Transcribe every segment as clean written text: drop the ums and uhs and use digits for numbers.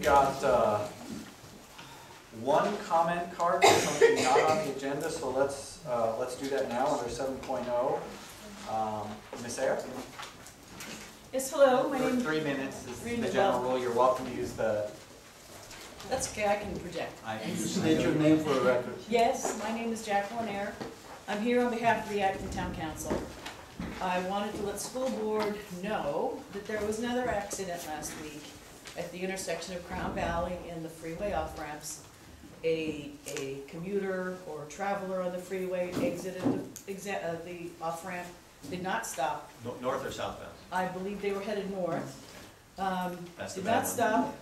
got one comment card for something not on the agenda, so let's do that now under 7.0. Ms. Ayer? Yes, hello. My For name 3 minutes is Read the it general well. rule. You're welcome to use the. That's okay, I can project. State your name for the record. Yes, my name is Jacqueline Ayer. I'm here on behalf of the Acton Town Council. I wanted to let the school board know that there was another accident last week at the intersection of Crown Valley and the freeway off-ramps. A commuter or traveler on the freeway exited the off-ramp, did not stop. North or southbound? I believe they were headed north. That's the Did bad not one. stop,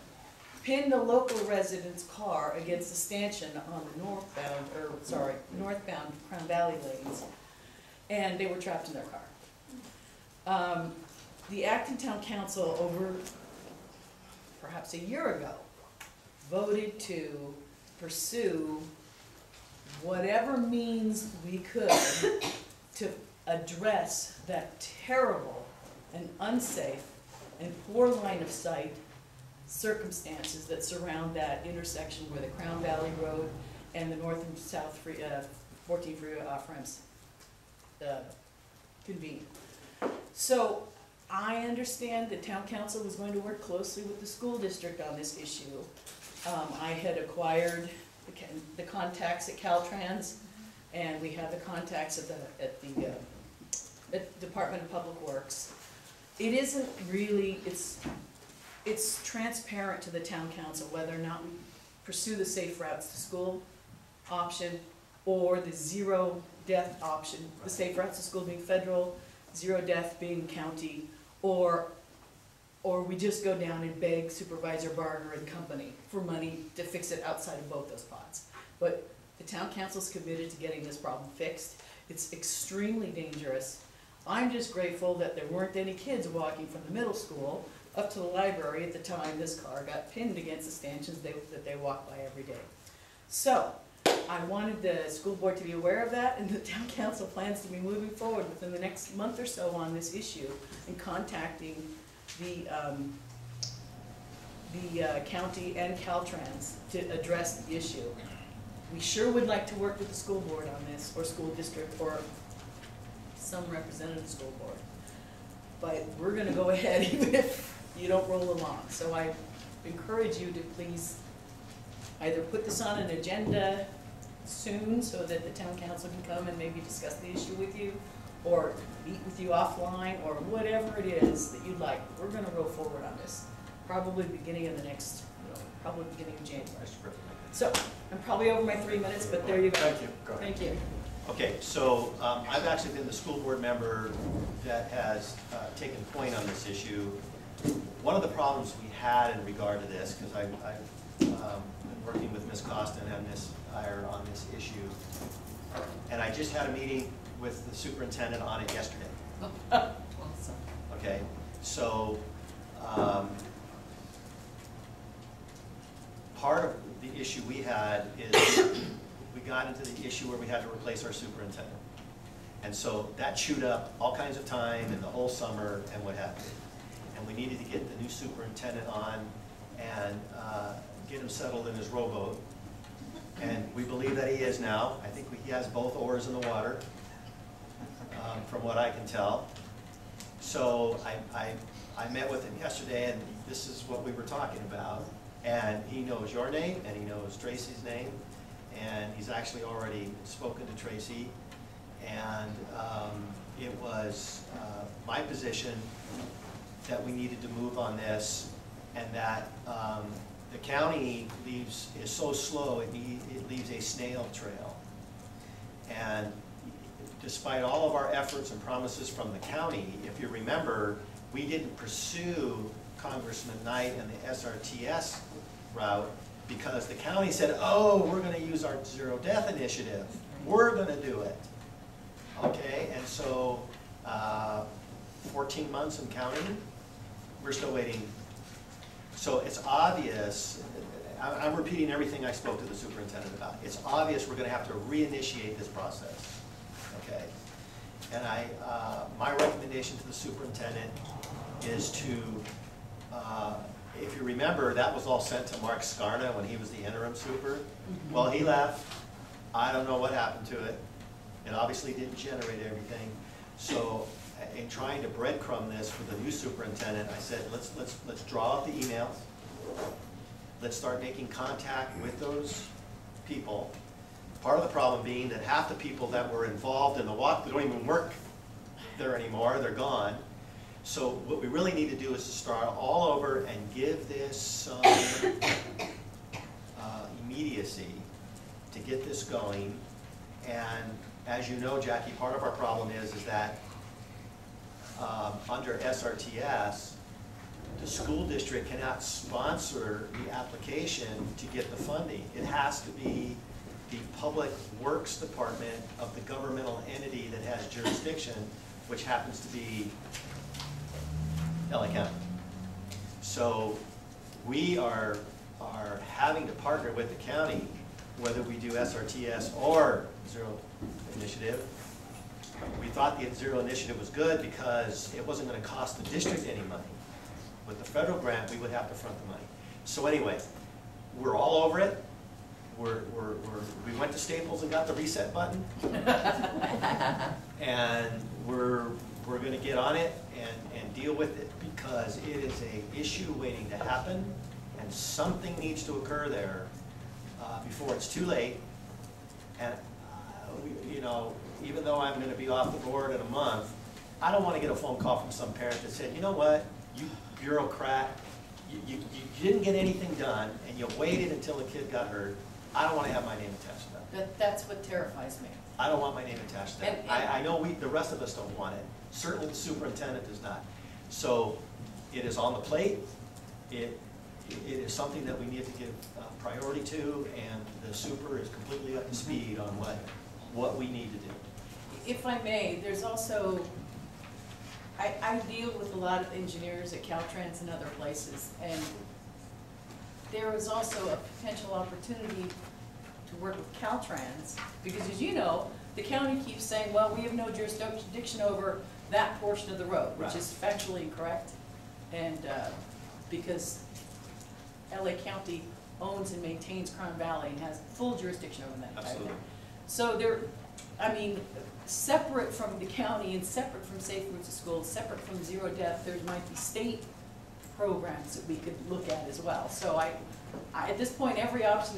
pinned a local resident's car against the stanchion on the northbound Crown Valley lanes, and they were trapped in their car. The Acton Town Council over perhaps a year ago voted to pursue whatever means we could to address that terrible and unsafe and poor line of sight circumstances that surround that intersection where the Crown Valley Road and the north and south 14 freeway off-ramps convene. So I understand the town council was going to work closely with the school district on this issue. I had acquired the contacts at Caltrans, and we have the contacts at the Department of Public Works. It isn't really, it's transparent to the town council whether or not we pursue the safe routes to school option or the zero death option, the safe routes to school being federal, zero death being county, or we just go down and beg Supervisor Barger and company for money to fix it outside of both those pots. But the town council's committed to getting this problem fixed. It's extremely dangerous. I'm just grateful that there weren't any kids walking from the middle school up to the library at the time this car got pinned against the stanchions that they walk by every day. So I wanted the school board to be aware of that, and the town council plans to be moving forward within the next month or so on this issue and contacting the county and Caltrans to address the issue. We sure would like to work with the school board on this, or school district, or some representative school board. But we're gonna go ahead even if you don't roll along. So I encourage you to please either put this on an agenda soon so that the town council can come and maybe discuss the issue with you, or meet with you offline, or whatever it is that you'd like. We're gonna roll forward on this, probably beginning of the next, probably beginning of January. So I'm probably over my 3 minutes, but there you go. Thank you. Go ahead. Thank you. Okay, so I've actually been the school board member that has taken point on this issue. One of the problems we had in regard to this, because I've been working with Ms. Costa and Ms. Ayer on this issue, and I just had a meeting with the superintendent on it yesterday. Awesome. Okay, so part of the issue we had is we got into the issue where we had to replace our superintendent. And so that chewed up all kinds of time and the whole summer and what have you. And we needed to get the new superintendent on and get him settled in his rowboat. And we believe that he is now. I think he has both oars in the water, from what I can tell. So I met with him yesterday, and this is what we were talking about. And he knows your name, and he knows Tracy's name, and he's actually already spoken to Tracy. And it was my position that we needed to move on this, and that the county is so slow, it leaves a snail trail. And despite all of our efforts and promises from the county, if you remember, we didn't pursue Congressman Knight and the SRTS route because the county said, oh, we're going to use our zero death initiative. We're going to do it. Okay, and so 14 months and counting, we're still waiting. So it's obvious, I'm repeating everything I spoke to the superintendent about. It's obvious we're going to have to reinitiate this process. Okay, and my recommendation to the superintendent is to if you remember, that was all sent to Mark Scarna when he was the interim super. Mhm. Well, he left. I don't know what happened to it. It obviously didn't generate everything. So in trying to breadcrumb this for the new superintendent, I said, let's draw up the emails. Let's start making contact with those people. Part of the problem being that half the people that were involved in the walk, they don't even work there anymore, they're gone. So what we really need to do is to start all over and give this some immediacy to get this going. And as you know, Jackie, part of our problem is that under SRTS, the school district cannot sponsor the application to get the funding. It has to be the Public Works Department of the governmental entity that has jurisdiction, which happens to be LA County. So we are having to partner with the county, whether we do SRTS or Zero Initiative. We thought the Zero Initiative was good because it wasn't going to cost the district any money. With the federal grant, we would have to front the money. So anyway, we're all over it. We went to Staples and got the reset button. And we're going to get on it and deal with it because it is an issue waiting to happen, and something needs to occur there before it's too late. And you know, even though I'm going to be off the board in a month, I don't want to get a phone call from some parent that said, you know what, you bureaucrat, you didn't get anything done, and you waited until the kid got hurt. I don't want to have my name attached to that. That's what terrifies me. I don't want my name attached to that. And I know the rest of us don't want it. Certainly the superintendent does not. So it is on the plate. It is something that we need to give priority to, and the super is completely up to speed on what we need to do. If I may, there's also, I deal with a lot of engineers at Caltrans and other places, and there is also a potential opportunity to work with Caltrans, because as you know, the county keeps saying, well, we have no jurisdiction over that portion of the road, which Right. is factually incorrect, and because LA County owns and maintains Crown Valley and has full jurisdiction over that entire Absolutely. thing. So there, I mean, separate from the county and separate from Safe Routes to School, separate from Zero Death, there might be state programs that we could look at as well. So I at this point, every option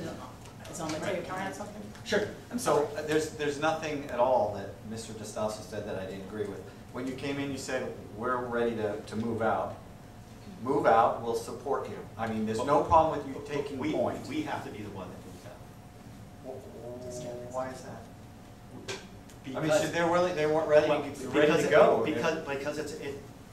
is on the table. Can I add something? Sure. So there's nothing at all that Mr. DeStalso said that I didn't agree with. When you came in, you said, we're ready to move out. Move out, we'll support you. I mean, there's no problem with you taking point. We have to be the one that moves out. Why is that? I mean, Because- they weren't ready to go. Because it's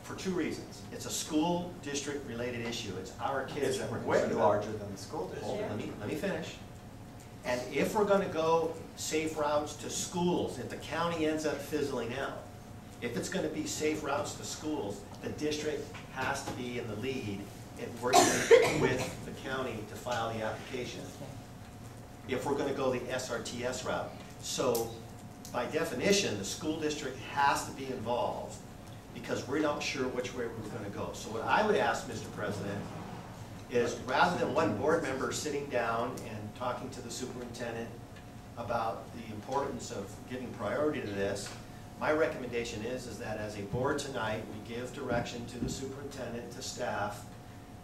for two reasons. It's a school district related issue. It's our kids It's that we're way concerned about. larger than the school Hold district. on, let me finish. And if we're gonna go safe routes to schools, if the county ends up fizzling out, if it's gonna be safe routes to schools, the district has to be in the lead in working with the county to file the application. If we're gonna go the SRTS route. So by definition, the school district has to be involved because we're not sure which way we're gonna go. So what I would ask, Mr. President, is rather than one board member sitting down and talking to the superintendent about the importance of giving priority to this, my recommendation is that as a board tonight, we give direction to the superintendent, to staff,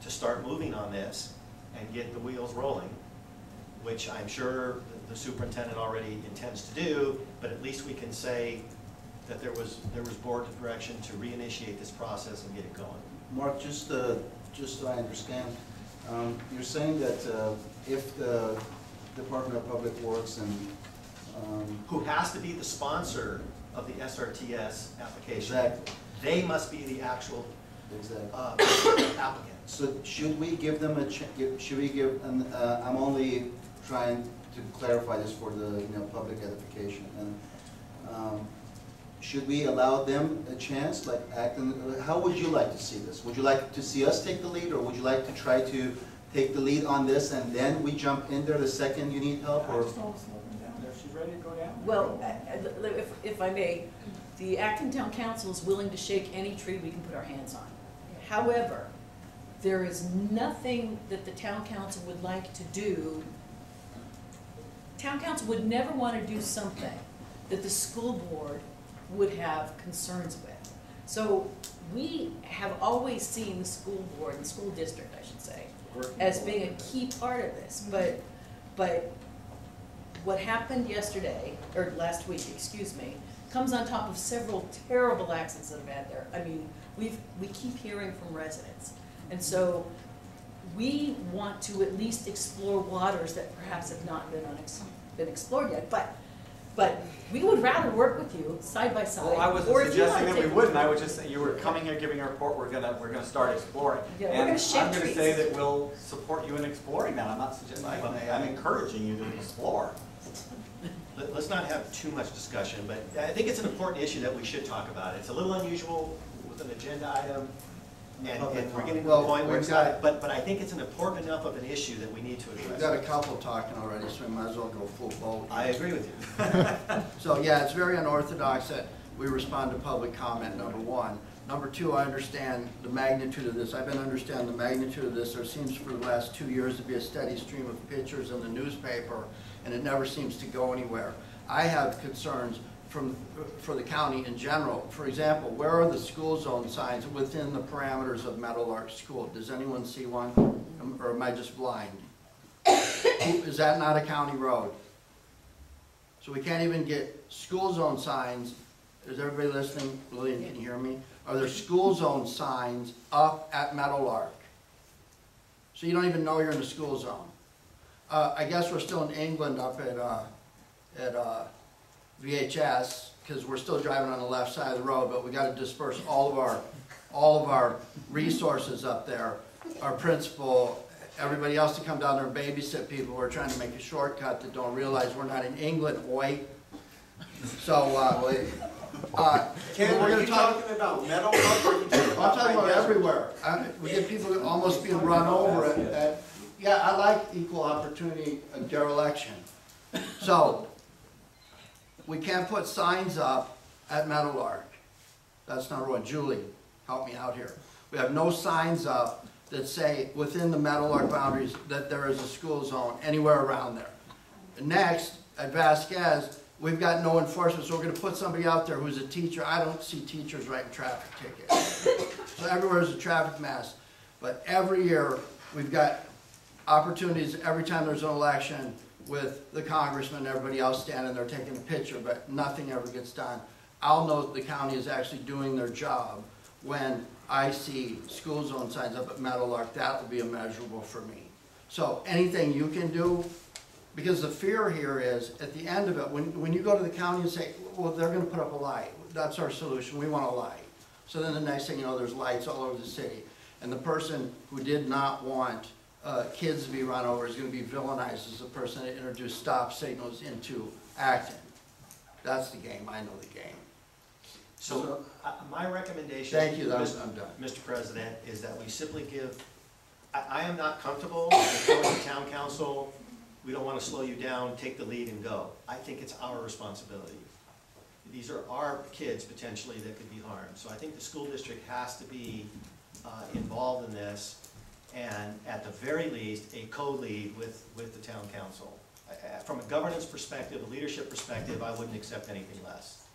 to start moving on this and get the wheels rolling, which I'm sure the superintendent already intends to do, but at least we can say that there was board direction to reinitiate this process and get it going. Mark, just so I understand, you're saying that if the Department of Public Works and Who has to be the sponsor of the SRTS application. Exactly. They must be the actual applicant. So should we give them should we give, I'm only trying to clarify this for the public edification, and should we allow them a chance, like how would you like to see this? Would you like to see us take the lead, or would you like to try to take the lead on this and then we jump in there the second you need help? Or Just don't slow them down. If she's ready to go down. Well, if I may, the Acton Town Council is willing to shake any tree we can put our hands on. However, there is nothing that the town council would like to do. Town council would never want to do something that the school board would have concerns with. So we have always seen the school board, and school district, I should say, as being a key part of this. But what happened yesterday, or last week, excuse me, comes on top of several terrible accidents that have had there. I mean, we keep hearing from residents. And so we want to at least explore waters that perhaps have not been explored yet. But we would rather work with you side by side. Well, I wasn't or if you suggesting wanna that we take- wouldn't, I was just saying, you were coming here giving a report, we're gonna start exploring. Yeah, we're gonna shake And I'm trees. gonna say that we'll support you in exploring that, I'm not suggesting, I'm encouraging you to explore. Let's not have too much discussion, but I think it's an important issue that we should talk about. It's a little unusual with an agenda item, and we're getting to the Well, point where we've it's got- not, but I think it's an important enough of an issue that we need to We've address. got a couple talking already, so we might as well go full boat. I agree with you. So, yeah, it's very unorthodox that we respond to public comment, number one. Number two, I understand the magnitude of this. I've been understanding the magnitude of this. There seems for the last 2 years to be a steady stream of pictures in the newspaper, and it never seems to go anywhere. I have concerns for the county in general. For example, where are the school zone signs within the parameters of Meadowlark School? Does anyone see one, or am I just blind? Is that not a county road? So we can't even get school zone signs. Is everybody listening? Lillian, can you hear me? Are there school zone signs up at Meadowlark? So you don't even know you're in a school zone. I guess we're still in England up at VHS, because we're still driving on the left side of the road, but we got to disperse all of our resources up there. Our principal, everybody else to come down there and babysit people who are trying to make a shortcut that don't realize we're not in England, boy. So, Ken, we're are gonna you talk. talking about Meadowlark or are you talking I'm about talking about Pine Desert? everywhere. We get people almost being run over yeah, I like equal opportunity dereliction. So, we can't put signs up at Meadowlark. That's number one. Julie, help me out here. We have no signs up that say within the Meadowlark boundaries that there is a school zone anywhere around there. Next, at Vasquez, we've got no enforcement, so we're gonna put somebody out there who's a teacher. I don't see teachers writing traffic tickets. So everywhere is a traffic mess. But every year, we've got opportunities every time there's an election with the congressman and everybody else standing there taking a picture, but nothing ever gets done. I'll know that the county is actually doing their job when I see school zone signs up at Meadowlark. That will be immeasurable for me. So anything you can do, because the fear here is, at the end of it, when you go to the county and say, well, they're gonna put up a light, that's our solution, we want a light. So then the next thing you know, there's lights all over the city. And the person who did not want kids to be run over is going to be villainized as the person that introduced stop signals into Acton. That's the game. I know the game. So my recommendation, Thank you. I'm done. Mr. President, is that we simply give, I am not comfortable with telling the town council, we don't want to slow you down, take the lead and go. I think it's our responsibility. These are our kids potentially that could be harmed. So I think the school district has to be involved in this, and at the very least, a co-lead with the town council. From a governance perspective, a leadership perspective, I wouldn't accept anything less.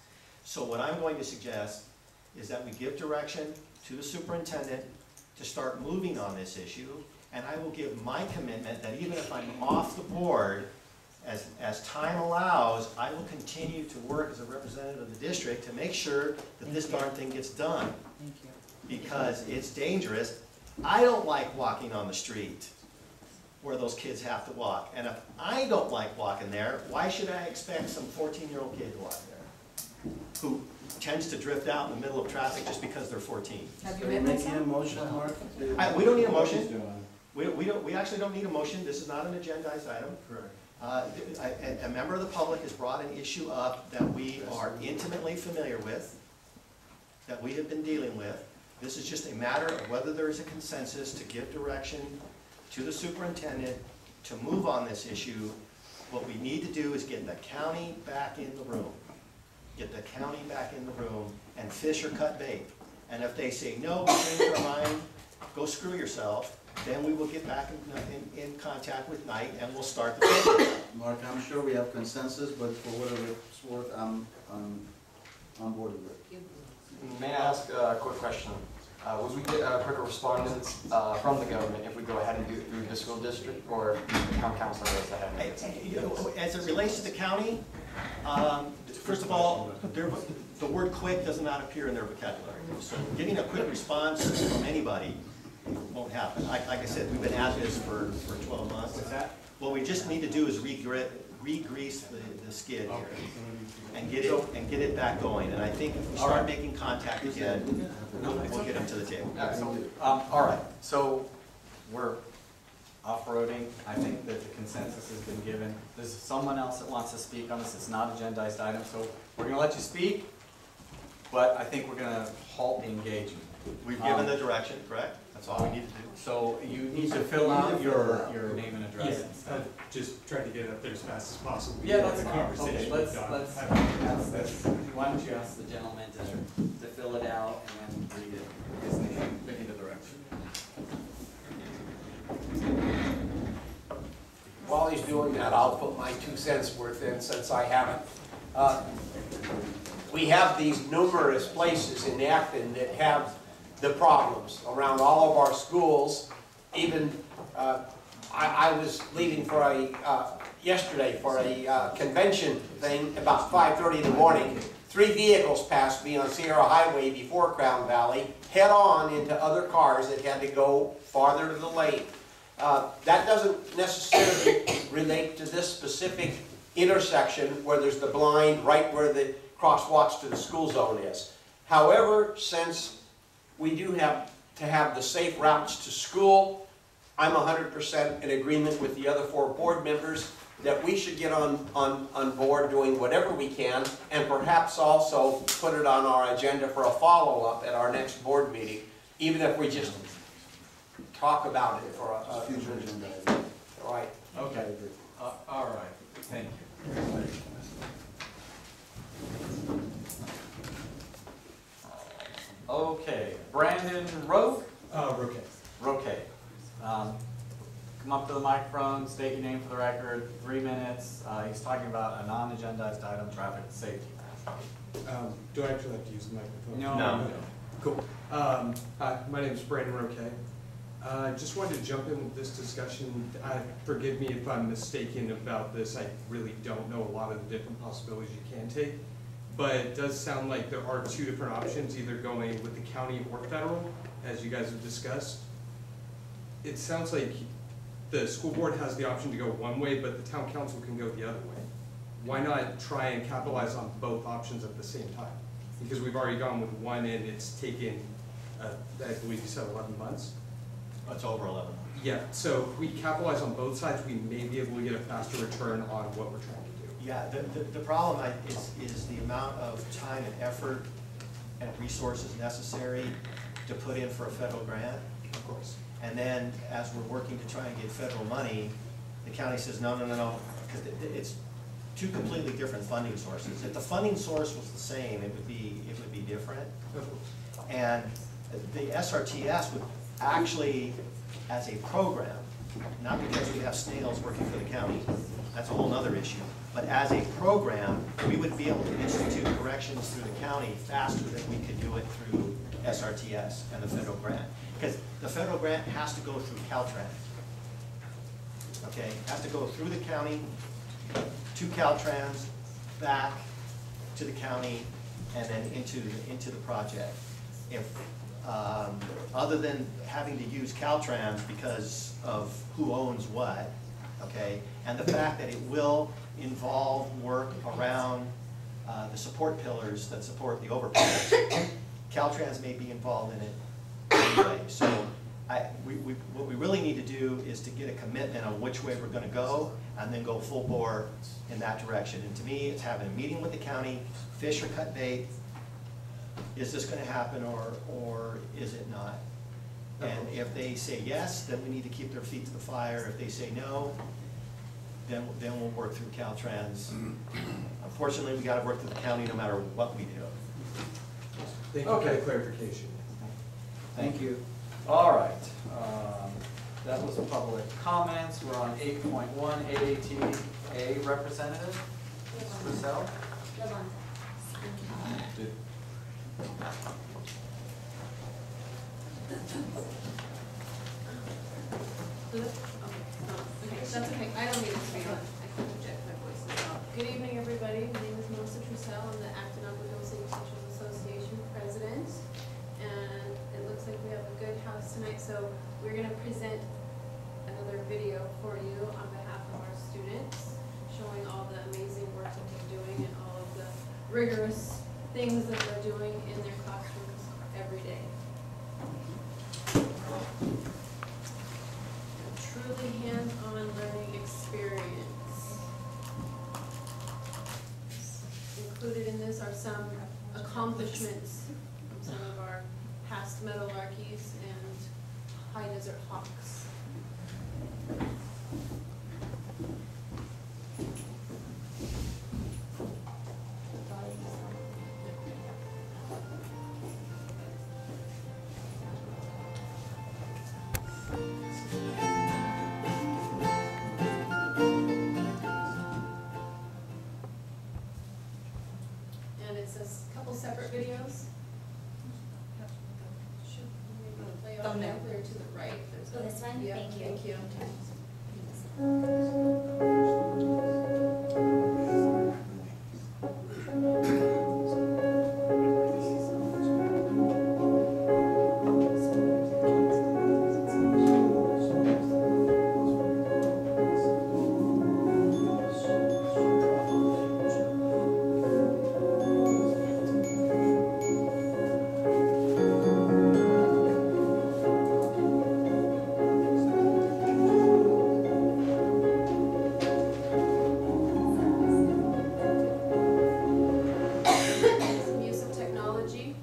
So what I'm going to suggest is that we give direction to the superintendent to start moving on this issue, and I will give my commitment that even if I'm off the board, as time allows, I will continue to work as a representative of the district to make sure that this darn thing gets done. Thank you. Because it's dangerous. I don't like walking on the street where those kids have to walk. And if I don't like walking there, why should I expect some 14-year-old kid to walk there who tends to drift out in the middle of traffic just because they're 14? Have you Are you met my making a son? motion, Mark? We don't need a motion. We actually don't need a motion. This is not an agendized item. Correct. A member of the public has brought an issue up that we are intimately familiar with, that we have been dealing with. This is just a matter of whether there is a consensus to give direction to the superintendent to move on this issue. What we need to do is get the county back in the room. Get the county back in the room and fish or cut bait. And if they say, no, we changed our mind, go screw yourself, then we will get back in contact with Knight and we'll start the program. Mark, I'm sure we have consensus, but for whatever it's worth, I'm on board with it. May I ask a quick question? Would we get a quicker response from the government if we go ahead and do it through the school district, or the town council goes ahead and gets it? As it relates to the county, first of all, the word quick does not appear in their vocabulary. So getting a quick response from anybody won't happen. Like I said, we've been at this for 12 months. What's that? What we just need to do is re-grease the skid here and get it back going. And I think if we start making contact again, we'll get them to the table. All right, so we're off-roading. I think that the consensus has been given. There's someone else that wants to speak on this. It's not agendized item, so we're going to let you speak, but I think we're going to halt the engagement. We've given the direction, correct? That's all we need to do. So you need to fill out your name and address. Yeah, I've just tried to get it up there as fast as possible. Yeah, that's the fine. conversation. Okay, Why don't you ask the gentleman to fill it out and then read it, his name, in the direction. While he's doing that, I'll put my 2 cents worth in since I haven't. We have these numerous places in Acton that have the problems around all of our schools. Even I was leaving for yesterday for a convention thing about 5:30 in the morning. 3 vehicles passed me on Sierra Highway before Crown Valley, head on into other cars that had to go farther to the lane. That doesn't necessarily relate to this specific intersection where there's the blind right where the crosswalks to the school zone is. However, since we do have to have the safe routes to school, I'm 100% in agreement with the other 4 board members that we should get on board doing whatever we can, and perhaps also put it on our agenda for a follow-up at our next board meeting, even if we just talk about it for a Future agenda item. Right. Okay. All right. Thank you. Okay, Brandon Roque? Roque. Roque. Come up to the microphone, state your name for the record, 3 minutes. He's talking about a non-agendized item, traffic safety. Do I actually have to use the microphone? No. Cool. Hi, my name is Brandon Roque. I just wanted to jump in with this discussion. Forgive me if I'm mistaken about this. I really don't know a lot of the different possibilities you can take. But it does sound like there are 2 different options, either going with the county or federal, as you guys have discussed. It sounds like the school board has the option to go one way, but the town council can go the other way. Why not try and capitalize on both options at the same time? Because we've already gone with one and it's taken, I believe you said 11 months? It's over 11. Yeah, so if we capitalize on both sides, we may be able to get a faster return on what we're trying to do. Yeah, the problem is the amount of time and effort and resources necessary to put in for a federal grant. Of course. And then as we're working to try and get federal money, the county says, no, because it's 2 completely different funding sources. If the funding source was the same, it would be different. And the SRTS would actually, as a program, not because we have snails working for the county, that's a whole other issue, but as a program, we would be able to institute corrections through the county faster than we could do it through SRTS and the federal grant. Because the federal grant has to go through Caltrans. Okay, it has to go through the county, to Caltrans, back to the county, and then into the project. If other than having to use Caltrans because of who owns what, okay, and the fact that it will involve work around the support pillars that support the overpass, Caltrans may be involved in it anyway. So what we really need to do is to get a commitment on which way we're going to go, and then go full bore in that direction. And to me, it's having a meeting with the county, fish or cut bait. Is this going to happen or is it not? And if they say yes, then we need to keep their feet to the fire. If they say no, then we'll work through Caltrans. Unfortunately, we got to work through the county no matter what we do. Thank you for the clarification. Thank you. All right, that was public comments. We're on 8.1, AATA representative, Purcell. Okay, that's okay, I don't need it to be on, I can project my voice as well. Good evening, everybody, my name is Melissa Trussell, I'm the Acton Oklahoma City Teachers Association president, and it looks like we have a good house tonight, so we're gonna present another video for you on behalf of our students, showing all the amazing work that they're doing and all of the rigorous things that they're doing in their classrooms every day. Truly hands-on learning experience. Included in this are some accomplishments from some of our past meadowlarkies and high desert hawks. And it says a couple separate videos. Should maybe play off Thumbnail. there to the right. There's Oh, this one? Yeah, Thank you. Thank you. Some use of technology.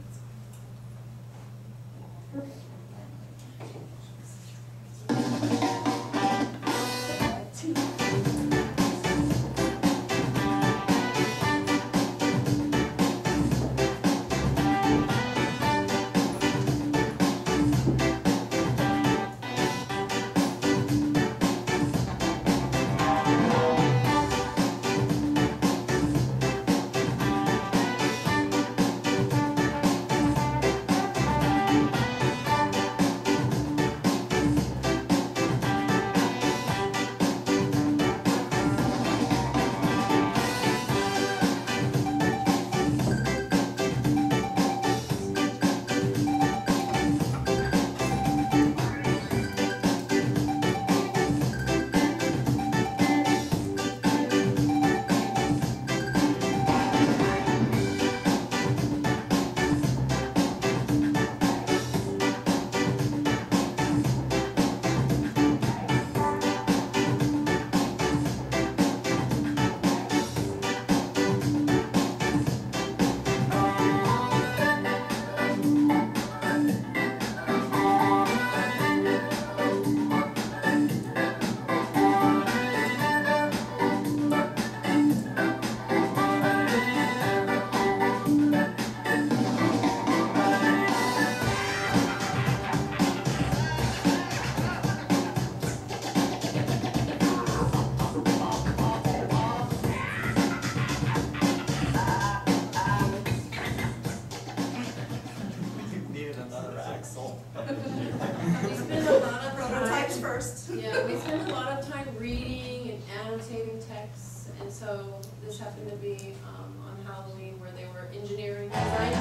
Needed another axle. We spend a lot of Prototypes time. first. Yeah, we spend a lot of time reading and annotating texts, and so this happened to be on Halloween where they were engineering, designing.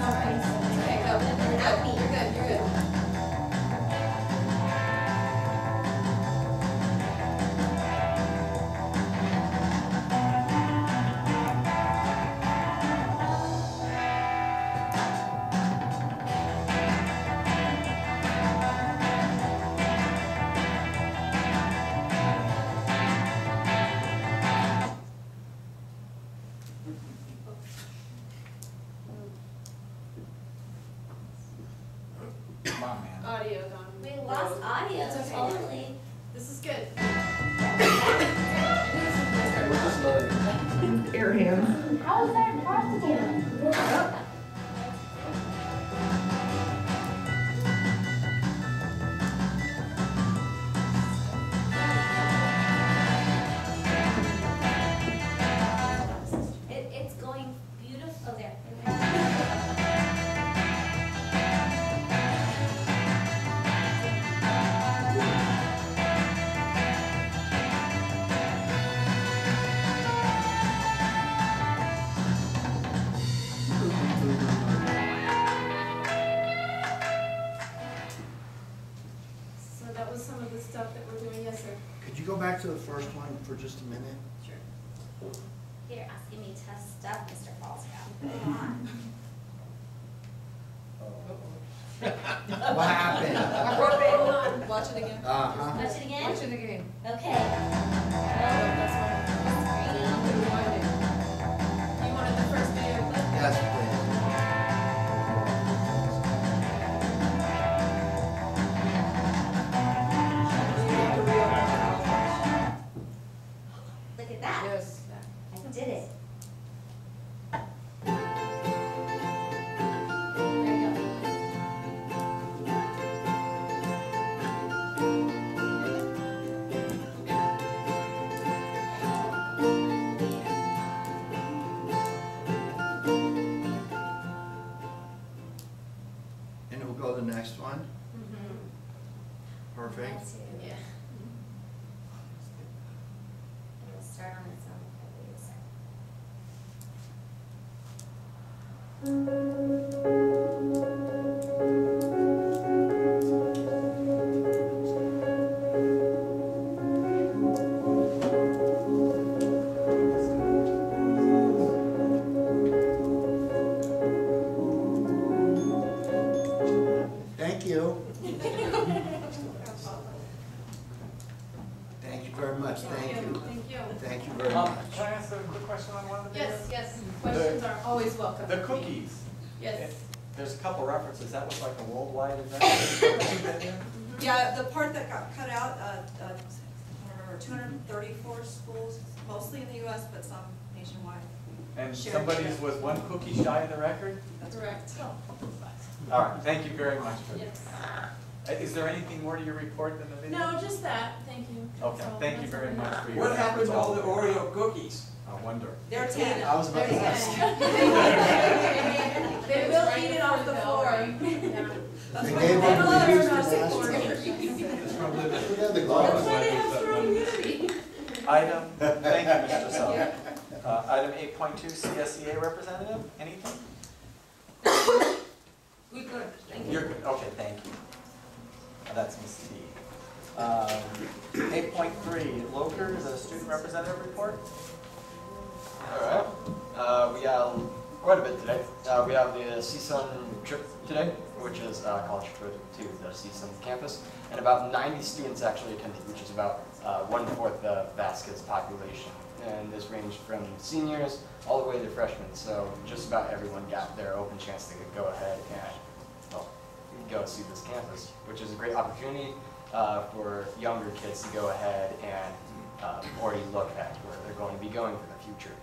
Okay, go. You're good, you're good. Come on, man. Audio gone. We lost audio It's okay. totally. This is good. We're just loading. Air hands. How is that possible? for just a minute? Sure. You're asking me tough stuff, Mr. Falsgrove. Come on. What happened? Hold on, watch it again. Uh-huh. Watch it again? Watch it again. Okay. You wanted the first video clip? Yes, please. Look at that. Yes. I did it. There you go. And we'll go to the next one. Perfect. Yeah. It'll start on its own. Wait a second. Thank you. Thank you very much, thank you. Thank you. Thank you very much. Can I ask a quick question on one of the videos? Yes, yes, questions are always welcome. The cookies. Yes. There's a couple references, that was like a worldwide event. Yeah, the part that got cut out, I don't remember, 234 schools, mostly in the US, but some nationwide. And Sure. somebody's was one cookie shy of the record? That's Correct. All right, thank you very much for Yes. Is there anything more to your report than the video? No, just that, thank you. Okay, That's all. thank you That's very all. much for your. What happened to all the efforts. Oreo cookies? I wonder. They're 10. I was about to There's ask. that. They will eat it off the floor. That's They why gave they them love the your used plastic last board. year. Look at the That's gloves. why they have strong immunity. Item, thank you, Mr. Sell. Item 8.2, CSEA representative, anything? We good, thank you. You're good, okay, thank you. That's Ms. T. 8.3, Loker, the student representative report. All right. We have quite a bit today. We have the CSUN trip today, which is a college trip to the CSUN campus, and about 90 students actually attended, which is about 1/4 the Vasquez population. And this ranged from seniors all the way to freshmen, so just about everyone got their open chance to go ahead and go see this campus, which is a great opportunity for younger kids to go ahead and already look at where they're going to be going for the future.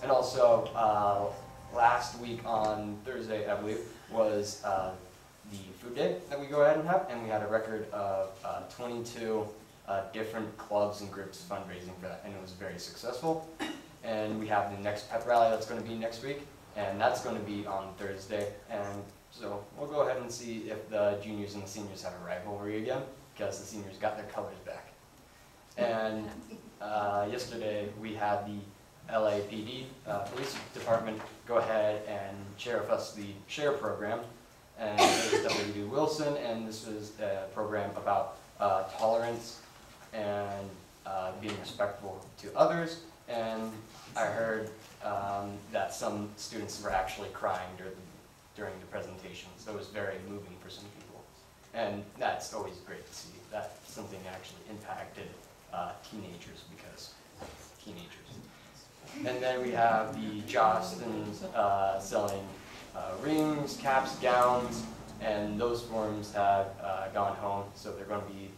And also, last week on Thursday, I believe, was the food day that we go ahead and have, and we had a record of 22 different clubs and groups fundraising for that, and it was very successful. And we have the next pep rally that's going to be next week, and that's going to be on Thursday. And so we'll go ahead and see if the juniors and the seniors have a rivalry again, because the seniors got their colors back. And yesterday we had the LAPD police department go ahead and share with us the SHARE program, and it was W. Wilson, and this was a program about tolerance and being respectful to others. And I heard that some students were actually crying during the presentation, so it was very moving for some people. And that's always great to see that something actually impacted teenagers, because teenagers. And then we have the Jostens selling rings, caps, gowns, and those forms have gone home, so they're going to be,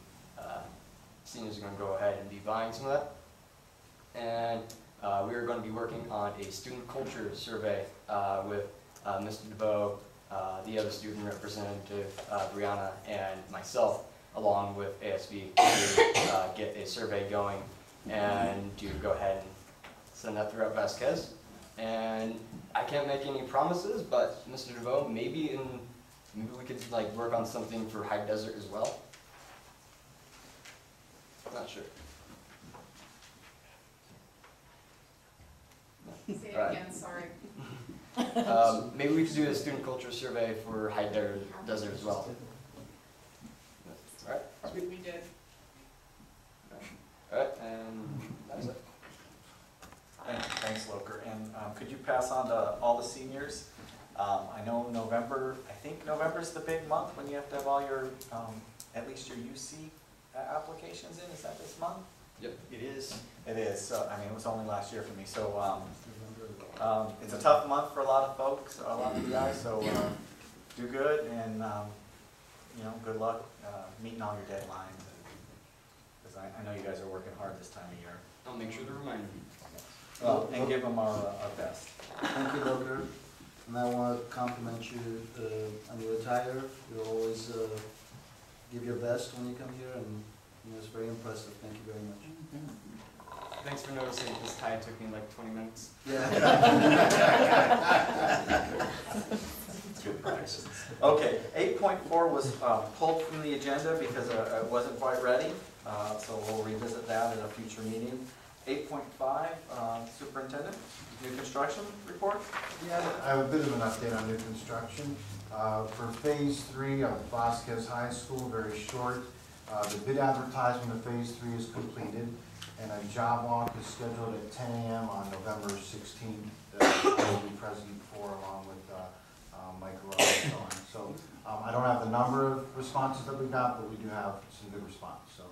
seniors are going to go ahead and be buying some of that. And we are going to be working on a student culture survey with Mr. DeVoe, the other student representative, Brianna, and myself, along with ASB, to get a survey going and to go ahead and send that throughout Vasquez. And I can't make any promises, but Mr. DeVoe, maybe we could like work on something for High Desert as well. Not sure. Say it Right. again, sorry. Maybe we could do a student culture survey for High Desert as well. Alright, sweet. We did. Alright, and that's it. Thanks, Loker. And could you pass on to all the seniors? I know November, I think November's the big month when you have to have all your, at least your UC applications in. Is that this month? Yep. It is. It is. So, I mean, it was only last year for me. So it's a tough month for a lot of folks, a lot of you guys. So do good and, you know, good luck meeting all your deadlines. Because I know you guys are working hard this time of year. I'll make sure to remind you. And give them our best. Thank you, Loker. And I want to compliment you on your attire. You always give your best when you come here, and you know, it's very impressive. Thank you very much. Thanks for noticing this tie took me like 20 minutes. Yeah. Good practice. Okay, 8.4 was pulled from the agenda because it wasn't quite ready. So we'll revisit that at a future meeting. 8.5, Superintendent, new construction report? Yeah, I have a bit of an update on new construction. For Phase 3 of Vasquez High School, very short. The bid advertisement of Phase 3 is completed, and a job walk is scheduled at 10 a.m. on November 16th. I will be present for, along with Mike Rowe and so on. So I don't have the number of responses that we got, but we do have some good response. So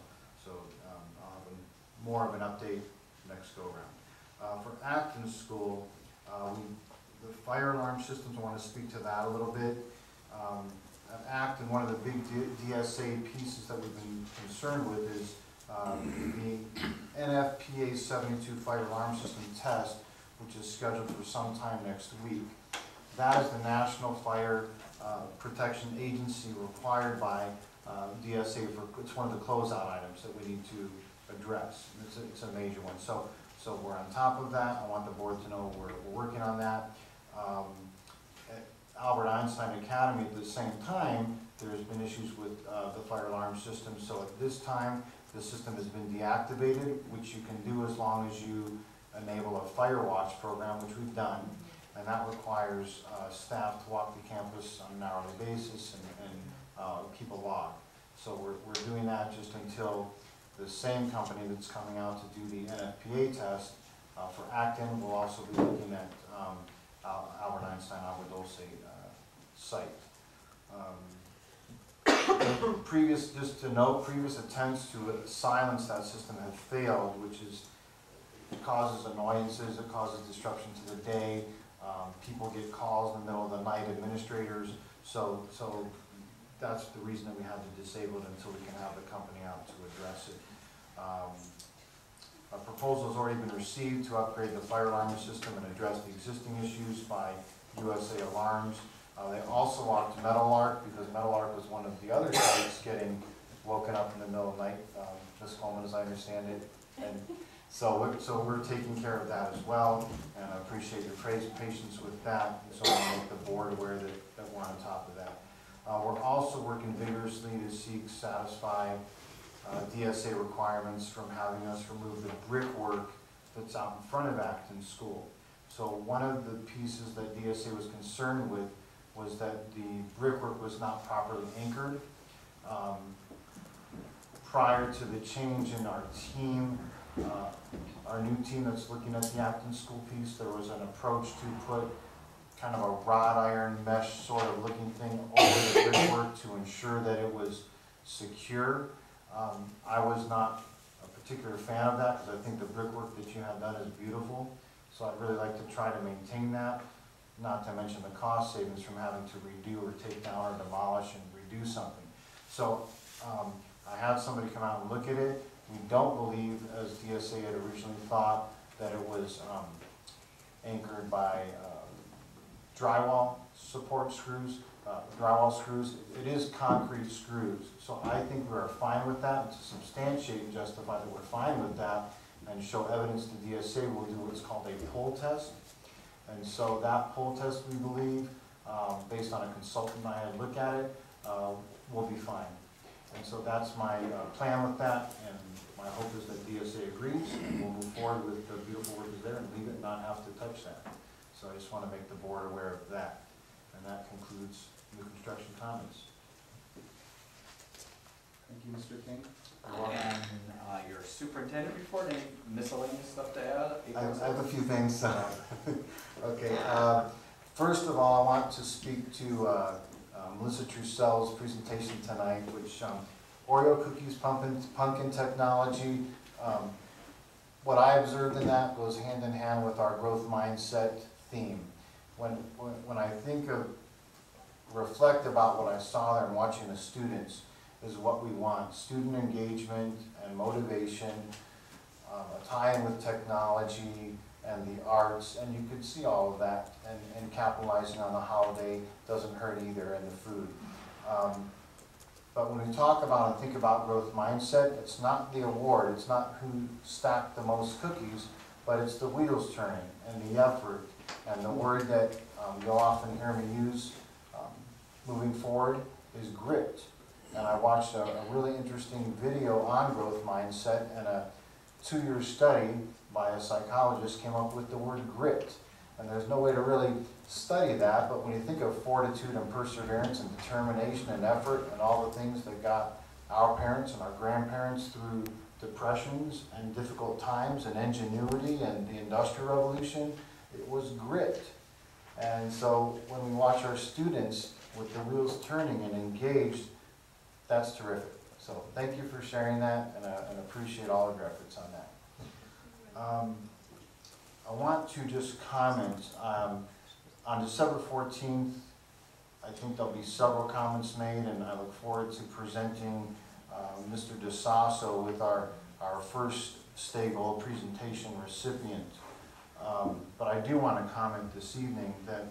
I'll have more of an update next go around. For Acton School, the fire alarm systems, I want to speak to that a little bit. At Acton, one of the big DSA pieces that we've been concerned with is the NFPA 72 fire alarm system test, which is scheduled for sometime next week. That is the National Fire Protection Agency required by DSA for, it's one of the closeout items that we need to address. It's a major one. So we're on top of that. I want the board to know we're working on that. At Albert Einstein Academy at the same time, there's been issues with the fire alarm system. So at this time, the system has been deactivated, which you can do as long as you enable a fire watch program, which we've done. And that requires staff to walk the campus on an hourly basis and keep a log. So we're doing that just until the same company that's coming out to do the NFPA test for Acton will also be looking at Albert Einstein Agua Dulce site. Just to note, previous attempts to silence that system have failed, which is, it causes annoyances, it causes disruption to the day. People get calls in the middle of the night, administrators. So that's the reason that we had to disable it until we can have the company out to address it. A proposal has already been received to upgrade the fire alarm system and address the existing issues by USA Alarms. They also walked Meadowlark because Meadowlark was one of the other sites getting woken up in the middle of the night, Ms. Coleman, as I understand it. And so we're taking care of that as well, and I appreciate your patience with that. So I want to make the board aware that we're on top of that. We're also working vigorously to satisfy DSA requirements from having us remove the brickwork that's out in front of Acton School. So one of the pieces that DSA was concerned with was that the brickwork was not properly anchored. Prior to the change in our team, our new team that's looking at the Acton School piece, there was an approach to put kind of a wrought iron mesh sort of looking thing over the brickwork to ensure that it was secure. I was not a particular fan of that because I think the brickwork that you have done is beautiful. So I'd really like to try to maintain that, not to mention the cost savings from having to redo or take down or demolish and redo something. So I had somebody come out and look at it. We don't believe, as DSA had originally thought, that it was anchored by drywall support screws, drywall screws. It is concrete screws. So I think we're fine with that. And to substantiate and justify that we're fine with that and show evidence to DSA, we'll do what's called a pull test. And so that pull test, we believe, based on a consultant I had look at it, will be fine. And so that's my plan with that, and my hope is that DSA agrees, and we'll move forward with the beautiful work is there and leave it and not have to touch that. So I just want to make the board aware of that. And that concludes new construction comments. Thank you. you, Mr. King. And your superintendent report, any miscellaneous stuff to add? I have a few things. Okay. First of all, I want to speak to Melissa Trussell's presentation tonight, which Oreo cookies, pumpkin technology. What I observed in that goes hand in hand with our growth mindset theme. When I reflect about what I saw there and watching the students, is what we want: student engagement and motivation, a tie-in with technology and the arts, and you could see all of that, and capitalizing on the holiday doesn't hurt either, and the food. But when we talk about and think about growth mindset, it's not the award, it's not who stacked the most cookies, but it's the wheels turning and the effort, and the word that you'll often hear me use moving forward is grit. And I watched a really interesting video on growth mindset, and a 2-year study by a psychologist came up with the word grit. And there's no way to really study that, but when you think of fortitude and perseverance and determination and effort and all the things that got our parents and our grandparents through depressions and difficult times and ingenuity and the Industrial Revolution, it was grit. And so when we watch our students with the wheels turning and engaged, that's terrific. So thank you for sharing that, and appreciate all of your efforts on that. I want to just comment, on December 14th, I think there'll be several comments made, and I look forward to presenting Mr. DeSasso with our first Stay Gold presentation recipient. But I do want to comment this evening that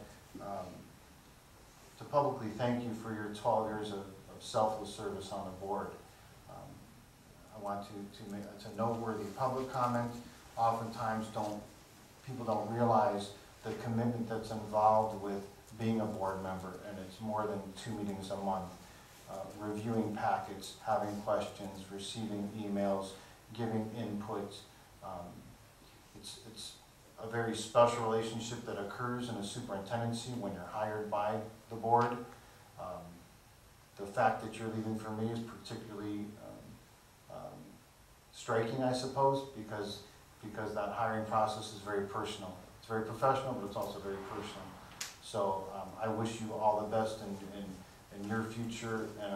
to publicly thank you for your 12 years of selfless service on the board. I want to make it's a noteworthy public comment. Oftentimes people don't realize the commitment that's involved with being a board member, and it's more than 2 meetings a month. Reviewing packets, having questions, receiving emails, giving input. It's a very special relationship that occurs in a superintendency when you're hired by the board. The fact that you're leaving for me is particularly striking, I suppose, because that hiring process is very personal. It's very professional, but it's also very personal. So I wish you all the best in your future, and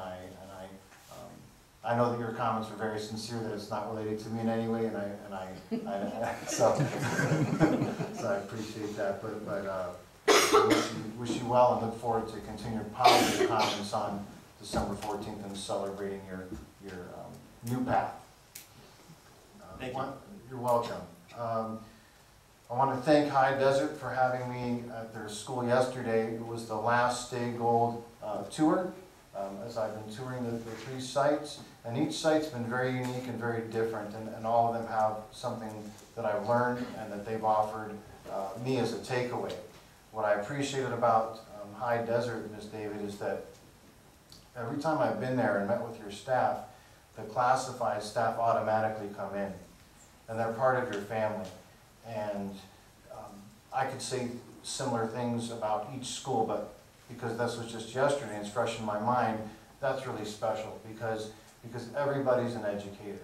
I know that your comments were very sincere, that it's not related to me in any way, so I appreciate that. But I wish you well, and look forward to continued positive comments on December 14th and celebrating your new path. Thank you. You're welcome. I want to thank High Desert for having me at their school yesterday. It was the last Stay Gold tour, as I've been touring the 3 sites. And each site's been very unique and very different, and all of them have something that I've learned and that they've offered me as a takeaway. What I appreciated about High Desert, Ms. David, is that every time I've been there and met with your staff, the classified staff automatically come in, and they're part of your family. And I could say similar things about each school, but because this was just yesterday and it's fresh in my mind, that's really special, because everybody's an educator.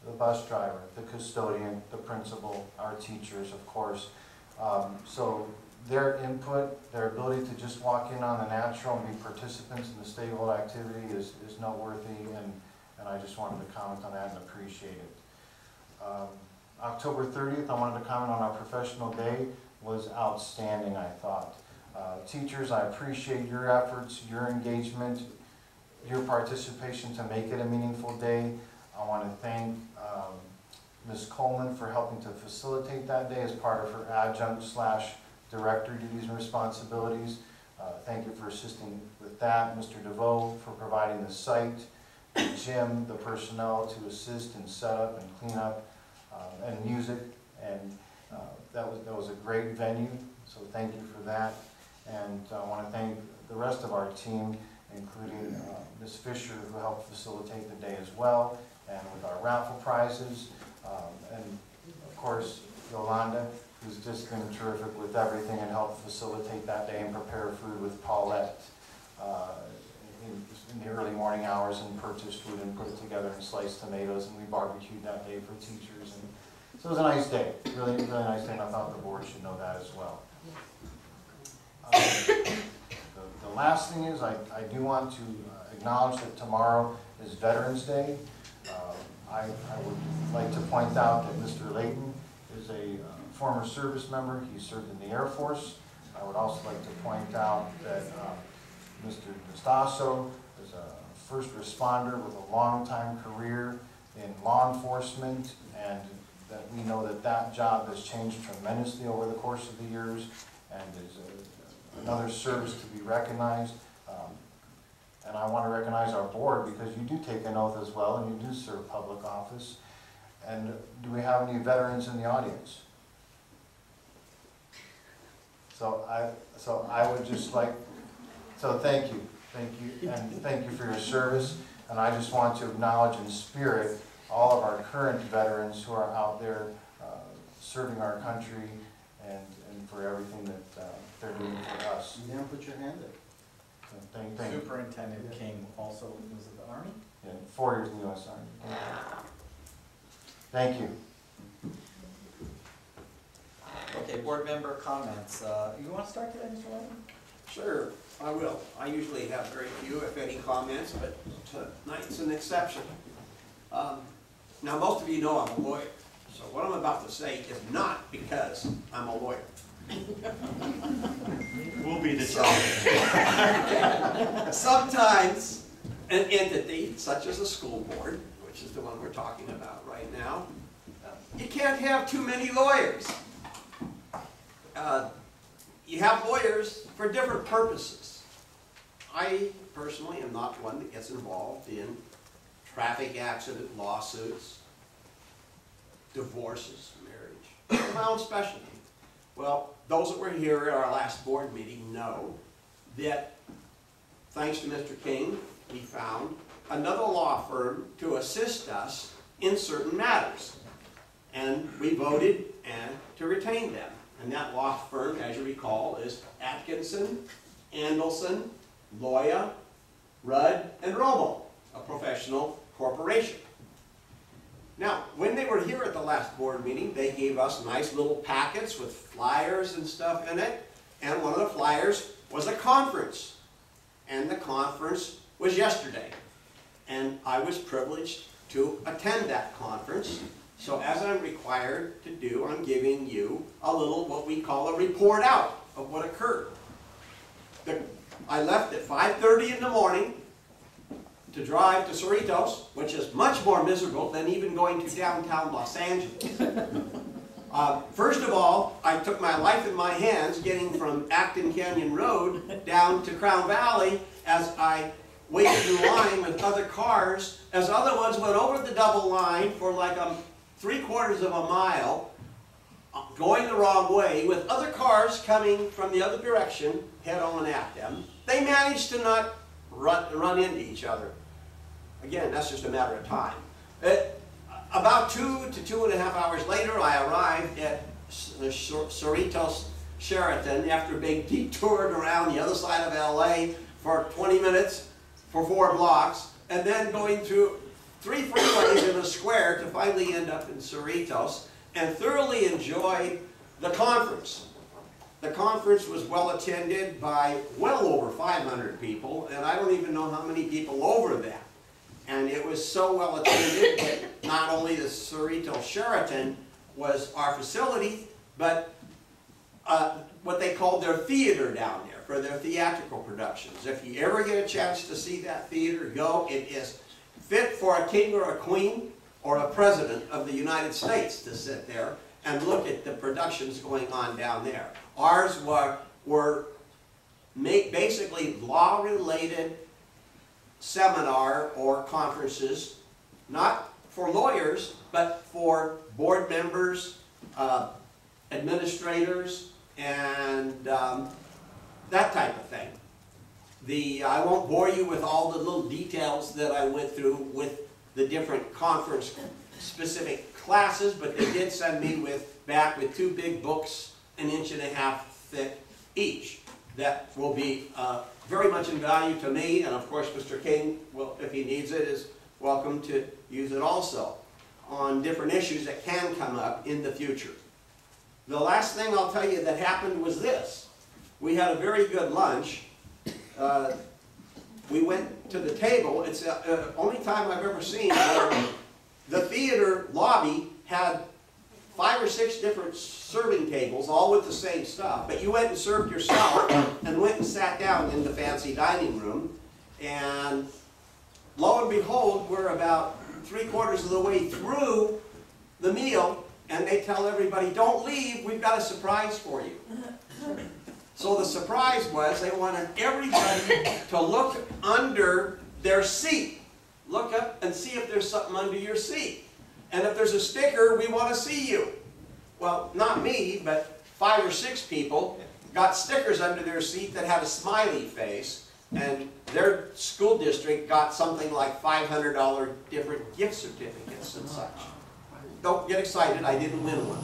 The bus driver, the custodian, the principal, our teachers, of course. So their input, their ability to just walk in on the natural and be participants in the Stay Gold activity is noteworthy, and I just wanted to comment on that and appreciate it. October 30th, I wanted to comment on our professional day, was outstanding, I thought. Teachers, I appreciate your efforts, your engagement, your participation to make it a meaningful day. I want to thank Ms. Coleman for helping to facilitate that day as part of her adjunct/director duties and responsibilities. Thank you for assisting with that. Mr. DeVoe for providing the site, the gym, the personnel to assist in setup and cleanup, and music, and that was a great venue, so thank you for that. And I want to thank the rest of our team, including Ms. Fisher, who helped facilitate the day as well, and with our raffle prizes, and of course Yolanda, who's just been terrific with everything and helped facilitate that day and prepare food with Paulette in the early morning hours and purchased food and put it together and sliced tomatoes, and we barbecued that day for teachers. And so it was a nice day, really, really nice day, and I thought the board should know that as well. The last thing is, I do want to acknowledge that tomorrow is Veterans Day. I would like to point out that Mr. Layton is a former service member. He served in the Air Force. I would also like to point out that Mr. Gustasso is a first responder with a long-time career in law enforcement, and that we know that that job has changed tremendously over the course of the years and is another service to be recognized. And I want to recognize our board because you do take an oath as well and you do serve public office. And do we have any veterans in the audience? So I would just like, so thank you, and thank you for your service. And I just want to acknowledge in spirit all of our current veterans who are out there serving our country and for everything that they're doing for us. You didn't put your hand up. So thank you. Superintendent King also was in the Army? Yeah, 4 years in the U.S. Army. Thank you. Okay, board member comments. You want to start today, Mr. Layton? Sure, I will. I usually have very few, if any, comments, but tonight's an exception. Now, most of you know I'm a lawyer, so what I'm about to say is not because I'm a lawyer. We'll be the judge. Sometimes an entity, such as a school board, which is the one we're talking about right now, you can't have too many lawyers. You have lawyers for different purposes. I personally am not one that gets involved in traffic accident lawsuits, divorces, marriage. It's my own specialty. Well, those that were here at our last board meeting know that thanks to Mr. King, we found another law firm to assist us in certain matters. And we voted to retain them. And that law firm, as you recall, is Atkinson, Andelson, Loya, Rudd, and Romo, a professional corporation. Now, when they were here at the last board meeting, they gave us nice little packets with flyers and stuff in it. And one of the flyers was a conference. And the conference was yesterday. And I was privileged to attend that conference. So as I'm required to do, I'm giving you a little, what we call a report out of what occurred. I left at 5:30 in the morning to drive to Cerritos, which is much more miserable than even going to downtown Los Angeles. First of all, I took my life in my hands getting from Acton Canyon Road down to Crown Valley as I waited in line with other cars, as other ones went over the double line for like 3/4 of a mile, going the wrong way, with other cars coming from the other direction, head on at them. They managed to not run into each other. Again, that's just a matter of time. About 2 to 2.5 hours later, I arrived at the Cerritos Sheraton after being detoured around the other side of LA for 20 minutes for 4 blocks, and then going through 3 freeways in a square to finally end up in Cerritos, and thoroughly enjoyed the conference. The conference was well attended by well over 500 people, and I don't even know how many people over that. And it was so well attended that not only the Cerritos Sheraton was our facility, but what they called their theater down there for their theatrical productions. If you ever get a chance to see that theater, go. It is fit for a king or a queen or a president of the United States to sit there and look at the productions going on down there. Ours were basically law-related seminar or conferences, not for lawyers, but for board members, administrators, and that type of thing. I won't bore you with all the little details that I went through with the different conference-specific classes, but they did send me back with 2 big books, 1.5 inches thick each. that will be very much in value to me, and of course Mr. King will, if he needs it, is welcome to use it also on different issues that can come up in the future. The last thing I'll tell you that happened was this. We had a very good lunch. We went to the table. It's the only time I've ever seen where the theater lobby had 5 or 6 different serving tables, all with the same stuff. But you went and served yourself and went and sat down in the fancy dining room. And lo and behold, we're about 3/4 of the way through the meal, and they tell everybody, don't leave, we've got a surprise for you. So the surprise was they wanted everybody to look under their seat. Look up and see if there's something under your seat. And if there's a sticker, we want to see you. Well, not me, but 5 or 6 people got stickers under their seat that had a smiley face, and their school district got something like $500 different gift certificates and such. Don't get excited, I didn't win one.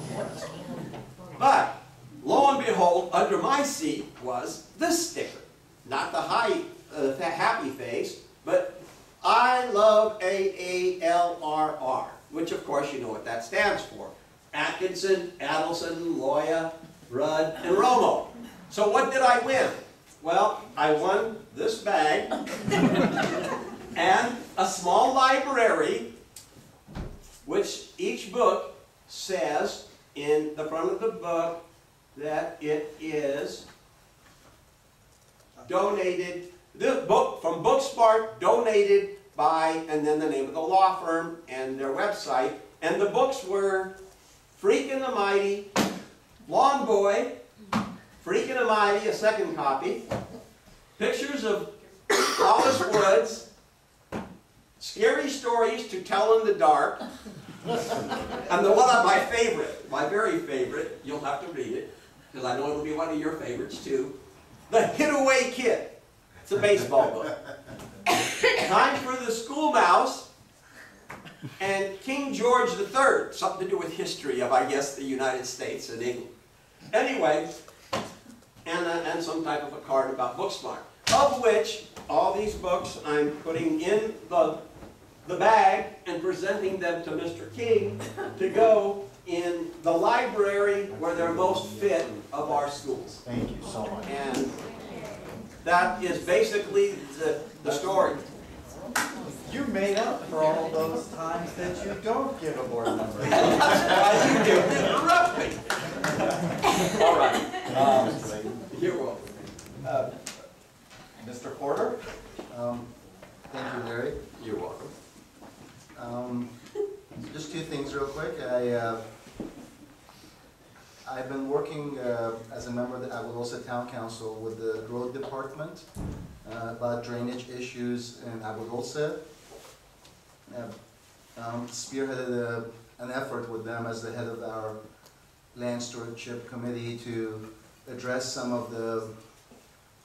But lo and behold, under my seat was this sticker. Not the happy face, but I love AALRR, which of course you know what that stands for. Atkinson, Adelson, Loya, Rudd, and Romo. So what did I win? Well, I won this bag and a small library, which each book says in the front of the book that it is donated, this book from Booksmart, donated by, and then the name of the law firm and their website. And the books were Freakin' the Mighty, Lawn Boy, Freakin' the Mighty, a second copy, Pictures of Hollis Woods, Scary Stories to Tell in the Dark, and the one of my favorite, my very favorite, you'll have to read it, because I know it'll be one of your favorites too, The Hit-Away Kid. It's a baseball book. Time for the School Mouse, and King George III, something to do with history of, I guess, the United States and England. Anyway, and some type of a card about Booksmart, of which all these books I'm putting in the bag and presenting them to Mr. King to go in the library where they're most fit of our schools. Thank you so much. And that is basically the story. You made up for all those times that you don't give a board member. That's why you didn't interrupt me. All right. You're welcome. Mr. Porter? Thank you, Larry. You're welcome. Just 2 things real quick. I've been working as a member of the Aguilosa Town Council with the Road Department about drainage issues in Aguilosa. Spearheaded an effort with them as the head of our Land Stewardship Committee to address some of the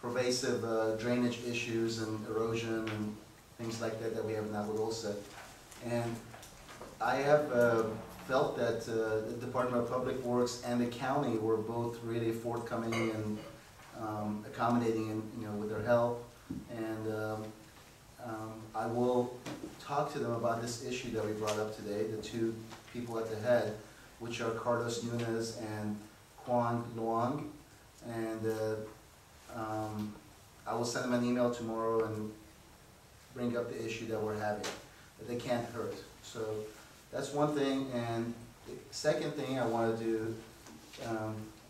pervasive drainage issues and erosion and things like that that we have in Aguilosa. And I have felt that the Department of Public Works and the county were both really forthcoming and accommodating, and with their help. And I will talk to them about this issue that we brought up today, the 2 people at the head, which are Carlos Nunez and Juan Luang. And I will send them an email tomorrow and bring up the issue that we're having, that they can't hurt. So that's one thing. And the second thing, I wanted to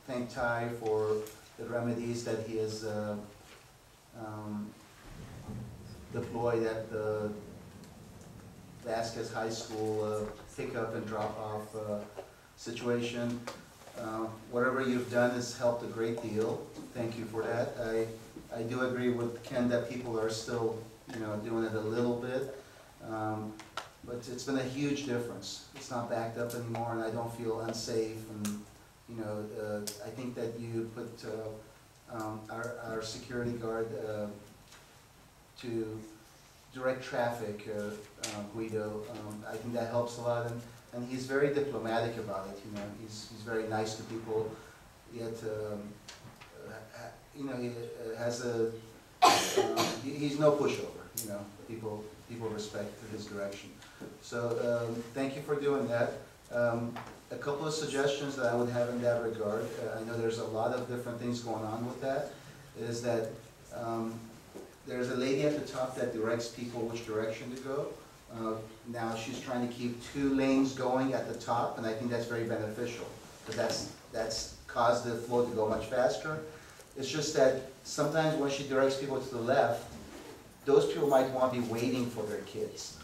thank Ty for the remedies that he has deployed at the Vasquez High School pickup and drop-off situation. Whatever you've done has helped a great deal. Thank you for that. I do agree with Ken that people are still, doing it a little bit, but it's been a huge difference. It's not backed up anymore, and I don't feel unsafe. And I think that you put our security guard to direct traffic, Guido. I think that helps a lot, and he's very diplomatic about it. He's very nice to people. Yet you know, he has a, he's no pushover, you know, people respect his direction. So, thank you for doing that. A couple of suggestions that I would have in that regard, I know there's a lot of different things going on with that, is that there's a lady at the top that directs people which direction to go. Now she's trying to keep 2 lanes going at the top, and I think that's very beneficial, because that's caused the flow to go much faster. It's just that sometimes when she directs people to the left, those people might want to be waiting for their kids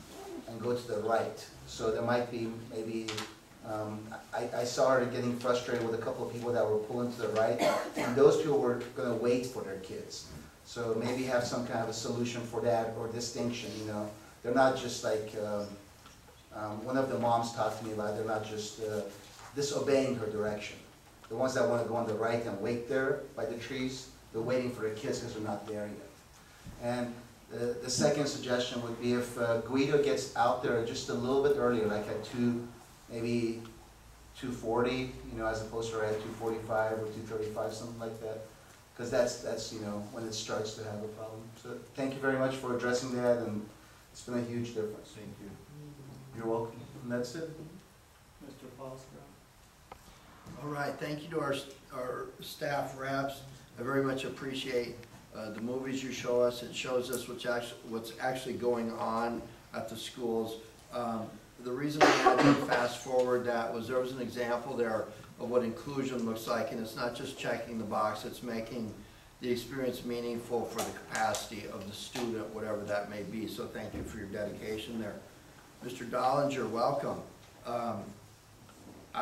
and go to the right. So there might be maybe, I saw her getting frustrated with a couple of people that were pulling to the right, and those people were going to wait for their kids. So maybe have some kind of a solution for that, or distinction, you know. They're not just like, one of the moms talked to me about, they're not just disobeying her direction. The ones that want to go on the right and wait there by the trees, they're waiting for their kids because they're not there yet. And the second suggestion would be if Guido gets out there just a little bit earlier, like at maybe 2:40, you know, as opposed to at 2:45 or 2:35, something like that. Because that's, you know, when it starts to have a problem. So thank you very much for addressing that, and it's been a huge difference. Thank you. You're welcome. And that's it. Mr. Foster. All right, thank you to our staff reps. I very much appreciate the movies you show us. It shows us what's actually going on at the schools. The reason I had to fast forward that was there was an example there of what inclusion looks like, and it's not just checking the box, it's making the experience meaningful for the capacity of the student, whatever that may be. So thank you for your dedication there. Mr. Dollinger, welcome.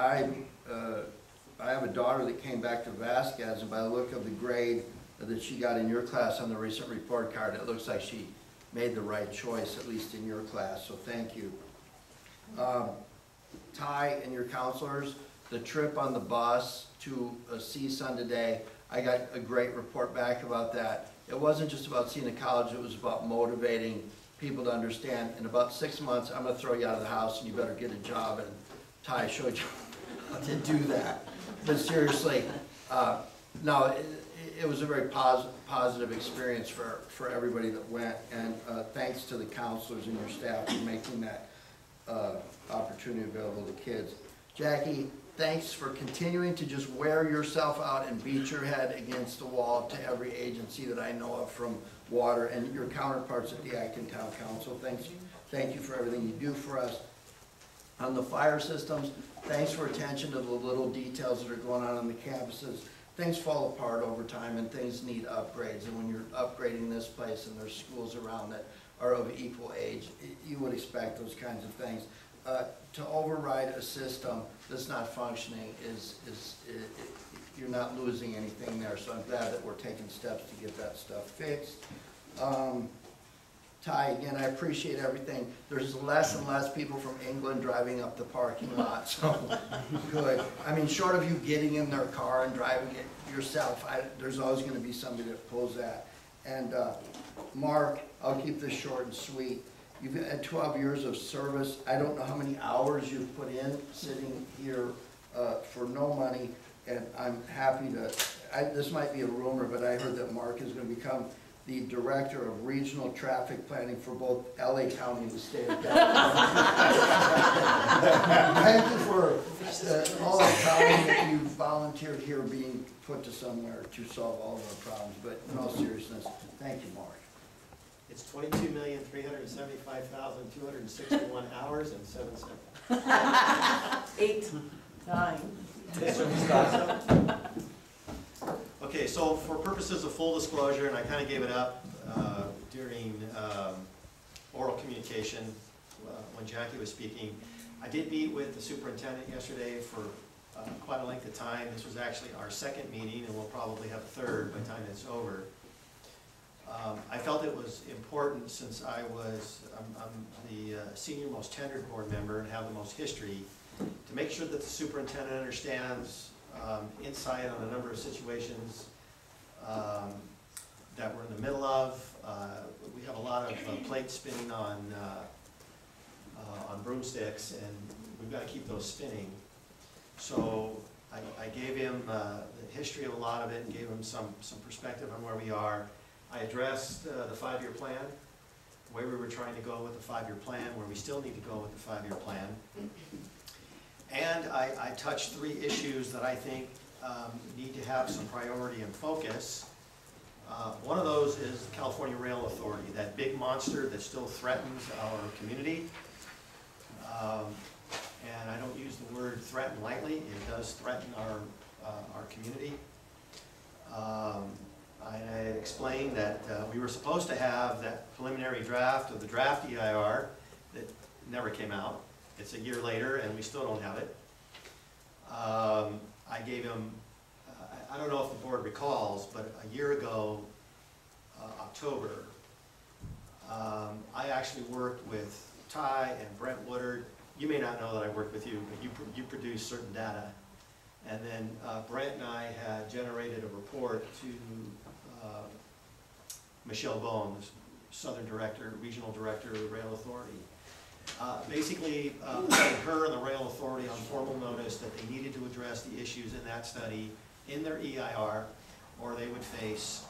I have a daughter that came back to Vasquez, and by the look of the grade that she got in your class on the recent report card, it looks like she made the right choice, at least in your class, so thank you. Ty and your counselors, the trip on the bus to CSUN today, I got a great report back about that. It wasn't just about seeing a college, it was about motivating people to understand, in about 6 months, I'm gonna throw you out of the house and you better get a job, and Ty showed you how to do that. But seriously, no, it was a very positive experience for everybody that went, and thanks to the counselors and your staff for making that opportunity available to kids. Jackie, thanks for continuing to just wear yourself out and beat your head against the wall to every agency that I know of, from water, and your counterparts at the Acton Town Council. Thank you for everything you do for us. On the fire systems, thanks for attention to the little details that are going on the campuses. Things fall apart over time and things need upgrades, and when you're upgrading this place and there's schools around that are of equal age, you would expect those kinds of things. To override a system that's not functioning you're not losing anything there, so I'm glad that we're taking steps to get that stuff fixed. Ty, again, I appreciate everything. There's less and less people from England driving up the parking lot, so good. I mean, short of you getting in their car and driving it yourself, there's always going to be somebody that pulls that. And Mark, I'll keep this short and sweet. You've had 12 years of service. I don't know how many hours you've put in sitting here for no money, and I'm happy to, this might be a rumor, but I heard that Mark is going to become the Director of Regional Traffic Planning for both LA County and the state of California. Thank you for all the time that you volunteered here being put to somewhere to solve all of our problems, but in all seriousness, thank you, Mark. It's 22,375,261 hours and 7 seconds. 8, 9. Okay, so for purposes of full disclosure, and I kind of gave it up during oral communication when Jackie was speaking, I did meet with the superintendent yesterday for quite a length of time. This was actually our second meeting, and we'll probably have a third by the time it's over. I felt it was important, since I'm the senior most tenured board member and have the most history, to make sure that the superintendent understands insight on a number of situations that we're in the middle of. We have a lot of plates spinning on broomsticks, and we've got to keep those spinning. So I gave him the history of a lot of it and gave him some perspective on where we are. I addressed the 5-year plan, where we were trying to go with the 5-year plan, where we still need to go with the 5-year plan. And I touched 3 issues that I think need to have some priority and focus. One of those is the California Rail Authority, that big monster that still threatens our community. And I don't use the word threaten lightly. It does threaten our community. I had explained that we were supposed to have that preliminary draft of the draft EIR that never came out. It's a year later and we still don't have it. I gave him, I don't know if the board recalls, but a year ago, October, I actually worked with Ty and Brent Woodard. You may not know that I worked with you, but you produced certain data. And then Brent and I had generated a report to Michelle Bones, Southern Director, Regional Director of the Rail Authority. Basically, putting her and the Rail Authority on formal notice that they needed to address the issues in that study in their EIR, or they would face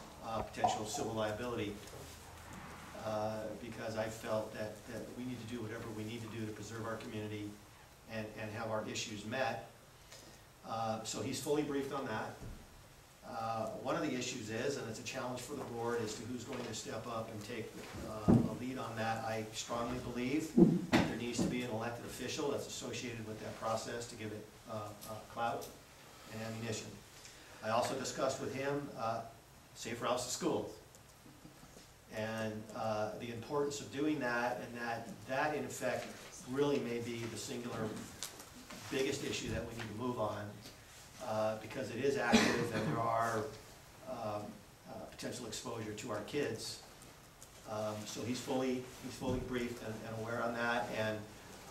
potential civil liability. Because I felt that we need to do whatever we need to do to preserve our community and have our issues met. So he's fully briefed on that. One of the issues is, and it's a challenge for the board, as to who's going to step up and take a lead on that. I strongly believe that there needs to be an elected official that's associated with that process to give it clout and ammunition. I also discussed with him safe routes to schools. And the importance of doing that, and that in effect really may be the singular biggest issue that we need to move on, because it is active and there are potential exposure to our kids. So he's fully briefed and aware on that, and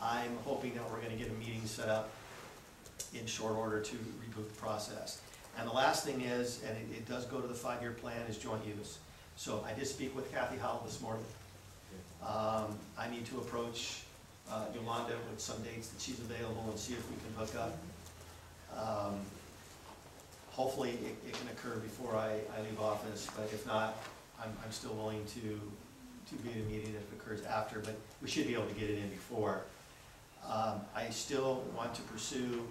I'm hoping that we're going to get a meeting set up in short order to reboot the process. And the last thing is, and it does go to the 5-year plan, is joint use. So I did speak with Kathy Howell this morning. I need to approach Yolanda with some dates that she's available and see if we can hook up. Hopefully it can occur before I leave office, but if not, I'm still willing to be at a meeting if it occurs after, but we should be able to get it in before. I still want to pursue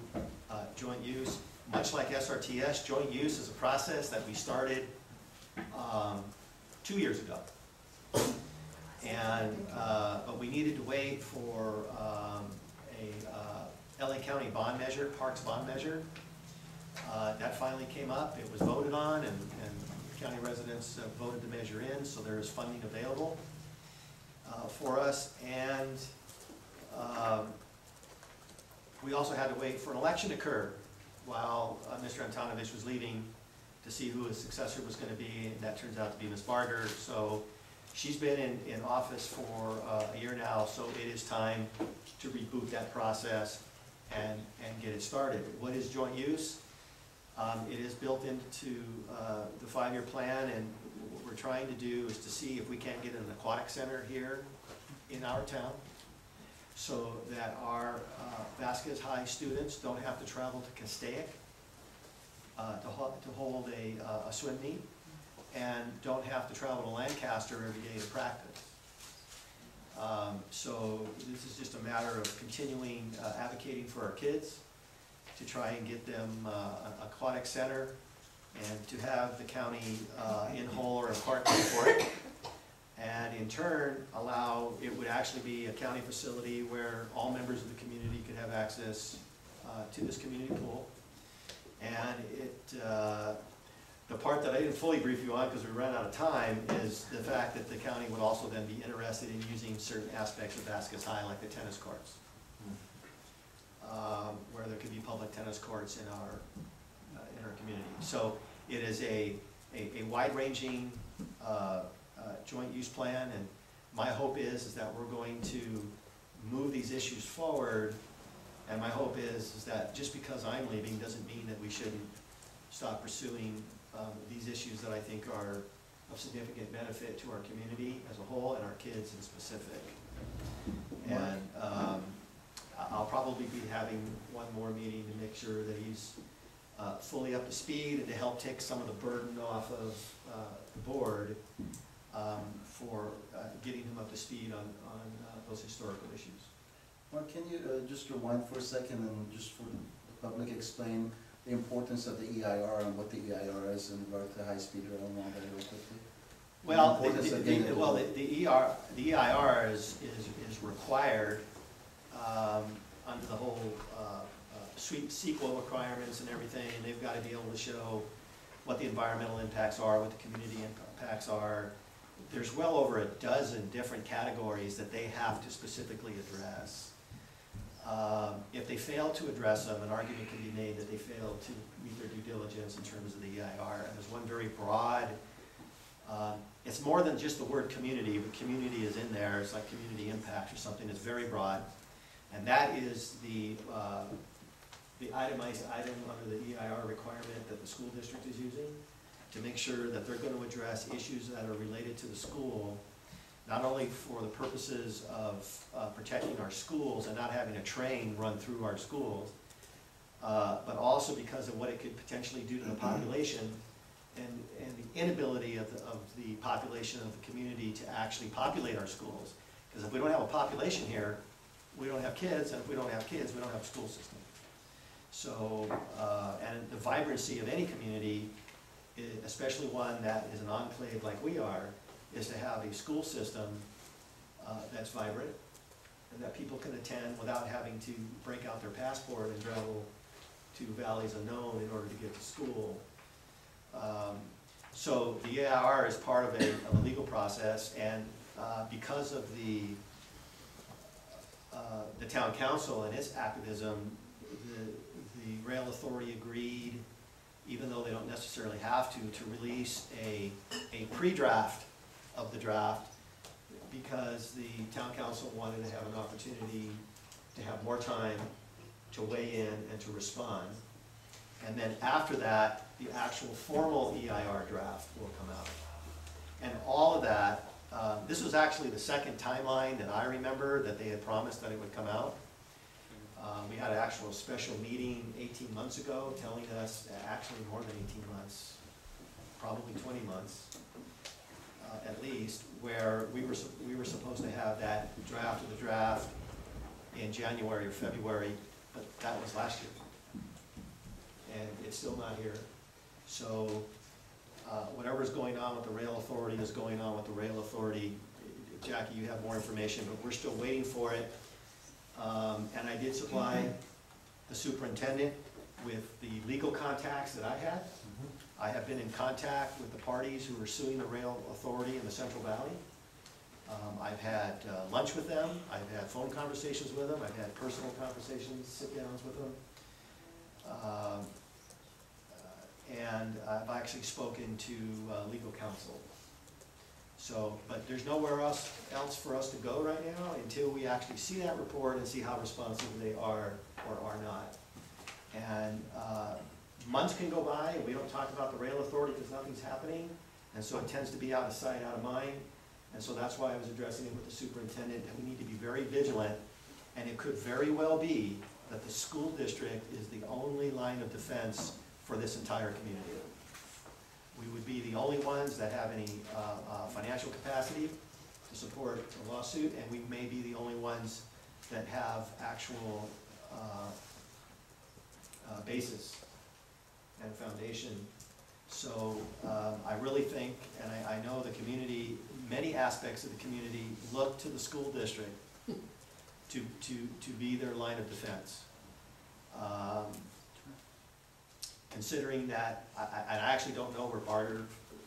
joint use. Much like SRTS, joint use is a process that we started 2 years ago. And, but we needed to wait for a LA County bond measure, Parks bond measure. That finally came up, it was voted on, and county residents voted the measure in, so there is funding available for us. And we also had to wait for an election to occur while Mr. Antonovich was leaving, to see who his successor was going to be, and that turns out to be Ms. Barger. So she's been in office for a year now, so it is time to reboot that process and get it started. What is joint use? It is built into the 5-year plan, and what we're trying to do is to see if we can't get an aquatic center here in our town, so that our Vasquez High students don't have to travel to Castaic to hold a swim meet, and don't have to travel to Lancaster every day to practice. So this is just a matter of continuing advocating for our kids, to try and get them an aquatic center, and to have the county in whole or in part pay for it. And in turn, it would actually be a county facility where all members of the community could have access to this community pool. And the part that I didn't fully brief you on because we ran out of time is the fact that the county would also then be interested in using certain aspects of Vasquez High, like the tennis courts, where there could be public tennis courts in our community. So it is a wide-ranging joint use plan, and my hope is that we're going to move these issues forward. And my hope is that just because I'm leaving doesn't mean that we shouldn't stop pursuing these issues that I think are of significant benefit to our community as a whole and our kids in specific. And I'll probably be having one more meeting to make sure that he's fully up to speed and to help take some of the burden off of the board for getting him up to speed on those historical issues. Mark, can you just rewind for a second and just for the public explain the importance of the EIR and what the EIR is in regard to high-speed rail and all that real quickly? Well, the EIR is required under the whole CEQA requirements and everything. They've got to be able to show what the environmental impacts are, what the community impacts are. There's well over a dozen different categories that they have to specifically address. If they fail to address them, an argument can be made that they failed to meet their due diligence in terms of the EIR. And there's one very broad, it's more than just the word community, but community is in there. It's like community impact or something that's very broad. And that is the itemized item under the EIR requirement that the school district is using to make sure that they're going to address issues that are related to the school, not only for the purposes of protecting our schools and not having a train run through our schools, but also because of what it could potentially do to the population and the inability of the population of the community to actually populate our schools. Because if we don't have a population here, we don't have kids, and if we don't have kids, we don't have a school system. So, and the vibrancy of any community, especially one that is an enclave like we are, is to have a school system that's vibrant and that people can attend without having to break out their passport and travel to valleys unknown in order to get to school. So the EIR is part of a legal process, and because of the town council and its activism, the rail authority agreed, even though they don't necessarily have to release a pre-draft of the draft, because the town council wanted to have an opportunity to have more time to weigh in and to respond. And then after that, the actual formal EIR draft will come out. And all of that, this was actually the second timeline that I remember that they had promised that it would come out. We had an actual special meeting 18 months ago telling us, actually more than 18 months, probably 20 months at least, where we were supposed to have that draft of the draft in January or February, but that was last year. And it's still not here. So whatever's going on with the rail authority is going on with the rail authority. Jackie, you have more information, but we're still waiting for it. And I did supply the superintendent with the legal contacts that I had. I have been in contact with the parties who are suing the rail authority in the Central Valley. I've had lunch with them. I've had phone conversations with them. I've had personal conversations, sit-downs with them. And I've actually spoken to legal counsel. So, but there's nowhere else for us to go right now until we actually see that report and see how responsive they are or are not. And months can go by and we don't talk about the rail authority because nothing's happening. And so it tends to be out of sight, out of mind. And so that's why I was addressing it with the superintendent, that we need to be very vigilant. And it could very well be that the school district is the only line of defense for this entire community. We would be the only ones that have any financial capacity to support a lawsuit, and we may be the only ones that have actual basis and foundation. So I really think, and I know the community, many aspects of the community look to the school district to be their line of defense. Considering that, I actually don't know where Barter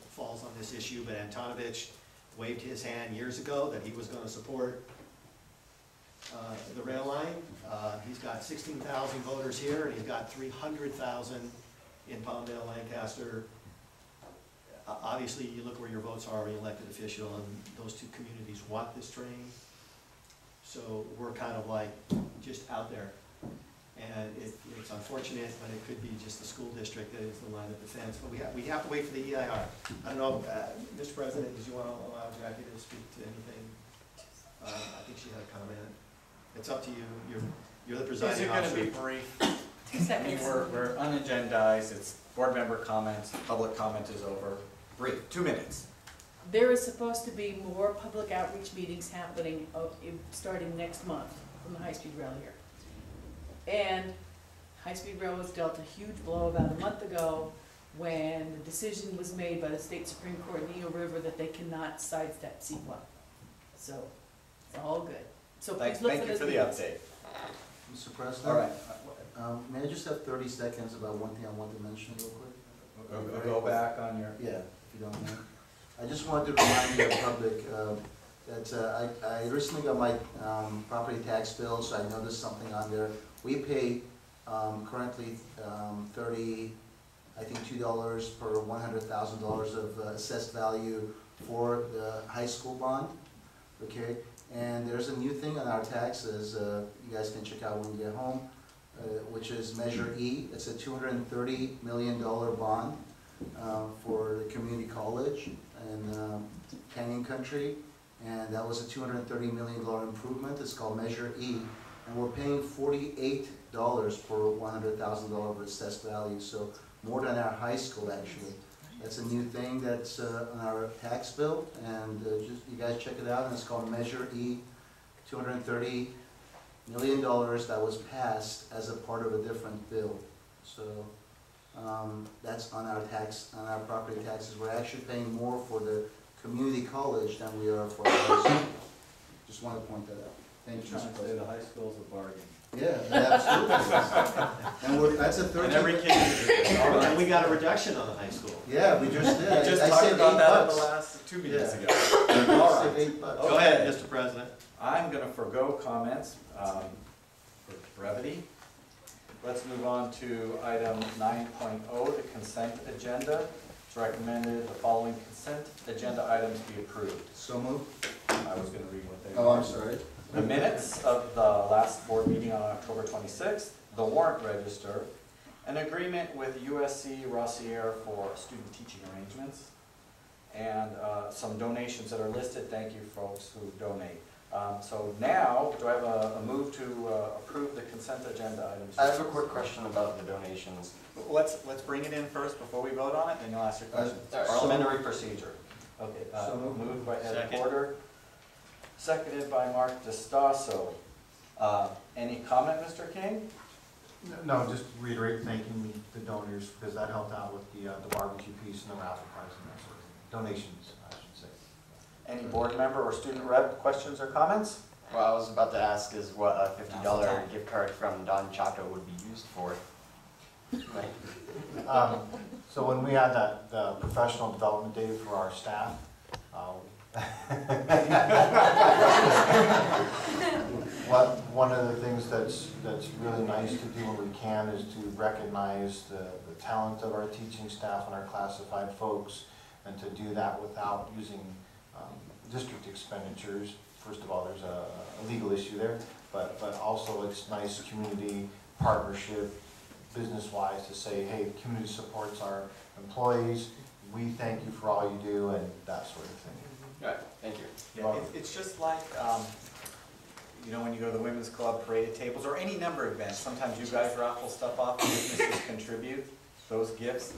falls on this issue, but Antonovich waved his hand years ago that he was going to support the rail line. He's got 16,000 voters here, and he's got 300,000 in Palmdale, Lancaster. Obviously, you look where your votes are when you're elected official, and those two communities want this train. So we're kind of like just out there. And it's unfortunate, but it could be just the school district that is the line of defense. But we have to wait for the EIR. I don't know, Mr. President, did you want to allow Jackie to speak to anything? I think she had a comment. It's up to you. You're the presiding officer. Is it going to be brief? 2 I mean, seconds. we're unagendized, it's board member comments, public comment is over. Brief, 2 minutes. There is supposed to be more public outreach meetings happening starting next month from the high-speed rail here. And high-speed rail was dealt a huge blow about a month ago when the decision was made by the state Supreme Court in Eel River that they cannot sidestep C1. So, it's all good. So please look for Thank you those for the meetings. update. Mr. President? All right. May I just have 30 seconds about one thing I want to mention real quick? We'll go back on your. Yeah, if you don't mind. I just wanted to remind the public that I recently got my property tax bill, so I noticed something on there. We pay currently $2 per $100,000 of assessed value for the high school bond, okay? And there's a new thing on our taxes, you guys can check out when you get home, which is Measure E. It's a $230 million bond for the community college in Canyon Country, and that was a $230 million improvement. It's called Measure E, and we're paying $48 per $100,000 of assessed value, so more than our high school actually. That's a new thing that's on our tax bill, and just you guys check it out, and it's called Measure E, $230 million that was passed as a part of a different bill. So that's on our tax, on our property taxes. We're actually paying more for the community college than we are for our high school. Just want to point that out. Thank you, Mr. President. The high school's a bargain. Yeah, absolutely. And that's a 13. And every kid. And we got a reduction on the high school. Yeah, we just did. We just I talked said about that in the $8. last 2 minutes ago. I said $8. Go ahead, Mr. President. I'm gonna forego comments for brevity. Let's move on to item 9.0, the consent agenda. It's recommended the following consent agenda items be approved. So moved. I was gonna read what they Oh, are. I'm sorry. The minutes of the last board meeting on October 26th, the warrant register, an agreement with USC Rossier for student teaching arrangements, and some donations that are listed. Thank you, folks who donate. So now, do I have a move to approve the consent agenda items? I have a quick question about the donations. Let's bring it in first before we vote on it, then you'll ask your question. Alright. Parliamentary procedure. Okay, So moved by Ed Second. Porter, seconded by Mark DeStasso. Any comment, Mr. King? No, just reiterate thanking the donors, because that helped out with the barbecue piece and the raffle prize and that sort of thing. Donations, I should say. Any board member or student rep questions or comments? What I was about to ask is what a $50 gift card from Don Chaco would be used for. So when we had that professional development day for our staff, one of the things that's really nice to do when we can is to recognize the talent of our teaching staff and our classified folks, and to do that without using district expenditures. First of all, there's a legal issue there, but also it's nice community partnership, business-wise, to say, hey, the community supports our employees, we thank you for all you do, and that sort of thing. Alright, thank you. Yeah, it's just like, you know, when you go to the women's club paraded tables or any number of events, sometimes you guys raffle stuff off, businesses contribute those gifts.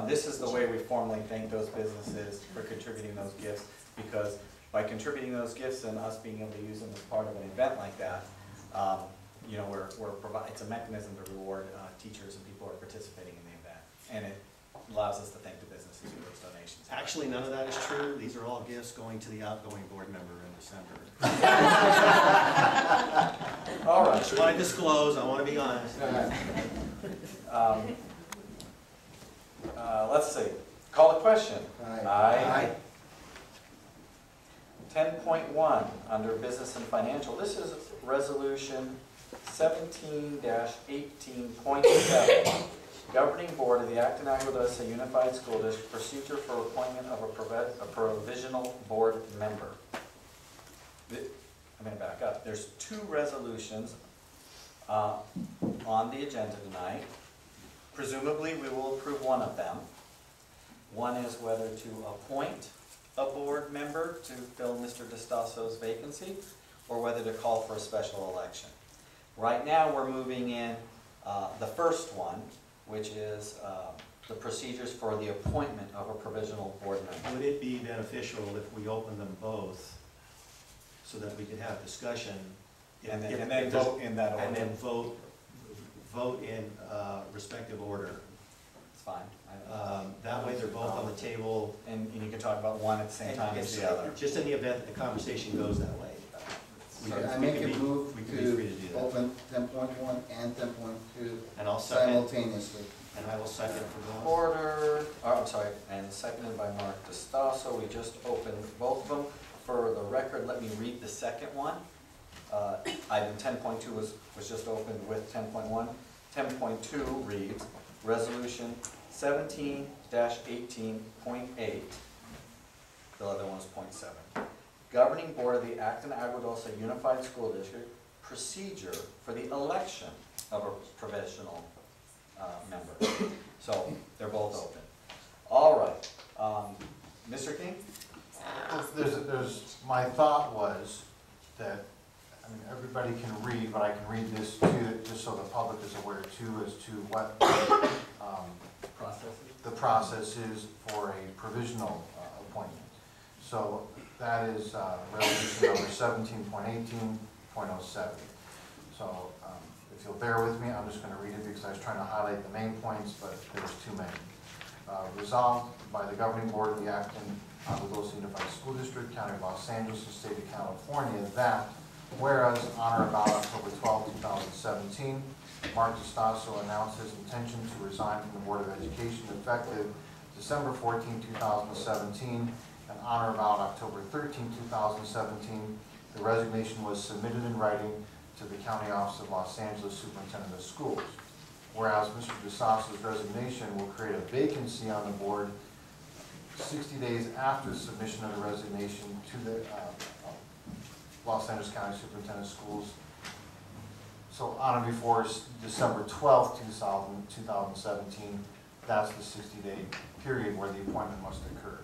This is the way we formally thank those businesses for contributing those gifts, because by contributing those gifts and us being able to use them as part of an event like that, you know, it's a mechanism to reward teachers and people who are participating in the event, and it allows us to thank the businesses for those donations. Actually, none of that is true. These are all gifts going to the outgoing board member in December. All right. Just want to disclose, I want to be honest. Let's see. Call the question. Aye. 10.1, under business and financial. This is resolution 17-18.7. Governing Board of the Acton-AADUSD Unified School District procedure for appointment of a provisional board member. I'm going to back up. There's 2 resolutions on the agenda tonight. Presumably, we will approve one of them. One is whether to appoint a board member to fill Mr. DeStasso's vacancy, or whether to call for a special election. Right now, we're moving in The first one, which is the procedures for the appointment of a provisional board member. Would it be beneficial if we open them both so that we could have discussion? And if then there's- vote in that order. And then vote in respective order. It's fine. That way they're both on the table. And you can talk about one at the same time as the other. Just in the event that the conversation goes that way. So I make a move we can be free to do to that. open 10.1 and 10.2 And I'll second, simultaneously. and I will second for both. Order, I'm sorry, and seconded by Mark DeStasso. We just opened both of them. For the record, let me read the second one. Item 10.2 was just opened with 10.1. 10.2 reads, Resolution 17-18.8. The other one was .7. Governing Board of the Acton-Aguadulce Unified School District procedure for the election of a provisional member. So they're both open. All right. Mr. King? My thought was that, I mean, everybody can read, but I can read this too, just so the public is aware too, as to what the process is for a provisional appointment. So that is resolution number 17.18.07. So if you'll bear with me, I'm just going to read it because I was trying to highlight the main points, but there's too many. Resolved by the Governing Board of the Acton-Aguadulce Unified School District, County of Los Angeles, and State of California, that whereas on or about October 12, 2017, Mark DeStasso announced his intention to resign from the Board of Education effective December 14, 2017, and on or about October 13, 2017, the resignation was submitted in writing to the County Office of Los Angeles Superintendent of Schools. Whereas Mr. DeSasso's resignation will create a vacancy on the board 60 days after the submission of the resignation to the Los Angeles County Superintendent of Schools. So on or before December 12th, 2017, that's the 60-day period where the appointment must occur.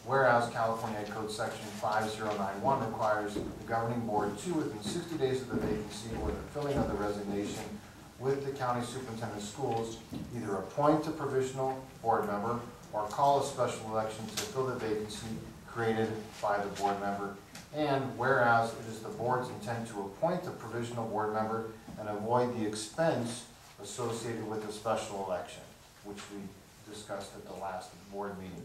Whereas California Code Section 5091 requires the governing board to, within 60 days of the vacancy or the filling of the resignation with the county superintendent of schools, either appoint a provisional board member or call a special election to fill the vacancy created by the board member. And whereas it is the board's intent to appoint a provisional board member and avoid the expense associated with a special election, which we discussed at the last board meeting.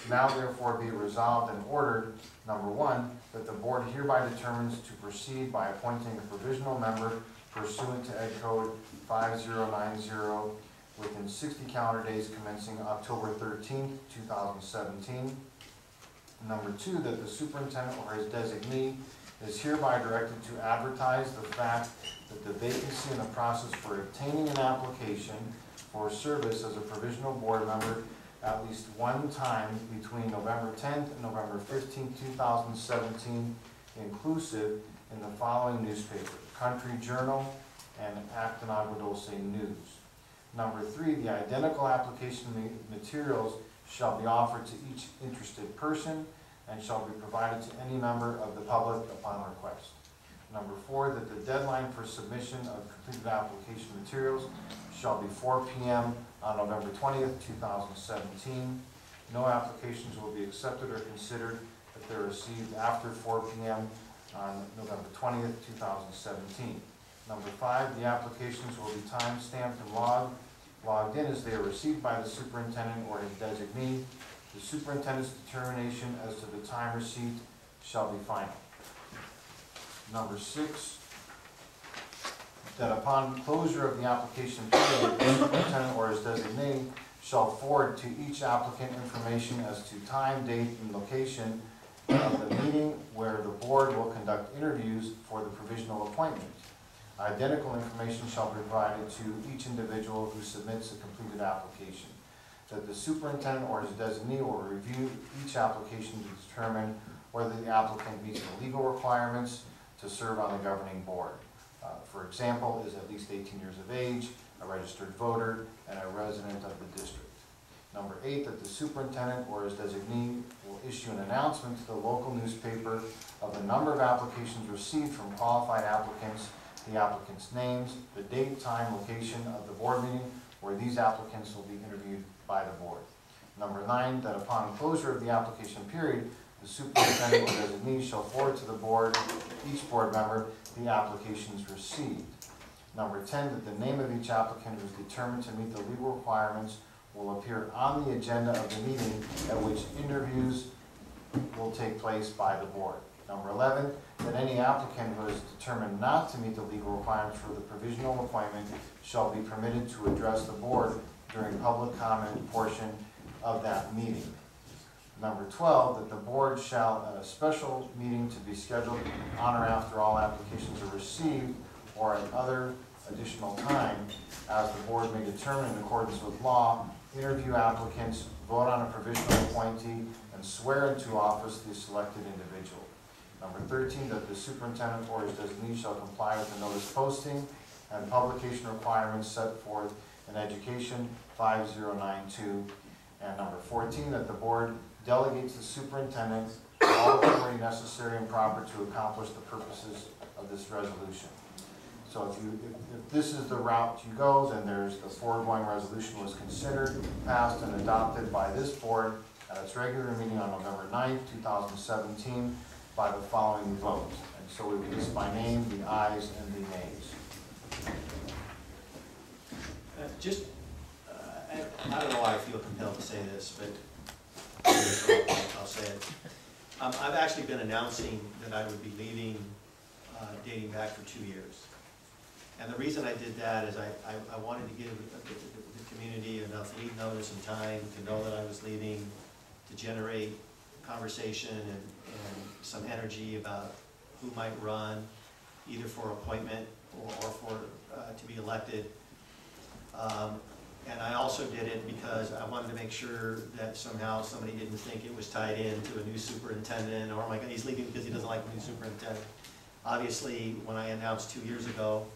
Now therefore be resolved and ordered, number one, that the board hereby determines to proceed by appointing a provisional member pursuant to Ed Code 5090 within 60 calendar days commencing October 13, 2017. Number two, that the superintendent or his designee is hereby directed to advertise the fact that the vacancy in the process for obtaining an application for service as a provisional board member at least one time between November 10th and November 15th, 2017, inclusive in the following newspapers: Country Journal and Acton-Aguadulce News. Number three, the identical application materials shall be offered to each interested person and shall be provided to any member of the public upon request. Number four, that the deadline for submission of completed application materials shall be 4 p.m. on November 20th, 2017. No applications will be accepted or considered if they're received after 4 p.m. on November 20th, 2017. Number five, the applications will be time-stamped and logged in as they are received by the superintendent or his designee. The superintendent's determination as to the time receipt shall be final. Number six, that upon closure of the application period, the superintendent or his designee shall forward to each applicant information as to time, date, and location of the meeting where the board will conduct interviews for the provisional appointment. Identical information shall be provided to each individual who submits a completed application. That the superintendent or his designee will review each application to determine whether the applicant meets the legal requirements to serve on the governing board. For example, is at least 18 years of age, a registered voter, and a resident of the district. Number eight, that the superintendent or his designee will issue an announcement to the local newspaper of the number of applications received from qualified applicants the applicants' names, the date, time, location of the board meeting where these applicants will be interviewed by the board. Number 9, that upon closure of the application period, the superintendent or designee shall forward to the board, each board member, the applications received. Number 10, that the name of each applicant who is determined to meet the legal requirements will appear on the agenda of the meeting at which interviews will take place by the board. Number 11, that any applicant who is determined not to meet the legal requirements for the provisional appointment shall be permitted to address the board during public comment portion of that meeting. Number 12, that the board shall, at a special meeting to be scheduled on or after all applications are received or at other additional time, as the board may determine in accordance with law, interview applicants, vote on a provisional appointee, and swear into office the selected individual. Number 13, that the superintendent or his designee shall comply with the notice posting and publication requirements set forth in Education 5092. And number 14, that the board delegates the superintendent all authority necessary and proper to accomplish the purposes of this resolution. So if this is the route you go, then there's the foregoing resolution was considered, passed, and adopted by this board at its regular meeting on November 9th, 2017 by the following votes. And so we list by name the ayes and the nays. I don't know why I feel compelled to say this, but I'll say it. I've actually been announcing that I would be leaving dating back for 2 years. And the reason I did that is I wanted to give the community enough lead notice and time to know that I was leaving, to generate conversation and some energy about who might run, either for appointment or for to be elected. And I also did it because I wanted to make sure that somehow somebody didn't think it was tied into a new superintendent, or oh my God, he's leaving because he doesn't like the new superintendent. Obviously, when I announced 2 years ago,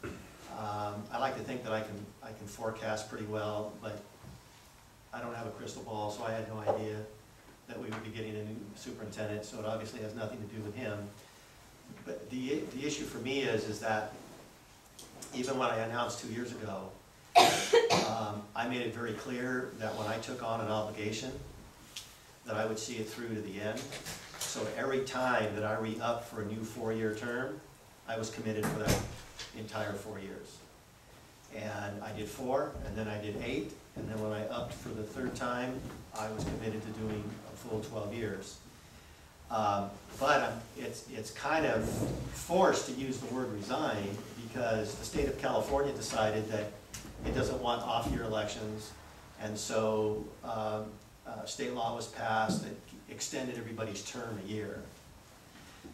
I like to think that I can forecast pretty well, but I don't have a crystal ball, so I had no idea that we would be getting a new superintendent, so it obviously has nothing to do with him. But the issue for me is that even when I announced 2 years ago, I made it very clear that when I took on an obligation, that I would see it through to the end. So every time that I re-upped for a new 4-year term, I was committed for that entire 4 years. And I did 4, and then I did 8, and then when I upped for the 3rd time, I was committed to doing a full 12 years. But it's kind of forced to use the word resign because the state of California decided that it doesn't want off-year elections, and so state law was passed that extended everybody's term a year.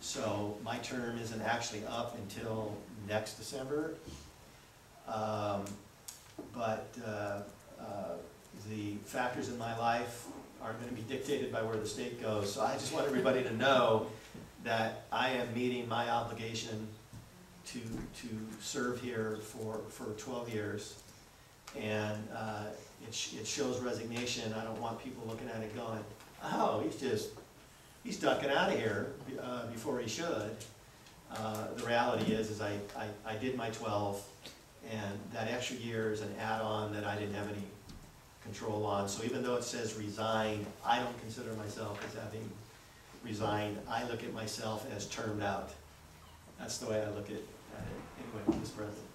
So my term isn't actually up until next December, but the factors in my life aren't going to be dictated by where the state goes. So I just want everybody to know that I am meeting my obligation to serve here for 12 years. And it shows resignation. I don't want people looking at it going, oh, he's ducking out of here before he should. The reality is I did my 12, and that extra year is an add-on that I didn't have any control on. So even though it says resign, I don't consider myself as having resigned. I look at myself as termed out. That's the way I look at it. Anyway, Mr. President.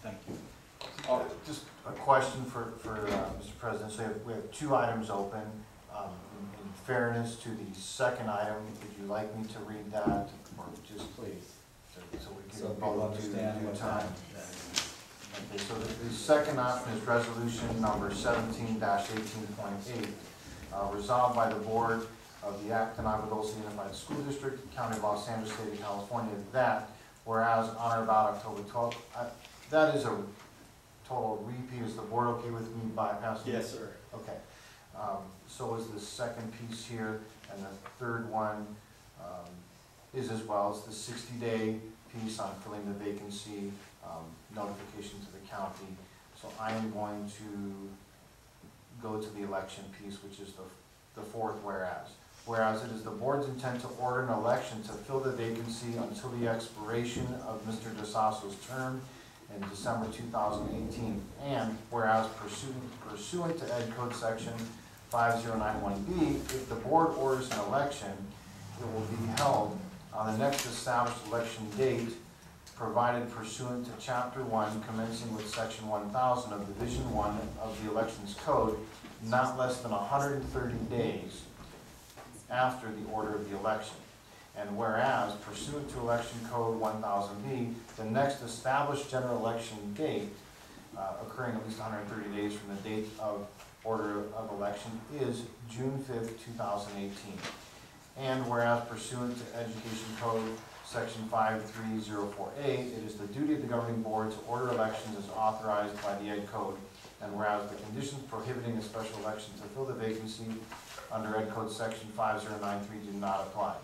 Thank you. Just a question for Mr. President. So we have 2 items open. In fairness to the second item, would you like me to read that, or just please, so we can both do due time? Okay, so the second option is resolution number 17-18.8, resolved by the board of the Acton-Aguadulce Unified School District, County of Los Angeles, State of California, that whereas on or about October 12th, that is a total repeat. Is the board okay with me bypassing? Yes, sir. Okay. So is the second piece here, and the third one is as well as the 60-day piece on filling the vacancy, notification to the county. So I am going to go to the election piece, which is the fourth whereas. whereas it is the board's intent to order an election to fill the vacancy until the expiration of Mr. DeSasso's term in December 2018, and whereas pursuant to Ed Code Section 5091B, if the board orders an election, it will be held on the next established election date, provided pursuant to Chapter 1, commencing with Section 1000 of Division 1 of the Elections Code, not less than 130 days after the order of the election. And whereas pursuant to Election Code 1000B, the next established general election date, occurring at least 130 days from the date of order of election, is June 5th, 2018. And whereas pursuant to Education Code Section 53048, it is the duty of the governing board to order elections as authorized by the Ed Code. And whereas the conditions prohibiting a special election to fill the vacancy under Ed Code Section 5093 do not apply.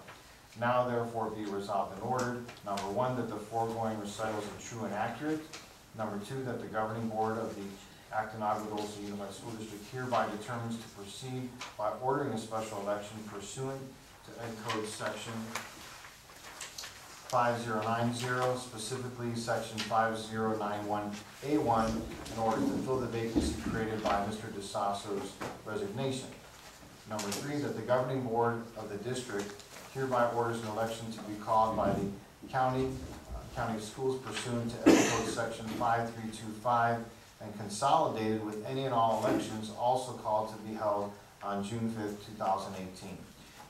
Now therefore be resolved and ordered, number one, that the foregoing recitals are true and accurate. Number two, that the governing board of the Acton-Agua-Dulce Unified School District hereby determines to proceed by ordering a special election pursuant to Ed Code Section 5090, specifically Section 5091A1, in order to fill the vacancy created by Mr. DeSasso's resignation. Number three, that the governing board of the district hereby orders an election to be called by the county schools pursuant to Ed Code Section 5325 and consolidated with any and all elections also called to be held on June 5th, 2018.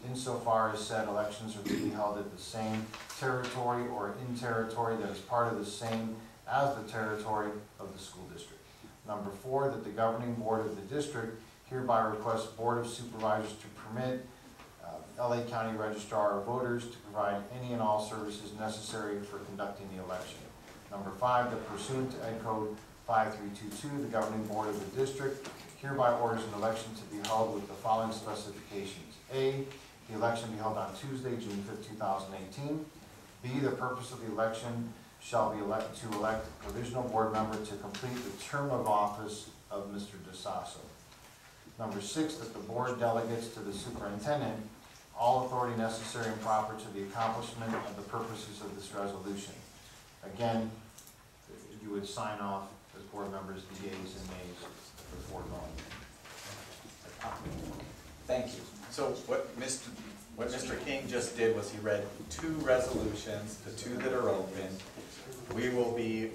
Insofar as said elections are to be held at the same territory or in territory that is part of the same as the territory of the school district. Number four, that the governing board of the district hereby requests Board of Supervisors to permit LA County Registrar of Voters to provide any and all services necessary for conducting the election. Number five, that pursuant to Ed Code 5322, the governing board of the district hereby orders an election to be held with the following specifications. A, the election be held on Tuesday, June 5th, 2018. B, the purpose of the election shall be to elect a provisional board member to complete the term of office of Mr. DeSasso. Number six, that the board delegates to the superintendent all authority necessary and proper to the accomplishment of the purposes of this resolution. Again, you would sign off as board members the yeas and nays for the foregoing. Thank you. So what Mr. King just did was he read two resolutions, the two that are open. We will be,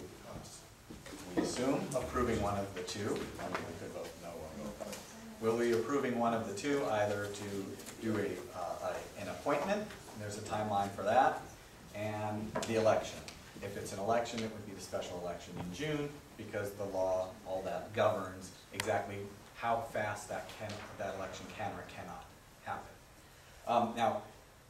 we assume, approving one of the two. I mean, we could vote no or vote no. We'll be approving one of the two, either to do an appointment, and there's a timeline for that, and the election. If it's an election, it would be the special election in June, because the law, all that governs exactly how fast that election can or cannot happen. Now,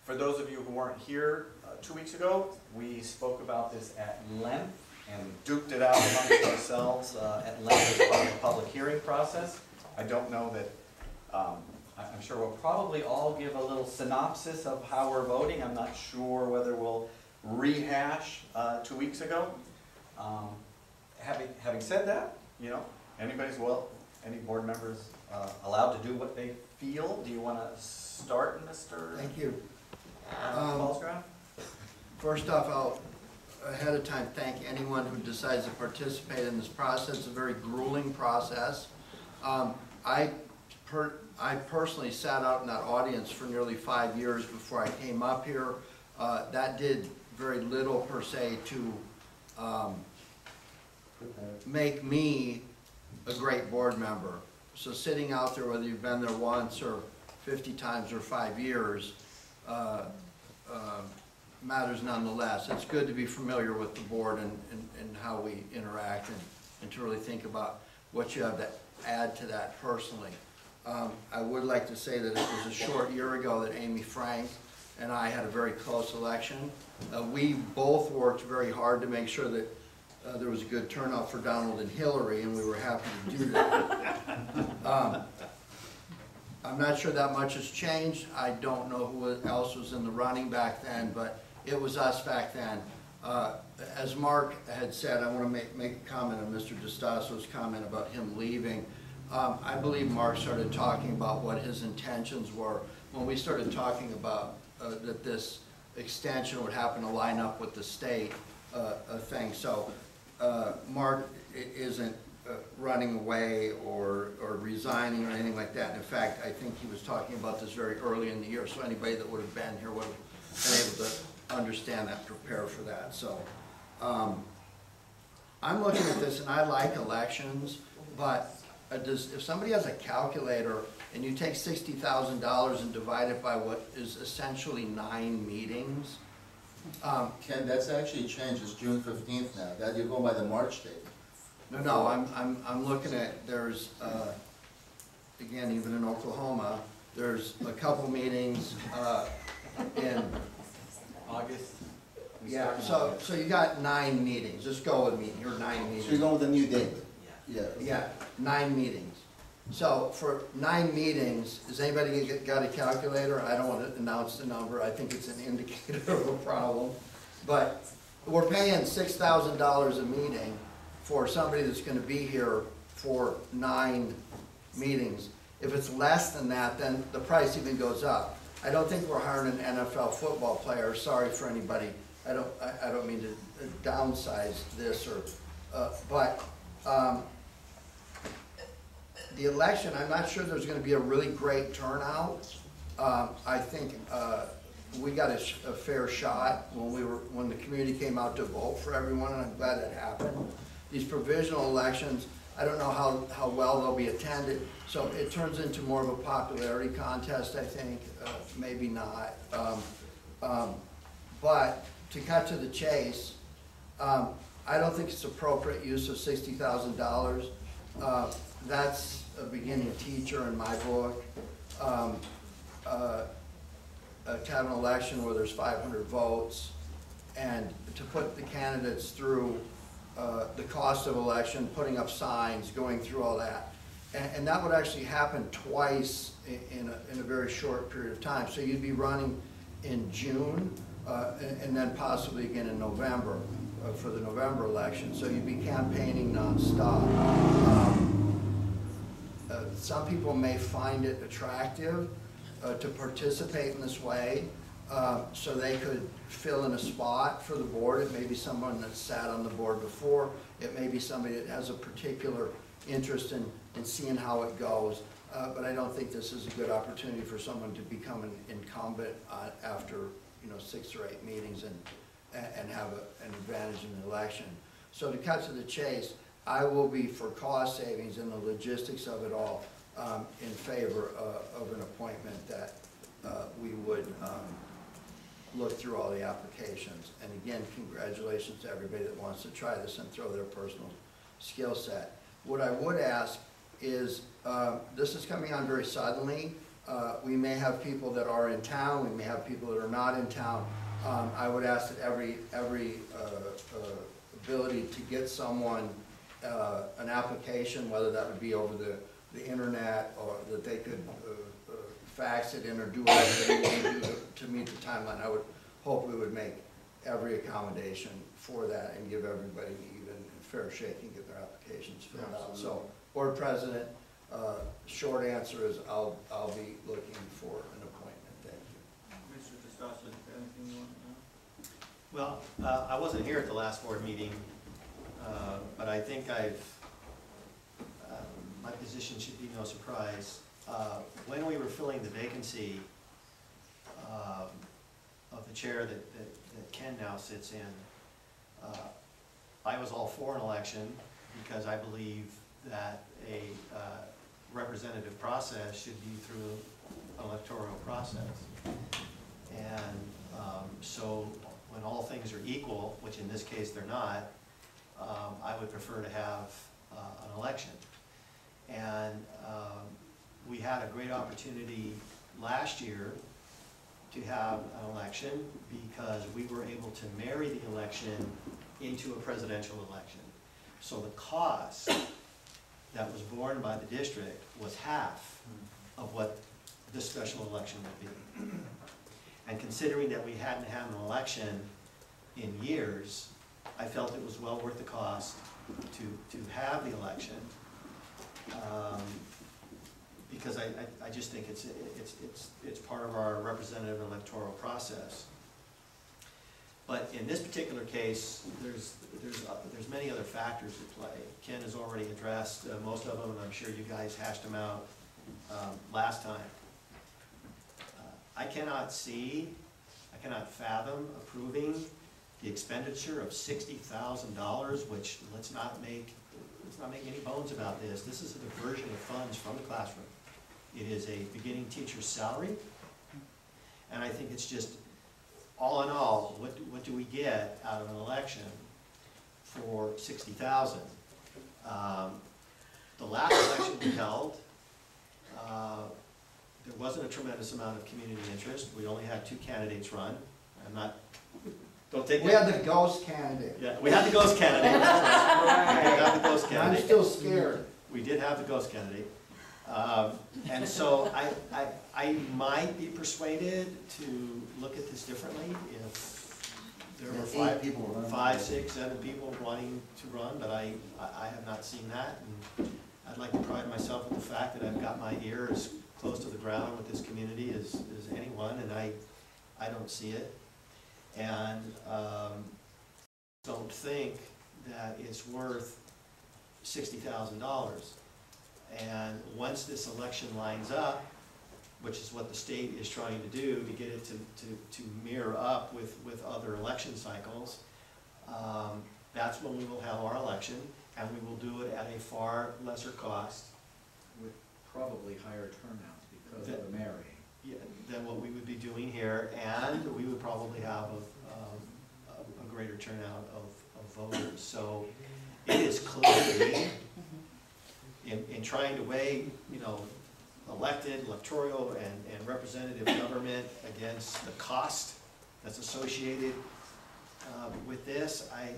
for those of you who weren't here 2 weeks ago, we spoke about this at length and duked it out amongst ourselves at length as part of the public hearing process. I don't know that, I'm sure we'll probably all give a little synopsis of how we're voting. I'm not sure whether we'll rehash 2 weeks ago. Having said that, you know, any board members allowed to do what they feel? Do you want to start, Mr. Thank you. Falsgraf? First off, I'll ahead of time thank anyone who decides to participate in this process. It's a very grueling process. I personally sat out in that audience for nearly 5 years before I came up here. That did very little per se to make me a great board member. So sitting out there, whether you've been there once or 50 times or 5 years, matters nonetheless. It's good to be familiar with the board and how we interact and to really think about what you have to add to that personally. I would like to say that it was a short year ago that Amy Frank and I had a very close election. We both worked very hard to make sure that there was a good turnout for Donald and Hillary, and we were happy to do that. I'm not sure that much has changed. I don't know who else was in the running back then, but it was us back then. As Mark had said, I want to make a comment on Mr. DeStasso's comment about him leaving. I believe Mark started talking about what his intentions were when we started talking about that this extension would happen to line up with the state thing. So Mark isn't running away or resigning or anything like that. In fact, I think he was talking about this very early in the year, so anybody that would have been here would have been able to understand that, prepare for that. So I'm looking at this, and I like elections, but if somebody has a calculator and you take $60,000 and divide it by what is essentially 9 meetings. Ken, that's actually changed, it's June 15th now, that you're going by the March date. No, I'm looking at, there's, again, even in Oklahoma, there's a couple meetings in August. Yeah, so you got 9 meetings, just go with me, you're 9 meetings. So you're going with a new date? Yeah. Yeah, 9 meetings. So for 9 meetings, has anybody got a calculator? I don't want to announce the number, I think it's an indicator of a problem. But we're paying $6,000 a meeting for somebody that's going to be here for 9 meetings. If it's less than that, then the price even goes up. I don't think we're hiring an NFL football player, sorry for anybody. I don't mean to downsize this but the election, I'm not sure there's going to be a really great turnout. I think we got a fair shot when the community came out to vote for everyone, and I'm glad that happened. These provisional elections, I don't know how well they'll be attended, so it turns into more of a popularity contest, I think, maybe not. But to cut to the chase, I don't think it's appropriate use of $60,000. That's a beginning teacher in my book. To have an election where there's 500 votes and to put the candidates through the cost of election, putting up signs, going through all that. And that would actually happen twice in a very short period of time. So you'd be running in June and then possibly again in November for the November election. So you'd be campaigning nonstop. Some people may find it attractive to participate in this way so they could fill in a spot for the board. It may be someone that sat on the board before. It may be somebody that has a particular interest in seeing how it goes. But I don't think this is a good opportunity for someone to become an incumbent after 6 or 8 meetings and have an advantage in the election. So to cut to the chase, I will be for cost savings and the logistics of it all in favor of an appointment that we would look through all the applications. And again, congratulations to everybody that wants to try this and throw their personal skill set. What I would ask is, this is coming on very suddenly. We may have people that are in town, we may have people that are not in town. I would ask that every ability to get someone an application, whether that would be over the internet or that they could fax it in or do whatever they need to do to meet the timeline. I would hope we would make every accommodation for that and give everybody even a fair shake and get their applications filled out. So, Board President, short answer is I'll be looking for an appointment. Thank you. Mr. DeStassa, anything you want to know? Well, I wasn't here at the last board meeting, but I think my position should be no surprise. When we were filling the vacancy of the chair that Ken now sits in, I was all for an election because I believe that a representative process should be through an electoral process. And so when all things are equal, which in this case they're not, I would prefer to have an election. And we had a great opportunity last year to have an election because we were able to marry the election into a presidential election. So the cost that was borne by the district was half of what this special election would be. And considering that we hadn't had an election in years, I felt it was well worth the cost to have the election. Because I just think it's part of our representative electoral process. But in this particular case, there's many other factors at play. Ken has already addressed most of them, and I'm sure you guys hashed them out last time. I cannot fathom approving the expenditure of $60,000, which let's not make any bones about this. This is a diversion of funds from the classroom. It is a beginning teacher's salary, and I think it's just, all in all, what do we get out of an election for $60,000? The last election we held, there wasn't a tremendous amount of community interest. We only had 2 candidates run. Don't take We that. had the ghost candidate. Yeah, we had the ghost candidate. We did have the ghost I'm candidate. still scared. We did have the ghost candidate. And so I might be persuaded to look at this differently if there were 8 people running. 5, 6, 7 people wanting to run, but I have not seen that. And I'd like to pride myself with the fact that I've got my ear as close to the ground with this community as anyone, and I don't see it. And don't think that it's worth $60,000. And once this election lines up, which is what the state is trying to do to get it to mirror up with other election cycles, that's when we will have our election, and we will do it at a far lesser cost. With probably higher turnout because of the marrying. Yeah, than what we would be doing here, and we would probably have a greater turnout of voters. So it is clearly, in trying to weigh, elected, electoral, and representative government against the cost that's associated with this, I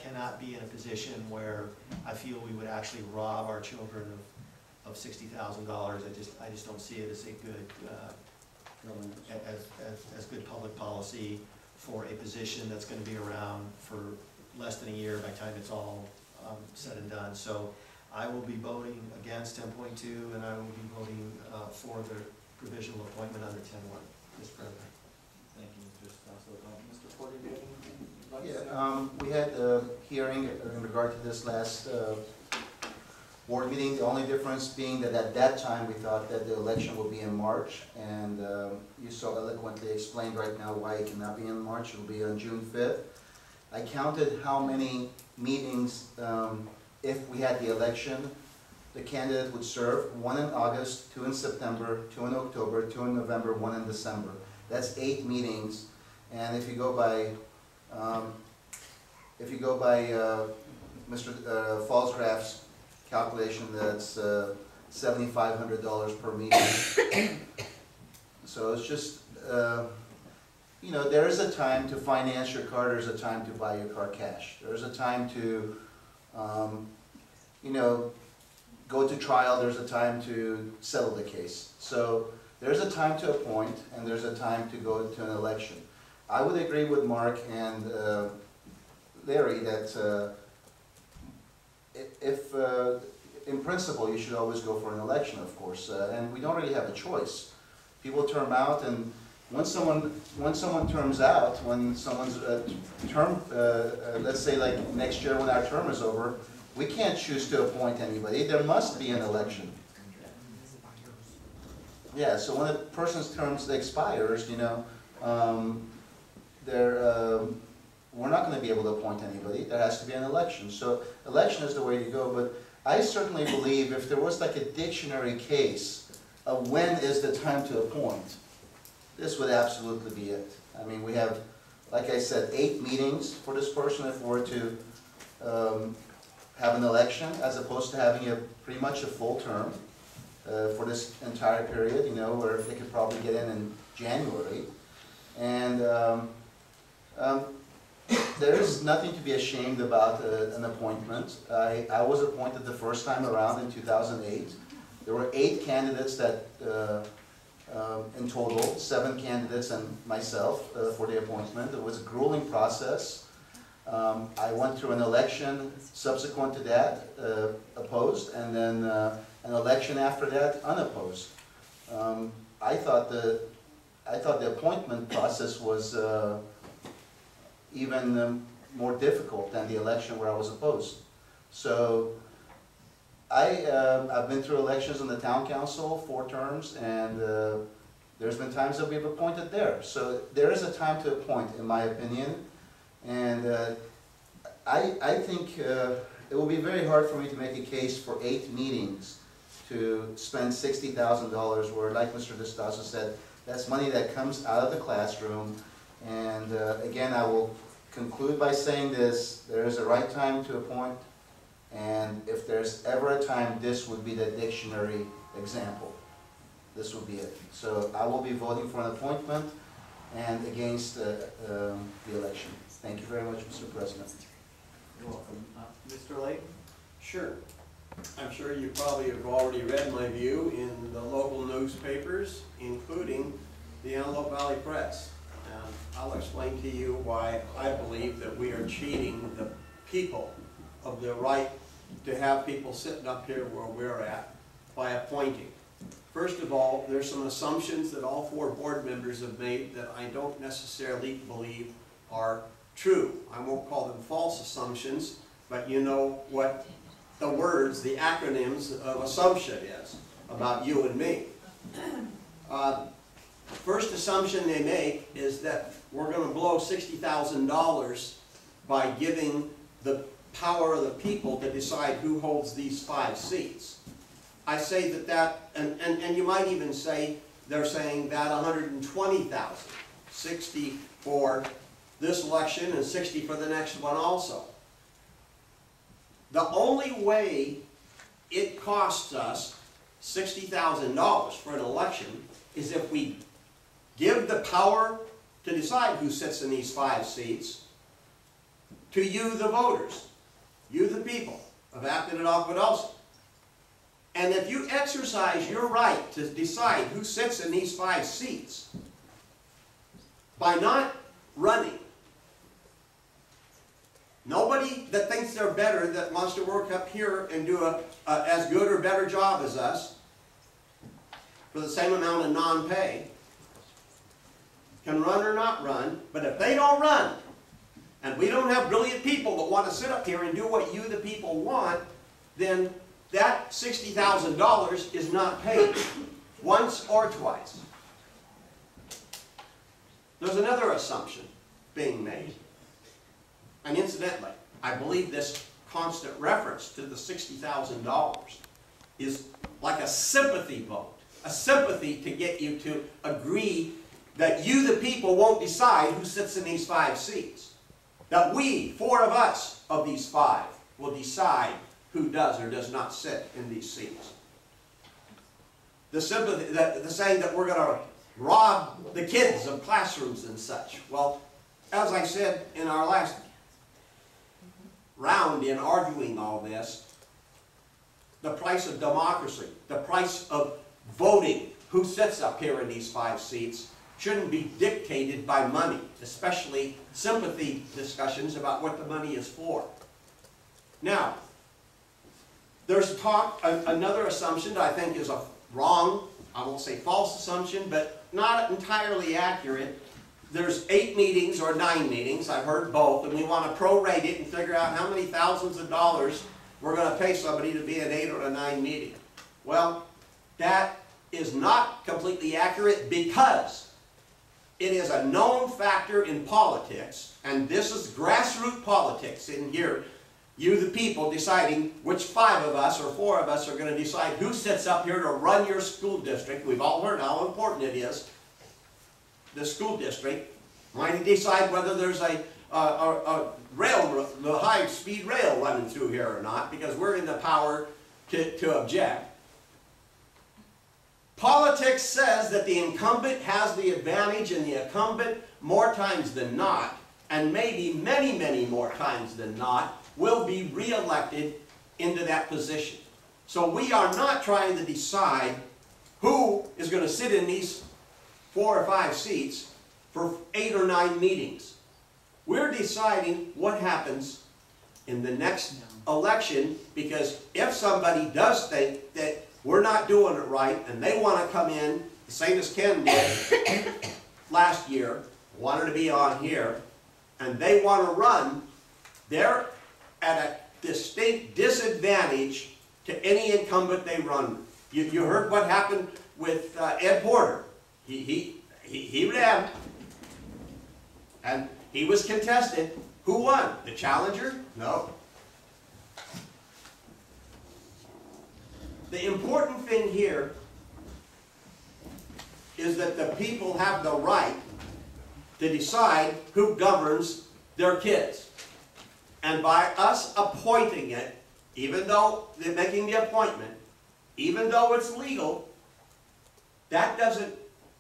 cannot be in a position where I feel we would actually rob our children of $60,000. I just don't see it as a good, as good public policy for a position that's going to be around for less than a year by the time it's all said and done. So I will be voting against 10.2, and I will be voting for the provisional appointment under 10.1, Mr. President. Thank you, Mr. Stossel. Mr. Porter, do you have anything you'd like to say? Yeah, we had a hearing in regard to this last board meeting. The only difference being that at that time we thought that the election would be in March, and you so eloquently explained right now why it cannot be in March. It will be on June 5th. I counted how many meetings, if we had the election, the candidate would serve: 1 in August, 2 in September, 2 in October, 2 in November, 1 in December. That's 8 meetings, and if you go by Mr. Falsgraff's calculation, that's $7,500 per meeting. So it's just, there is a time to finance your car, there's a time to buy your car cash. There's a time to, go to trial, there's a time to settle the case. So there's a time to appoint, and there's a time to go to an election. I would agree with Mark and Larry that in principle, you should always go for an election, of course, and we don't really have a choice. People term out, and when someone terms out, when someone's term, let's say like next year when our term is over, we can't choose to appoint anybody. There must be an election. Yeah, so when a person's term expires, we're not going to be able to appoint anybody. There has to be an election. So election is the way to go. But I certainly believe if there was like a dictionary case of when is the time to appoint, this would absolutely be it. I mean, we have, like I said, 8 meetings for this person if we're to have an election, as opposed to having pretty much a full term for this entire period, where they could probably get in January. And there is nothing to be ashamed about an appointment. I was appointed the first time around in 2008. There were 8 candidates that, in total, 7 candidates and myself for the appointment. It was a grueling process. I went through an election subsequent to that, opposed, and then an election after that, unopposed. I thought the appointment process was even more difficult than the election where I was opposed. So I've been through elections in the town council, 4 terms, and there's been times that we've appointed there. So there is a time to appoint, in my opinion, and I think it will be very hard for me to make a case for 8 meetings to spend $60,000, where, like Mr. DeStasso said, that's money that comes out of the classroom. And again, I will conclude by saying this: there is a right time to appoint, and if there's ever a time, this would be the dictionary example. This would be it. So I will be voting for an appointment and against the election. Thank you very much, Mr. President. You're welcome. Mr. Layton? Sure. I'm sure you probably have already read my view in the local newspapers, including the Antelope Valley Press. And I'll explain to you why I believe that we are cheating the people of the right to have people sitting up here where we're at by appointing. First of all, there's some assumptions that all 4 board members have made that I don't necessarily believe are true. I won't call them false assumptions, but you know what the words, the acronyms of assumption is about you and me. First assumption they make is that we're going to blow $60,000 by giving the power of the people to decide who holds these 5 seats. I say that, and you might even say, they're saying that 120,000, 60 for this election and 60 for the next one also. The only way it costs us $60,000 for an election is if we give the power to decide who sits in these 5 seats to you, the voters, you, the people of Acton and Aquidauce. And if you exercise your right to decide who sits in these 5 seats by not running, nobody that thinks they're better, that wants to work up here and do a as good or better job as us for the same amount of non-pay can run or not run. But if they don't run, and we don't have brilliant people that want to sit up here and do what you, the people, want, then that $60,000 is not paid once or twice. There's another assumption being made. And incidentally, I believe this constant reference to the $60,000 is like a sympathy vote. A sympathy to get you to agree that you, the people, won't decide who sits in these 5 seats. That we, 4 of us of these 5, will decide who does or does not sit in these seats. The sympathy, the saying that we're going to rob the kids of classrooms and such. Well, as I said in our last round in arguing all this, the price of democracy, the price of voting, who sits up here in these 5 seats, shouldn't be dictated by money, especially sympathy discussions about what the money is for. Now, there's talk, another assumption that I think is a wrong, I won't say false assumption, but not entirely accurate. There's 8 meetings or 9 meetings, I've heard both, and we want to prorate it and figure out how many thousands of dollars we're going to pay somebody to be at 8 or a 9 meeting. Well, that is not completely accurate because it is a known factor in politics, and this is grassroots politics in here. You, the people, deciding which 5 of us or 4 of us are going to decide who sits up here to run your school district. We've all heard how important it is. The school district might decide whether there's a high-speed rail running through here or not, because we're in the power to object. Politics says that the incumbent has the advantage, and the incumbent, more times than not, and maybe many, many more times than not, will be re-elected into that position. So we are not trying to decide who is going to sit in these 4 or 5 seats for 8 or 9 meetings. We're deciding what happens in the next election, because if somebody does think that we're not doing it right and they want to come in, the same as Ken did last year, wanted to be on here, and they want to run, they're at a distinct disadvantage to any incumbent they run. You heard what happened with Ed Porter. He ran, and he was contested. Who won? The challenger? No. The important thing here is that the people have the right to decide who governs their kids. And by us appointing it, even though they're making the appointment, even though it's legal, that doesn't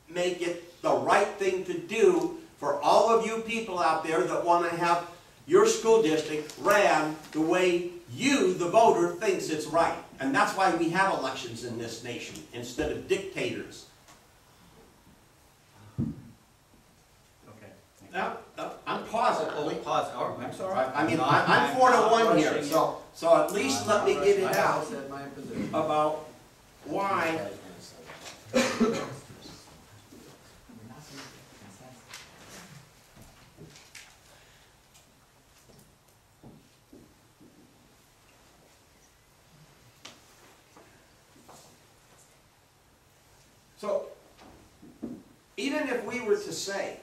make it the right thing to do for all of you people out there that want to have your school district ran the way you, the voter, thinks it's right. And that's why we have elections in this nation instead of dictators. Okay. Now, I'm pausing. Pause. Oh, I'm sorry. I mean, I'm 4-1 here, so at least let me get it out about why. So, even if we were to say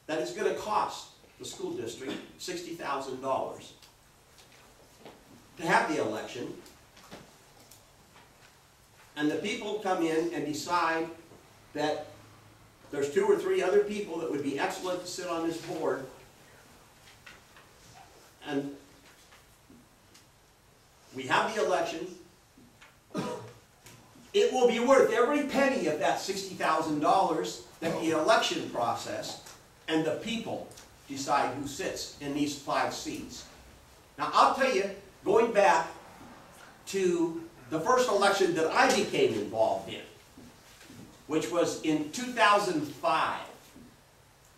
that it's going to cost the school district $60,000 to have the election, and the people come in and decide that there's 2 or 3 other people that would be excellent to sit on this board, and we have the election, it will be worth every penny of that $60,000 that the election process and the people decide who sits in these 5 seats. Now, I'll tell you, going back to the first election that I became involved in, which was in 2005.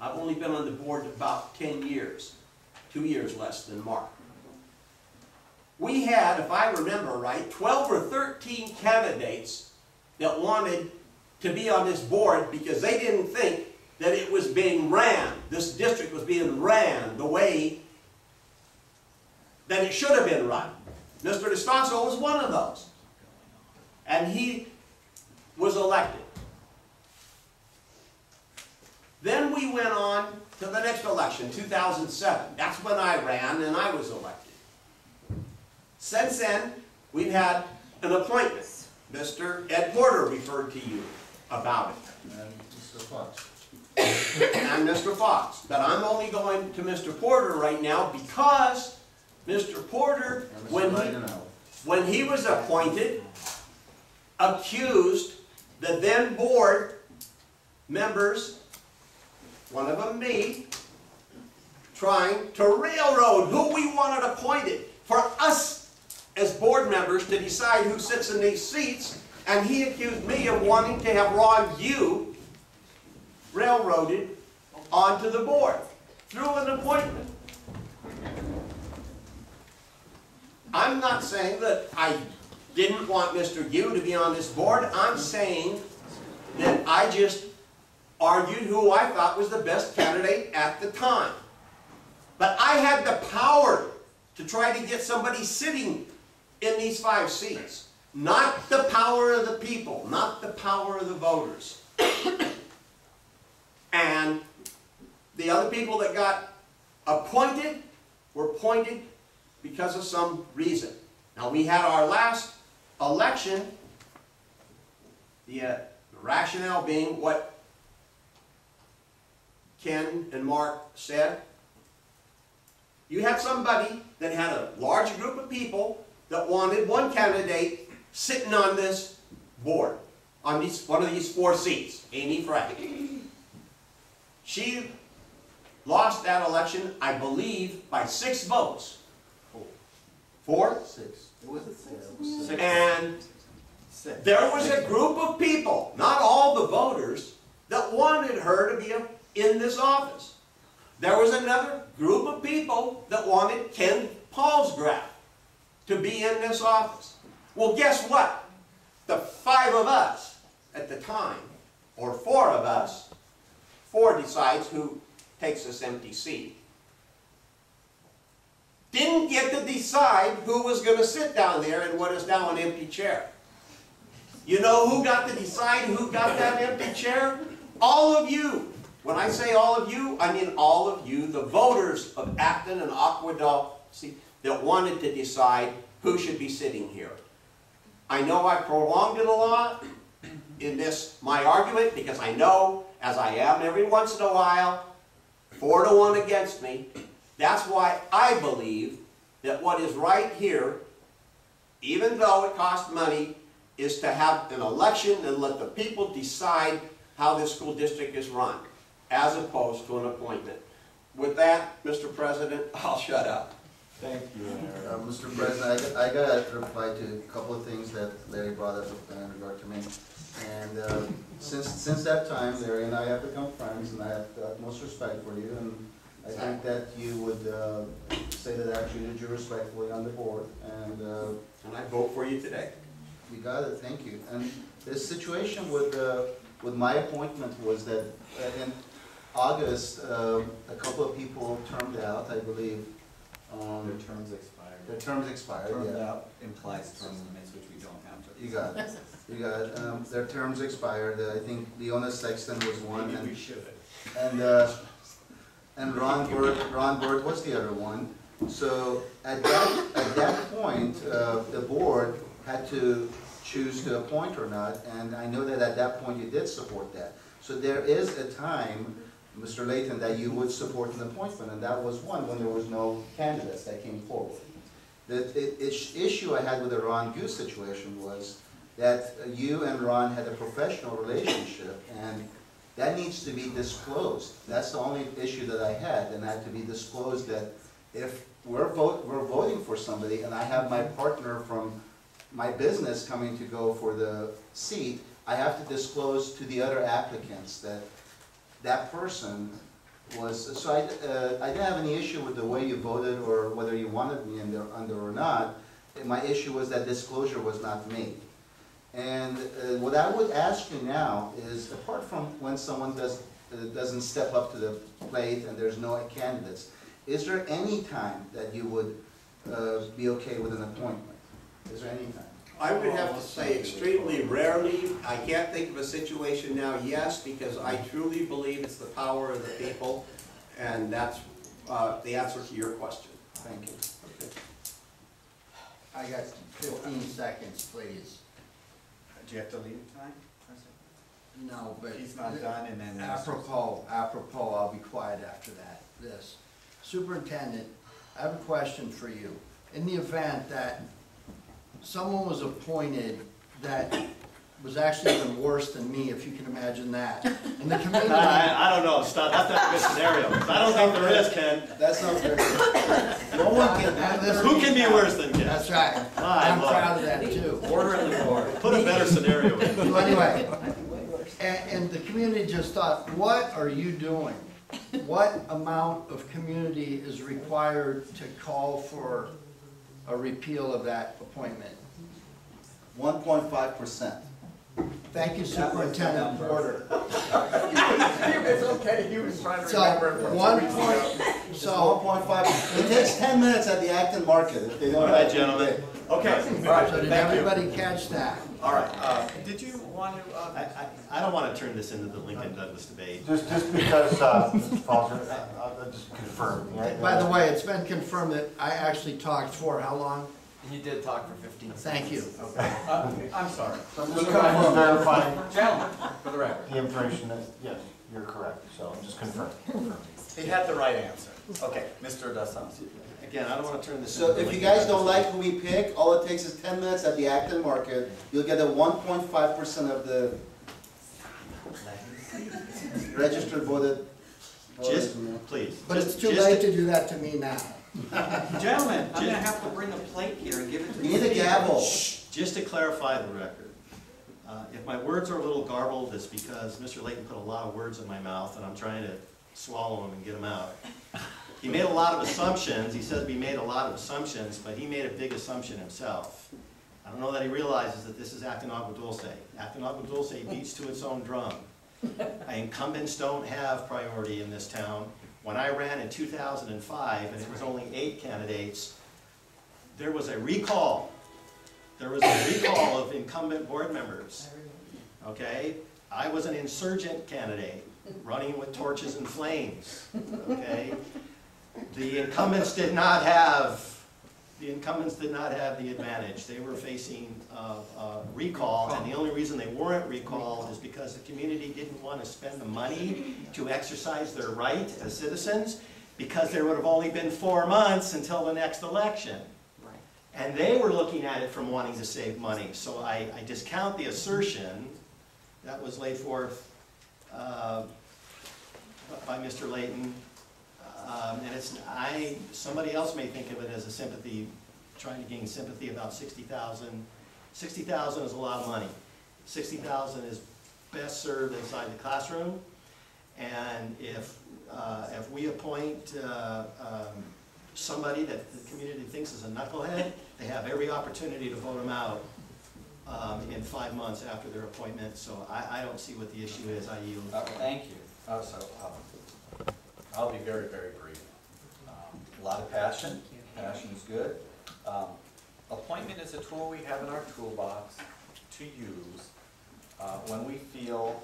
I've only been on the board about 10 years, 2 years less than Mark. We had, if I remember right, 12 or 13 candidates that wanted to be on this board because they didn't think that it was being ran, this district was being ran the way that it should have been run. Mr. DeStasso was one of those. And he was elected. Then we went on to the next election, 2007. That's when I ran and I was elected. Since then, we've had an appointment. Mr. Ed Porter referred to you about it. And Mr. Fox. And Mr. Fox. But I'm only going to Mr. Porter right now because Mr. Porter, when he was appointed, accused the then board members, one of them me, trying to railroad who we wanted appointed for us as board members to decide who sits in these seats, and he accused me of wanting to have Ron Yu railroaded onto the board through an appointment. I'm not saying that I didn't want Mr. Yu to be on this board. I'm saying that I just argued who I thought was the best candidate at the time. But I had the power to try to get somebody sitting in these 5 seats. Not the power of the people, not the power of the voters. And the other people that got appointed were appointed because of some reason. Now, we had our last election, the rationale being what Ken and Mark said. You had somebody that had a large group of people that wanted one candidate sitting on this board, on one of these 4 seats, Amy Frack. She lost that election, I believe, by 6 votes. 4? 6. Was it 6? And there was a group of people, not all the voters, that wanted her to be in this office. There was another group of people that wanted Ken Paulsgraf to be in this office. Well, guess what? The 5 of us at the time, or 4 of us, 4 decides who takes this empty seat. Didn't get to decide who was going to sit down there in what is now an empty chair. You know who got to decide who got that empty chair? All of you. When I say all of you, I mean all of you, the voters of Acton and Aqueduct, that wanted to decide who should be sitting here. I know I prolonged it a lot in this, my argument, because I know, as I am every once in a while, 4 to 1 against me. That's why I believe that what is right here, even though it costs money, is to have an election and let the people decide how this school district is run, as opposed to an appointment. With that, Mr. President, I'll shut up. Thank you, Larry. Mr. President, I got to reply to a couple of things that Larry brought up in regard to me. And since that time, Larry and I have become friends, and I have the utmost respect for you. And I think that you would say that I treated you respectfully on the board. And I vote for you today. You got it. Thank you. And this situation with my appointment was that in August, a couple of people termed out, I believe. Their terms expired. Their terms expired, Termed yeah. out implies term limits, which we don't have. You got it. You got it. Their terms expired. I think Leona Sexton was one. Maybe we should. And Ron Bird was the other one. So at that point, the board had to choose to appoint or not, and I know that at that point you did support that. So there is a time, Mr. Layton, that you would support an appointment, and that was one when there was no candidates that came forward. The issue I had with the Ron Goose situation was that you and Ron had a professional relationship, and that needs to be disclosed. That's the only issue that I had, and that had to be disclosed that if we're voting for somebody, and I have my partner from my business coming to go for the seat, I have to disclose to the other applicants that that person was, so I didn't have any issue with the way you voted or whether you wanted me under or not. My issue was that disclosure was not made. And what I would ask you now is, apart from when someone doesn't step up to the plate and there's no candidates, is there any time that you would be okay with an appointment? Is there any time? I would have to say extremely rarely. I can't think of a situation now, yes, because I truly believe it's the power of the people, and that's the answer to your question. Thank you. Okay. I got 15 seconds, please. Do you have to leave tonight? No, but He's not done, and then. apropos, I'll be quiet after that. This, Superintendent, I have a question for you. In the event that someone was appointed that was actually even worse than me, if you can imagine that, and the community. I don't know. Stop. That's not a good scenario. I don't think there is, Ken. That's not very good. No one can. Who can be worse than Ken? That's right. My I'm Lord. proud of that too. Order in the board. Put a better scenario in. So anyway, and the community just thought, what are you doing? What amount of community is required to call for a repeal of that appointment? 1.5%. Thank you, Superintendent Porter. It's okay, he was trying to So, remember it from 2 weeks ago. So, 1.5. It takes 10 minutes at the Acton Market if they don't. All right, gentlemen. Okay. All right. so did Thank you. everybody catch that? All right. Did you want to? I don't want to turn this into the Lincoln Douglas debate. Just because, Mr. Foster, I'll just confirm, right? By the way, it's been confirmed that I actually talked for how long? You did talk for 15 seconds. Thank you. I'm sorry. So Mr. Cutler was verifying Gentlemen, for the record. the information that, yes, you're correct, so I'm just confirming. He had the right answer. Okay, Mr. DeSantis. Again, I don't want to turn this So into the if you Lincoln guys don't Douglas like who we pick, all it takes is 10 minutes at the Acton Market. You'll get a 1.5% of the registered voted. Just, please. But it's just- too just late to do that to me now. Gentlemen, I'm gonna have to bring a plate here and give it to You need a gavel. Just to clarify the record, If my words are a little garbled, it's because Mr. Layton put a lot of words in my mouth, and I'm trying to swallow them and get them out. He made a lot of assumptions. He says we made a lot of assumptions, but he made a big assumption himself. I don't know that he realizes that this is Acton Agua Dulce. Acton Agua Dulce beats to its own drum. Incumbents don't have priority in this town. When I ran in 2005, and it was only 8 candidates, there was a recall. There was a recall of incumbent board members. Okay? I was an insurgent candidate, running with torches and flames. Okay? The incumbents did not have the advantage. They were facing recall, and the only reason they weren't recalled is because the community didn't want to spend the money to exercise their right as citizens, because there would have only been 4 months until the next election. And they were looking at it from wanting to save money. So I discount the assertion that was laid forth by Mr. Layton. And somebody else may think of it as a sympathy, trying to gain sympathy about 60,000. 60,000 is a lot of money. 60,000 is best served inside the classroom. And if we appoint somebody that the community thinks is a knucklehead, they have every opportunity to vote them out in 5 months after their appointment. So I don't see what the issue is. I yield. Thank you. I'll be very, very brief. A lot of passion. Passion is good. Appointment is a tool we have in our toolbox to use when we feel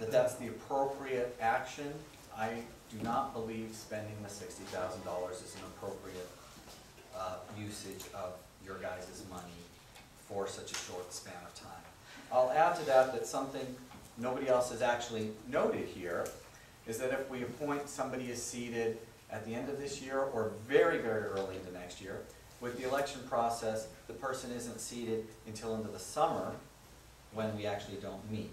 that that's the appropriate action. I do not believe spending the $60,000 is an appropriate usage of your guys' money for such a short span of time. I'll add to that something nobody else has actually noted here is that if we appoint somebody is seated at the end of this year or very, very early into next year, with the election process, the person isn't seated until into the summer when we actually don't meet.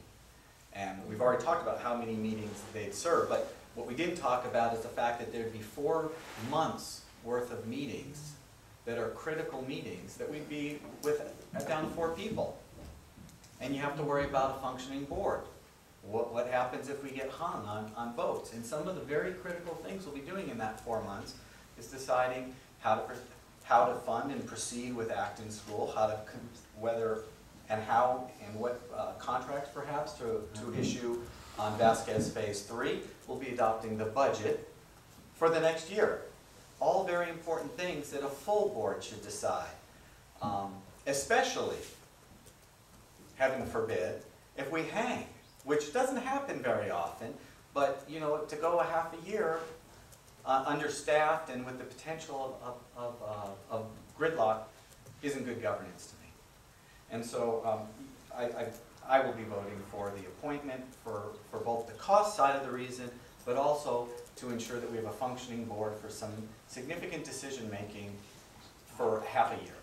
And we've already talked about how many meetings they'd serve, but what we didn't talk about is the fact that there'd be 4 months worth of meetings that are critical meetings that we'd be with down to 4 people. And you have to worry about a functioning board. What happens if we get hung on votes? And some of the very critical things we'll be doing in that 4 months is deciding how to fund and proceed with Acton School, whether and how and what contracts perhaps to issue on Vasquez Phase 3. We'll be adopting the budget for the next year. All very important things that a full board should decide, especially, heaven forbid, if we hang, which doesn't happen very often, but to go a half a year understaffed and with the potential of gridlock isn't good governance to me. And so I will be voting for the appointment for both the cost side of the reason, but also to ensure that we have a functioning board for some significant decision making for half a year.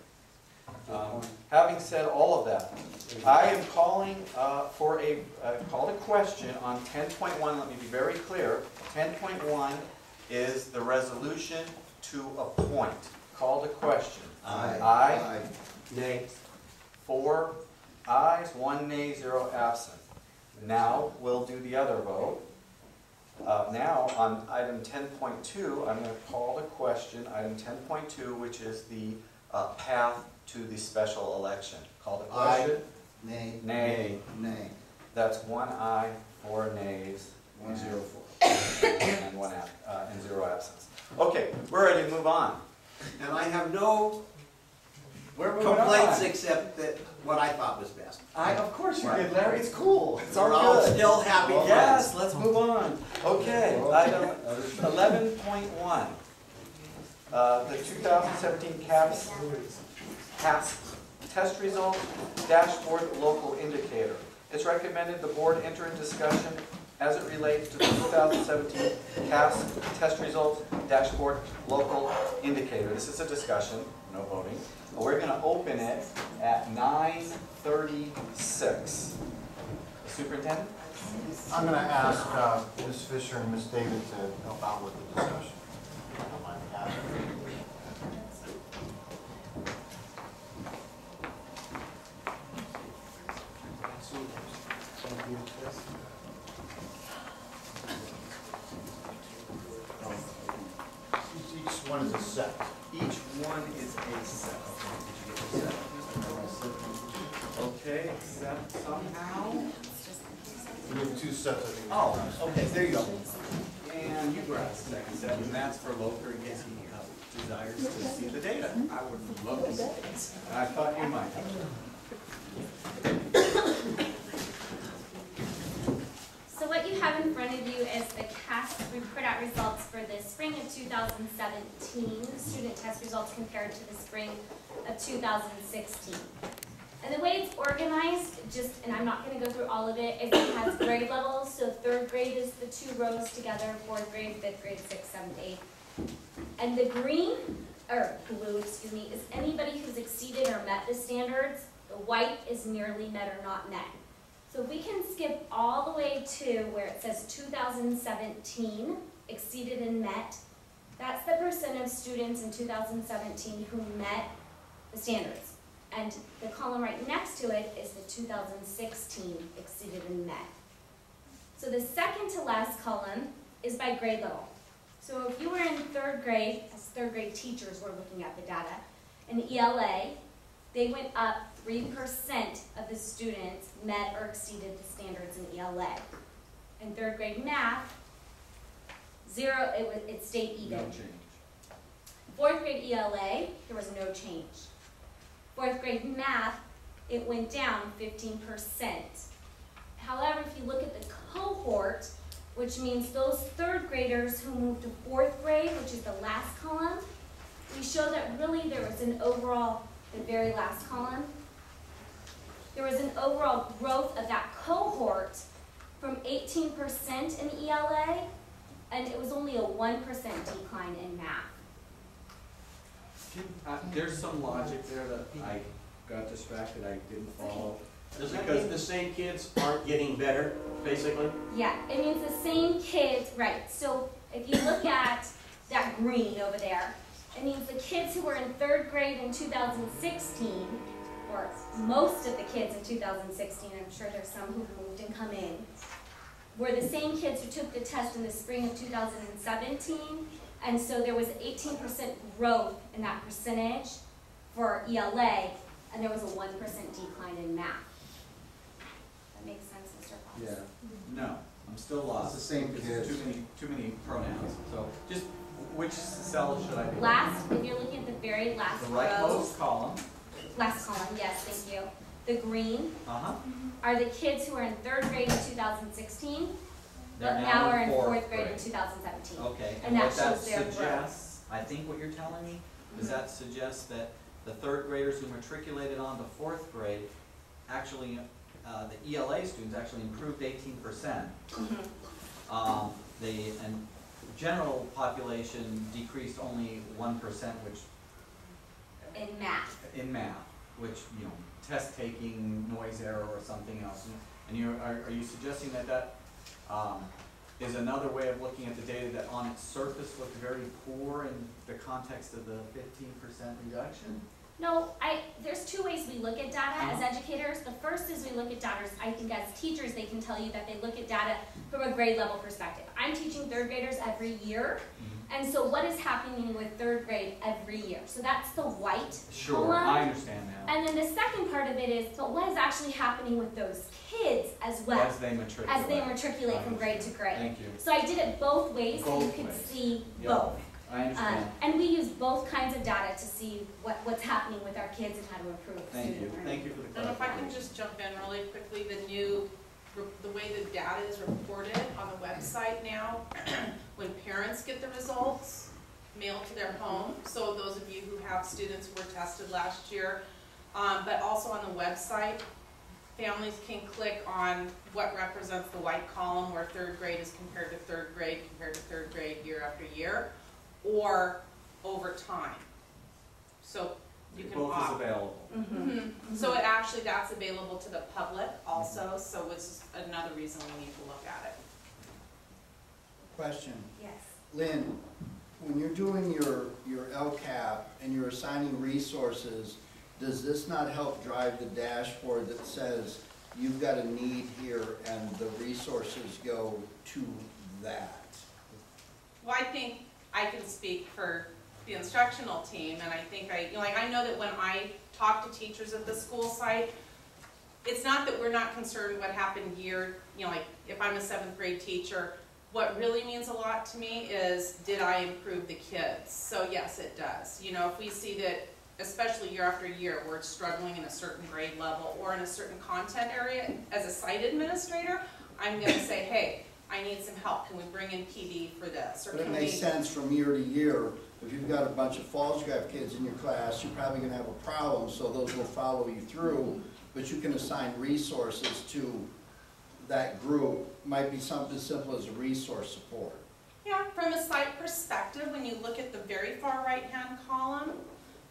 Having said all of that, I am calling for a call to question on 10.1. Let me be very clear. 10.1 is the resolution to appoint. Call to question. Aye. Aye. Nay. 4 ayes, 1 nay, 0 absent. Now we'll do the other vote. Now on item 10.2, I'm going to call to question item 10.2, which is the path to the special election. Call to question. Aye. Nay. Nay. Nay. That's 1 aye, 4 nays, 0 and 1 and 0 absence. Okay, we're ready to move on. And I have no We're moving complaints on. except that what I thought was best. Of course you did, Larry. It's cool. It's all We're all good. still happy Yes, friends. let's move on. Okay, item 11.1. The 2017 CAPS test results dashboard local indicator. It's recommended the board enter in discussion as it relates to the 2017 CAPS test results dashboard local indicator. This is a discussion, no voting. But we're going to open it at 9:36. Superintendent? I'm going to ask Ms. Fisher and Ms. David to help out with the discussion. I don't mind asking. Each one is a set. Each one is a set. Did you get your set? Okay, except somehow. We have two sets, I think. Oh, okay, there you go. And you grab the second set, and that's for Lothar in case he desires to see the data. I would love to see it. I thought you might. So what you have in front of you is the CAST report out results for the spring of 2017, student test results compared to the spring of 2016. And the way it's organized, and I'm not going to go through all of it, is it has grade levels. So third grade is the two rows together, fourth grade, fifth grade, sixth, seventh, eighth. And the green, or blue, excuse me, is anybody who's exceeded or met the standards. The white is nearly met or not met. So we can skip all the way to where it says 2017, exceeded and met. That's the percent of students in 2017 who met the standards. And the column right next to it is the 2016 exceeded and met. So the second to last column is by grade level. So if you were in third grade, as third grade teachers were looking at the data, in ELA, they went up 3% of the students met or exceeded the standards in ELA. In third grade math, it stayed even. No change. Fourth grade ELA, there was no change. Fourth grade math, it went down 15%. However, if you look at the cohort, which means those third graders who moved to fourth grade, which is the last column, we show that really there was an overall, the very last column, there was an overall growth of that cohort from 18% in ELA, and it was only a 1% decline in math. There's some logic there that I got distracted, I didn't follow. Does that mean the same kids aren't getting better, basically? Yeah, it means the same kids, right. So if you look at that green over there, it means the kids who were in third grade in 2016, or most of the kids in 2016, I'm sure there's some who moved and come in, were the same kids who took the test in the spring of 2017. And so there was 18% growth in that percentage for ELA, and there was a 1% decline in math. That makes sense, Mr. Fox? Yeah. No, I'm still lost. It's the same Because kids. Too many pronouns. So just which cell should I be? Last, if you're looking at the very last The row. rightmost column. Last column, yes, thank you. The green Uh-huh. are the kids who were in third grade in 2016, They're but now are in fourth fourth grade in 2017. Okay, And that what that shows their growth. suggests, I think what you're telling me, does that suggest that the third graders who matriculated on to fourth grade, actually, the ELA students actually improved 18%. And general population decreased only 1%, which In math. in math, which, you know, test taking, noise error, or something else. And are you suggesting that that is another way of looking at the data that on its surface looked very poor in the context of the 15% reduction? No, there's two ways we look at data as educators. The first is we look at data, I think as teachers they can tell you that they look at data from a grade level perspective. I'm teaching third graders every year, and so what is happening with third grade every year? So that's the white Sure, column. I understand now. And then the second part of it is, but what is actually happening with those kids as well? As they matriculate. As they matriculate from grade to grade. Thank you. So I did it both ways so you Both could ways. see Yep. both. I understand. And we use both kinds of data to see what's happening with our kids and how to improve Thank you. student learning. Thank you for the And if I clarification. can just jump in really quickly, the way the data is reported on the website now, when parents get the results mailed to their home, so those of you who have students who were tested last year, but also on the website, families can click on what represents the white column where third grade is compared to third grade year after year, or over time. So you can Both is opt. available. So it actually, that's available to the public also, so it's another reason we need to look at it. Question. Yes. Lynn, when you're doing your LCAP and you're assigning resources, does this not help drive the dashboard that says you've got a need here and the resources go to that. Well, I think I can speak for the instructional team, and I think I know that when I talk to teachers at the school site, it's not that we're not concerned what happened like if I'm a 7th grade teacher, what really means a lot to me is, did I improve the kids? So yes, it does. If we see that, especially year after year, we're struggling in a certain grade level or in a certain content area, as a site administrator, I'm gonna say, hey, I need some help. Can we bring in PD for this? Or But it can makes we... sense from year to year. If you've got a bunch of Falls Drive kids in your class, you're probably gonna have a problem, so those will follow you through. But you can assign resources to that group. Might be something as simple as a resource support. Yeah, from a site perspective, when you look at the very far right-hand column,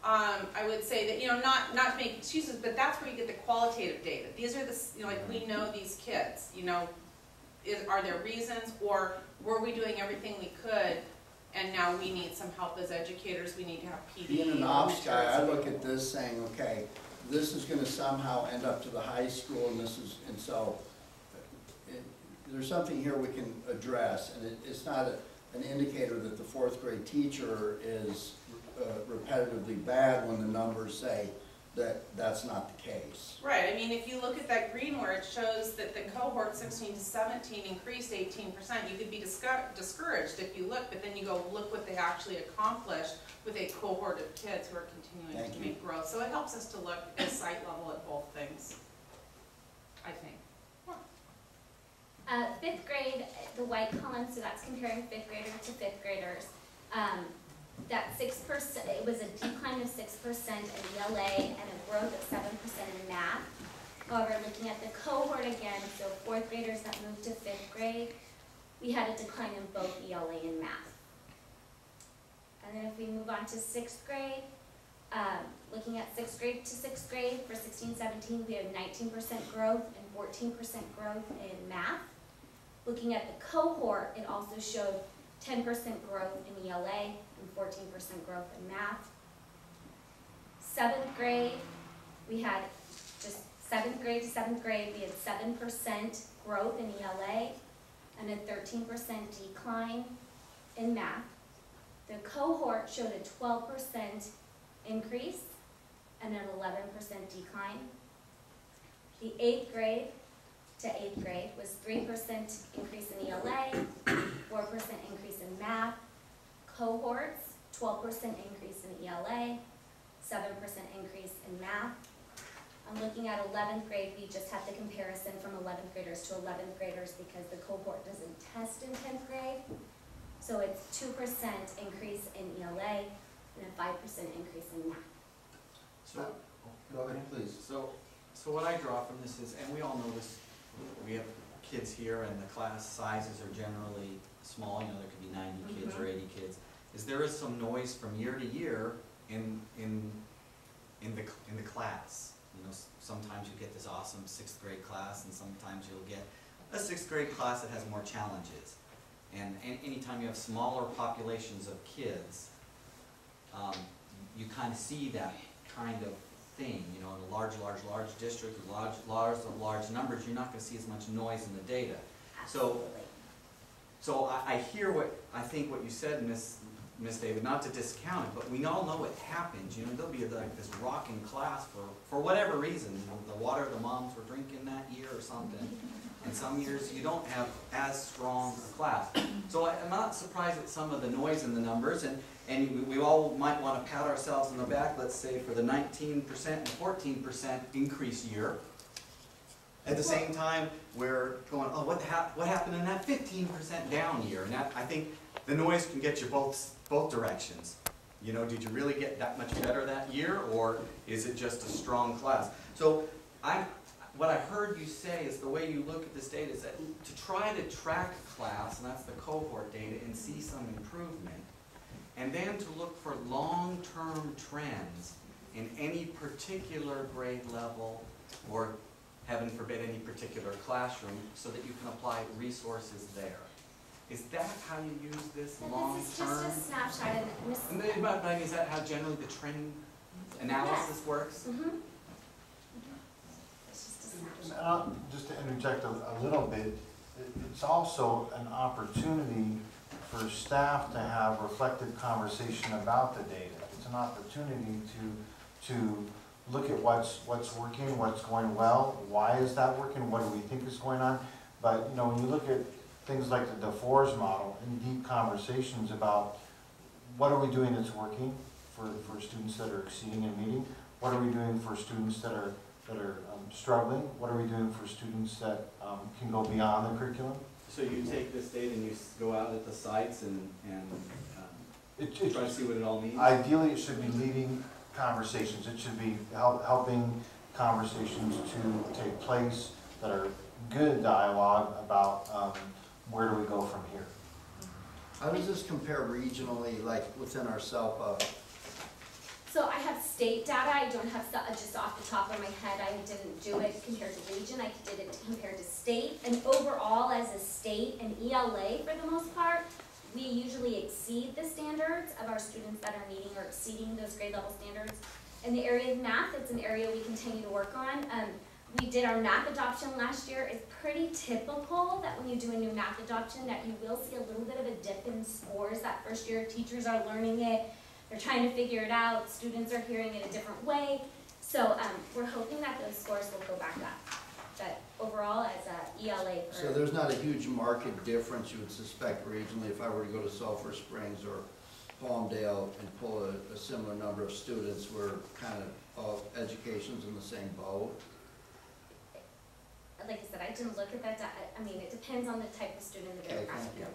I would say that, not to make excuses, but that's where you get the qualitative data. These are the, like, we know these kids, are there reasons, or were we doing everything we could, and now we need some help as educators, we need to have PD. Being an ops guy, I look at this saying, okay, this is gonna somehow end up to the high school, and so there's something here we can address, and it's not an indicator that the 4th grade teacher is repetitively bad when the numbers say that that's not the case. Right, I mean, if you look at that green where it shows that the cohort 16 to 17 increased 18%, you could be discouraged if you look, but then you go look what they actually accomplished with a cohort of kids who are continuing to make growth. So it helps us to look at site level at both things, I think. 5th grade, the white column, so that's comparing 5th grader to 5th graders. That 6%, it was a decline of 6% in ELA and a growth of 7% in math. However, looking at the cohort again, so 4th graders that moved to 5th grade, we had a decline in both ELA and math. And then if we move on to 6th grade, looking at 6th grade to 6th grade, for 16-17, we had 19% growth and 14% growth in math. Looking at the cohort, it also showed 10% growth in ELA and 14% growth in math. 7th grade, we had just 7th grade to 7th grade, we had 7% growth in ELA and a 13% decline in math. The cohort showed a 12% increase and an 11% decline. The 8th grade to 8th grade was 3% increase in ELA, 4% increase in math. Cohorts, 12% increase in ELA, 7% increase in math. I'm looking at 11th grade, we just have the comparison from 11th graders to 11th graders because the cohort doesn't test in 10th grade. So it's 2% increase in ELA and a 5% increase in math. So, go ahead, please. So what I draw from this is, and we all know this, we have kids here and the class sizes are generally small, there could be 90 kids or 80 kids, is there is some noise from year to year in the class. Sometimes you get this awesome 6th grade class, and sometimes you'll get a 6th grade class that has more challenges. And anytime you have smaller populations of kids, you kind of see that kind of thing. In a large district with large numbers, you're not going to see as much noise in the data. So I hear I think what you said, Miss David, not to discount it, but we all know it happens. There'll be like this rocking class for whatever reason. The water the moms were drinking that year or something. And some years you don't have as strong a class. So I'm not surprised at some of the noise in the numbers, and we all might want to pat ourselves on the back, let's say, for the 19% and 14% increase year. At the same time, we're going, oh, what happened in that 15% down year? And I think the noise can get you both directions. Did you really get that much better that year, or is it just a strong class? So what I heard you say is the way you look at this data is that to try to track class, and that's the cohort data, and see some improvement, and then to look for long-term trends in any particular grade level, or heaven forbid any particular classroom, so that you can apply resources there. Is that how you use this long-term? This is just a snapshot. But is that how generally the trend analysis works? Mm-hmm. It's just a snapshot. Just to interject a little bit, it's also an opportunity for staff to have reflective conversation about the data. It's an opportunity to look at what's working, what's going well, why is that working, what do we think is going on. But when you look at things like the DeForest model and deep conversations about what are we doing that's working for students that are exceeding and meeting, what are we doing for students that are struggling, what are we doing for students that can go beyond the curriculum. So you take this data and you go out at the sites and try to see what it all means? Ideally, it should be leading conversations. It should be helping conversations to take place that are good dialogue about where do we go from here. How does this compare regionally, like within our SELPA? So I have state data. I don't have, just off the top of my head, I didn't do it compared to region. I did it compared to state. And overall, as a state and ELA, for the most part, we usually exceed the standards of our students that are meeting or exceeding those grade level standards. In the area of math, it's an area we continue to work on. We did our math adoption last year. It's pretty typical that when you do a new math adoption that you will see a little bit of a dip in scores that first year. Teachers are learning it. They're trying to figure it out. Students are hearing it a different way. So we're hoping that those scores will go back up. But overall, as a ELA. So there's not a huge market difference you would suspect regionally if I were to go to Sulphur Springs or Palmdale and pull a similar number of students where kind of all education's in the same boat? Like I said, I didn't look at that data. I mean, it depends on the type of student that they're asking.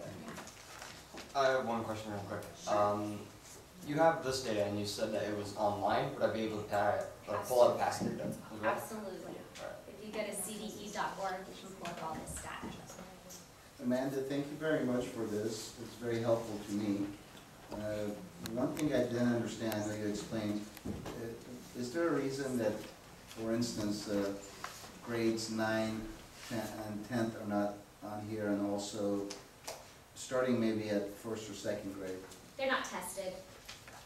I have one question real quick. You have this data and you said that it was online. Would I be able to pull out past data as well? Absolutely. If you go to cde.org, you can pull up all this data. Amanda, thank you very much for this. It's very helpful to me. One thing I didn't understand that you explained, is there a reason that, for instance, grades 9, 10, and 10th are not on here, and also starting maybe at first or second grade? They're not tested.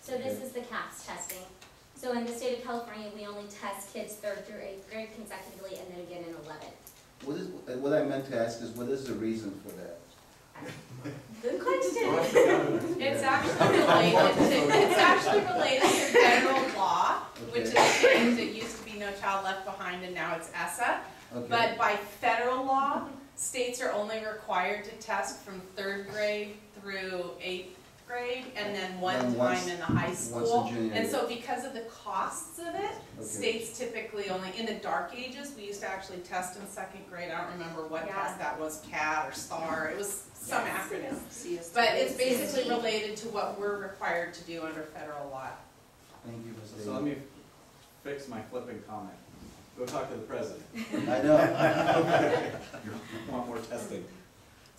So this is the CAPS testing. So in the state of California, we only test kids 3rd through 8th grade consecutively and then again in 11th. What I meant to ask is, what is the reason for that? Good question. It's actually related to federal law, which is changed. It used to be No Child Left Behind and now it's ESSA. Okay. But by federal law, states are only required to test from 3rd grade through 8th grade and then one time in the high school. And so because of the costs of it, states typically only, in the dark ages, we used to actually test in 2nd grade. I don't remember what test that was, CAT or STAR. It was some acronym. But it's basically related to what we're required to do under federal law. Thank you, Ms. So let me fix my flipping comment. Go talk to the president. I know. You want more testing.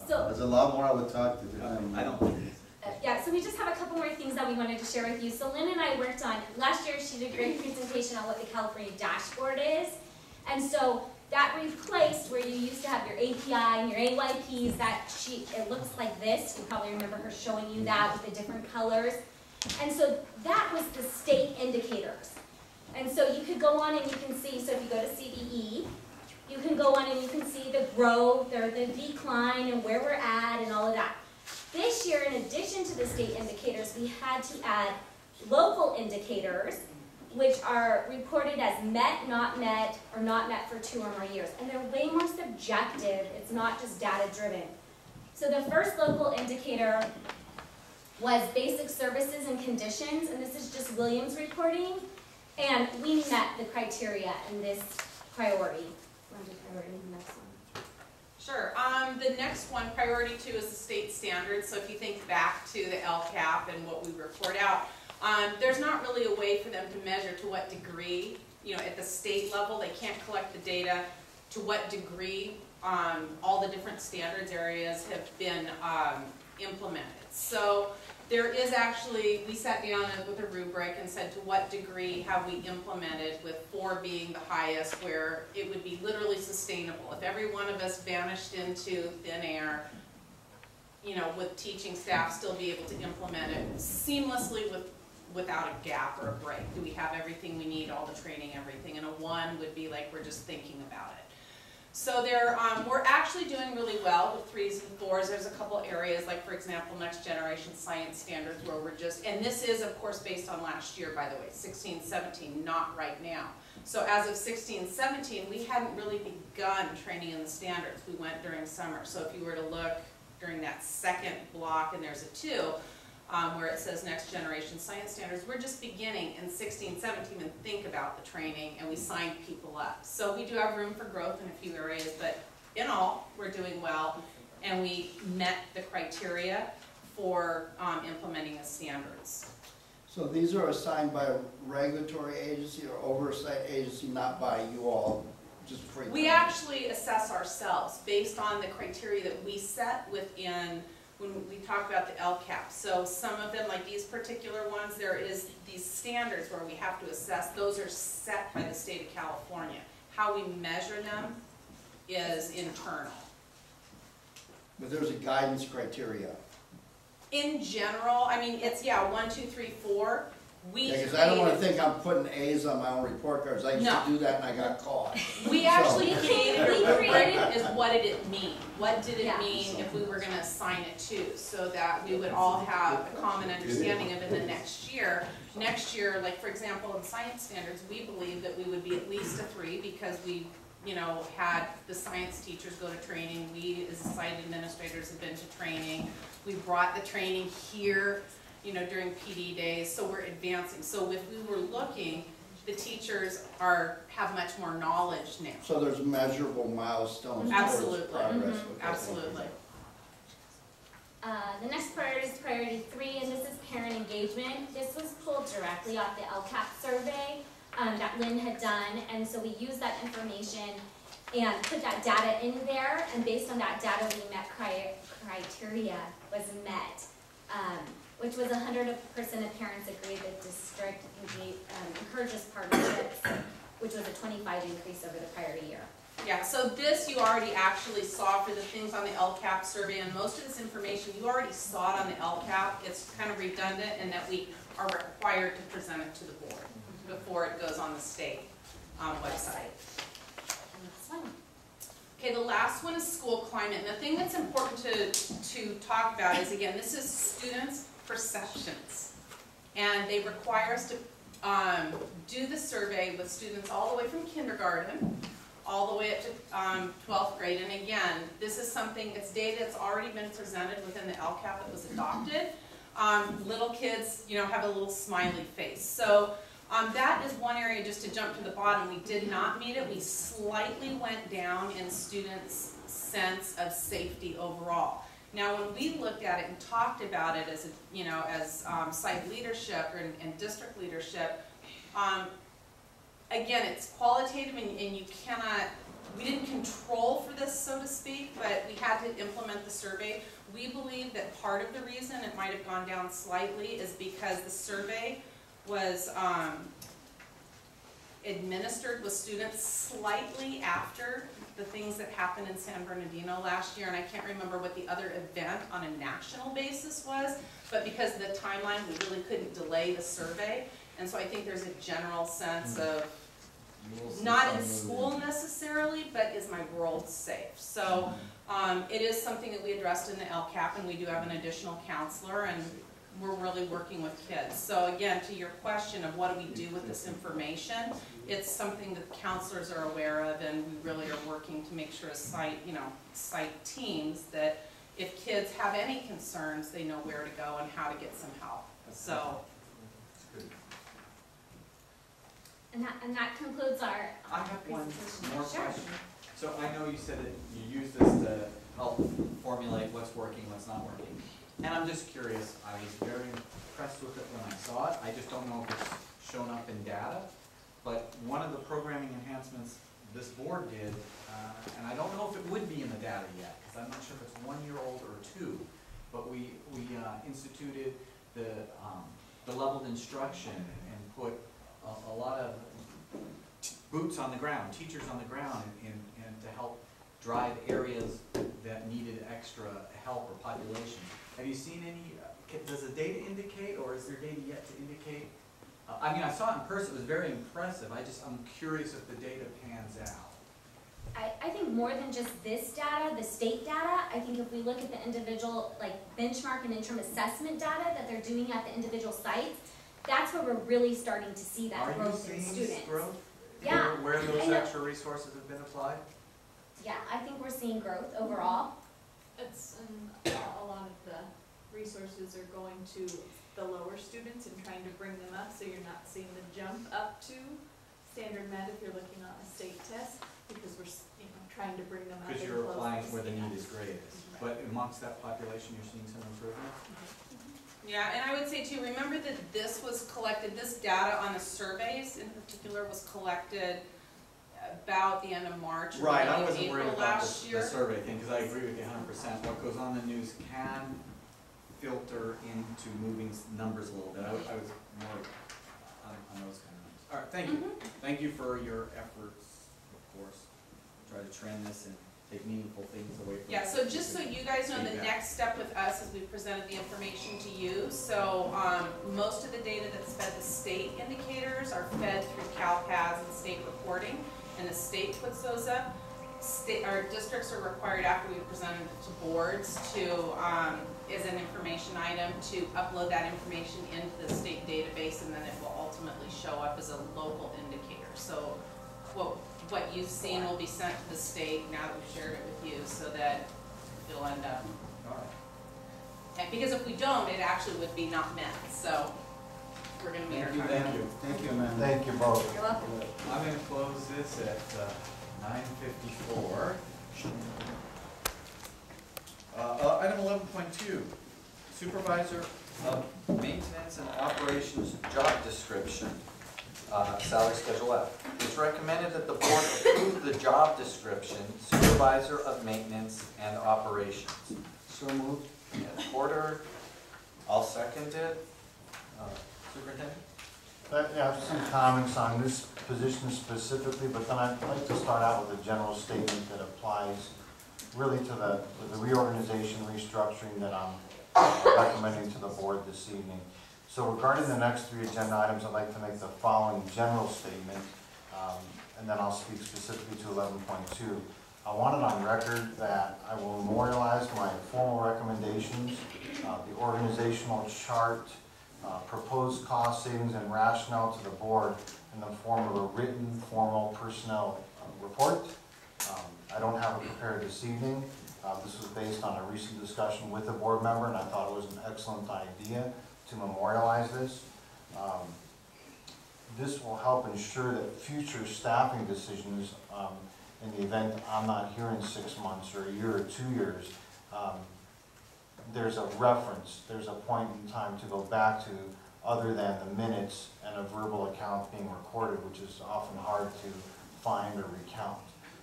So, there's a lot more I would talk to them. I don't think yeah, so we just have a couple more things that we wanted to share with you. So Lynn and I worked on, last year she did a great presentation on what the California dashboard is. And so that replaced where you used to have your API and your AYPs, that sheet, it looks like this. You probably remember her showing you that with the different colors. And so that was the state indicators. And so you could go on and you can see, so if you go to CDE, you can go on and you can see the growth or the decline and where we're at and all of that. This year, in addition to the state indicators, we had to add local indicators, which are reported as met, not met, or not met for 2 or more years. And they're way more subjective. It's not just data-driven. So the first local indicator was basic services and conditions, and this is just Williams reporting. And we met the criteria in this priority. Next one. Sure. The next one, priority 2, is the state standard. So if you think back to the LCAP and what we report out, there's not really a way for them to measure to what degree, at the state level, they can't collect the data to what degree all the different standards areas have been implemented. So there is actually, we sat down with a rubric and said to what degree have we implemented, with 4 being the highest, where it would be literally sustainable. If every one of us vanished into thin air, would teaching staff still be able to implement it seamlessly without a gap or a break? Do we have everything we need, all the training, everything? And a 1 would be like we're just thinking about it. So we're actually doing really well with 3s and 4s. There's a couple areas, like for example, next generation science standards, where we're just, and this is of course based on last year, by the way, 16, 17, not right now. So as of 16, 17, we hadn't really begun training in the standards. We went during summer. So if you were to look during that second block, and there's a 2, where it says next generation science standards, we're just beginning in 16, 17 and think about the training, and we signed people up. So we do have room for growth in a few areas, but in all, we're doing well, and we met the criteria for implementing the standards. So these are assigned by a regulatory agency or oversight agency, not by you all, just free? We actually assess ourselves based on the criteria that we set within, when we talk about the LCAP. So some of them, like these particular ones, there is these standards where we have to assess. Those are set by the state of California. How we measure them is internal. But there's a guidance criteria. In general, I mean, it's, 1, 2, 3, 4. Because I don't want to think I'm putting A's on my own report cards. I used to do that and I got caught. We actually created a rubric is what did it mean? What did it mean if we were going to assign it to, so that we would all have a common understanding of it in the next year. Next year, like for example, in science standards, we believe that we would be at least a 3 because we, had the science teachers go to training. We, as site administrators, have been to training. We brought the training here, during PD days, so we're advancing. So if we were looking, the teachers have much more knowledge now. So there's measurable milestones. Absolutely. Progress. Absolutely. The next priority is priority 3, and this is parent engagement. This was pulled directly off the LCAP survey that Lynn had done, and so we used that information and put that data in there, and based on that data, we met criteria was met, which was 100% of parents agreed that district encourages partnerships, which was a 25 increase over the prior year. Yeah, so this you already actually saw for the things on the LCAP survey, and most of this information you already saw it on the LCAP. It's kind of redundant in that we are required to present it to the board before it goes on the state website. Okay, the last one is school climate. And the thing that's important to talk about is, again, this is students' perceptions. And they require us to do the survey with students all the way from kindergarten all the way up to 12th grade. And again, this is something, it's data that's already been presented within the LCAP that was adopted. Little kids, have a little smiley face. So that is one area, just to jump to the bottom, we did not meet it. We slightly went down in students' sense of safety overall. Now, when we looked at it and talked about it as, site leadership and district leadership, again, it's qualitative and you cannot, we didn't control for this, so to speak, but we had to implement the survey. We believe that part of the reason it might have gone down slightly is because the survey was administered with students slightly after the things that happened in San Bernardino last year, and I can't remember what the other event on a national basis was, but because of the timeline, we really couldn't delay the survey, and so I think there's a general sense of, not in school necessarily, but is my world safe? So it is something that we addressed in the LCAP, and we do have an additional counselor, and we're really working with kids. So again, to your question of what do we do with this information, it's something that counselors are aware of, and we really are working to make sure as site teams that if kids have any concerns, they know where to go and how to get some help. So. And that concludes our I have one more Sure. question. So I know you said that you use this to help formulate what's working, what's not working. And I'm just curious, I was very impressed with it when I saw it. I just don't know if it's shown up in data. But one of the programming enhancements this board did, and I don't know if it would be in the data yet, because I'm not sure if it's 1 year old or 2, but we instituted the leveled instruction and put a lot of boots on the ground, teachers on the ground, and to help drive areas that needed extra help or population. Have you seen any, does the data indicate, or is there data yet to indicate? I mean, I saw it in person, it was very impressive. I'm curious if the data pans out. I think more than just this data, the state data, I think if we look at the individual, like benchmark and interim assessment data that they're doing at the individual sites, that's where we're really starting to see that growth in students. Growth? Yeah, Where I those know. extra resources have been applied? Yeah, I think we're seeing growth overall. It's, a lot of the resources are going to the lower students and trying to bring them up, so you're not seeing the jump up to standard med if you're looking on a state test, because we're, trying to bring them up. Because you're applying where the need is greatest. But amongst that population, you're seeing some improvement? Yeah, and I would say too, remember that this was collected, this data on the surveys in particular was collected about the end of March or Right, I beginning of wasn't worried April about last the year. survey thing, because I agree with you 100%. What goes on the news can filter into moving numbers a little bit. I was more on those kind of numbers. All right, thank you. Thank you for your efforts, of course. Try to trend this and take meaningful things away from. Yeah, so just so you guys know, the feedback. next step with us is we presented the information to you. So most of the data that's fed the state indicators are fed through CalPAS and state reporting, and the state puts those up. Our districts are required after we presented it to boards to, as an information item, to upload that information into the state database, and then it will ultimately show up as a local indicator. So what you've seen will be sent to the state now that we've shared it with you, so that it'll end up. And because if we don't, it actually would be not met. So we're going to meet our target. Thank you. Thank you, Amanda. Thank you both. You're welcome. I'm going to close this at 9:54. Item 11.2, Supervisor of Maintenance and Operations Job Description, Salary Schedule F. It's recommended that the board approve the job description, Supervisor of Maintenance and Operations. So moved. Porter, I'll second it. Superintendent? I have some comments on this position specifically, but then I'd like to start out with a general statement that applies really to the reorganization, restructuring that I'm recommending to the board this evening. So regarding the next three agenda items, I'd like to make the following general statement, and then I'll speak specifically to 11.2. I want it on record that I will memorialize my formal recommendations, the organizational chart, proposed cost savings and rationale to the board in the form of a written formal personnel report. I don't have it prepared this evening. This was based on a recent discussion with a board member, and I thought it was an excellent idea to memorialize this. This will help ensure that future staffing decisions, in the event I'm not here in 6 months or a year or 2 years, there's a reference, there's a point in time to go back to other than the minutes and a verbal account being recorded, which is often hard to find or recount.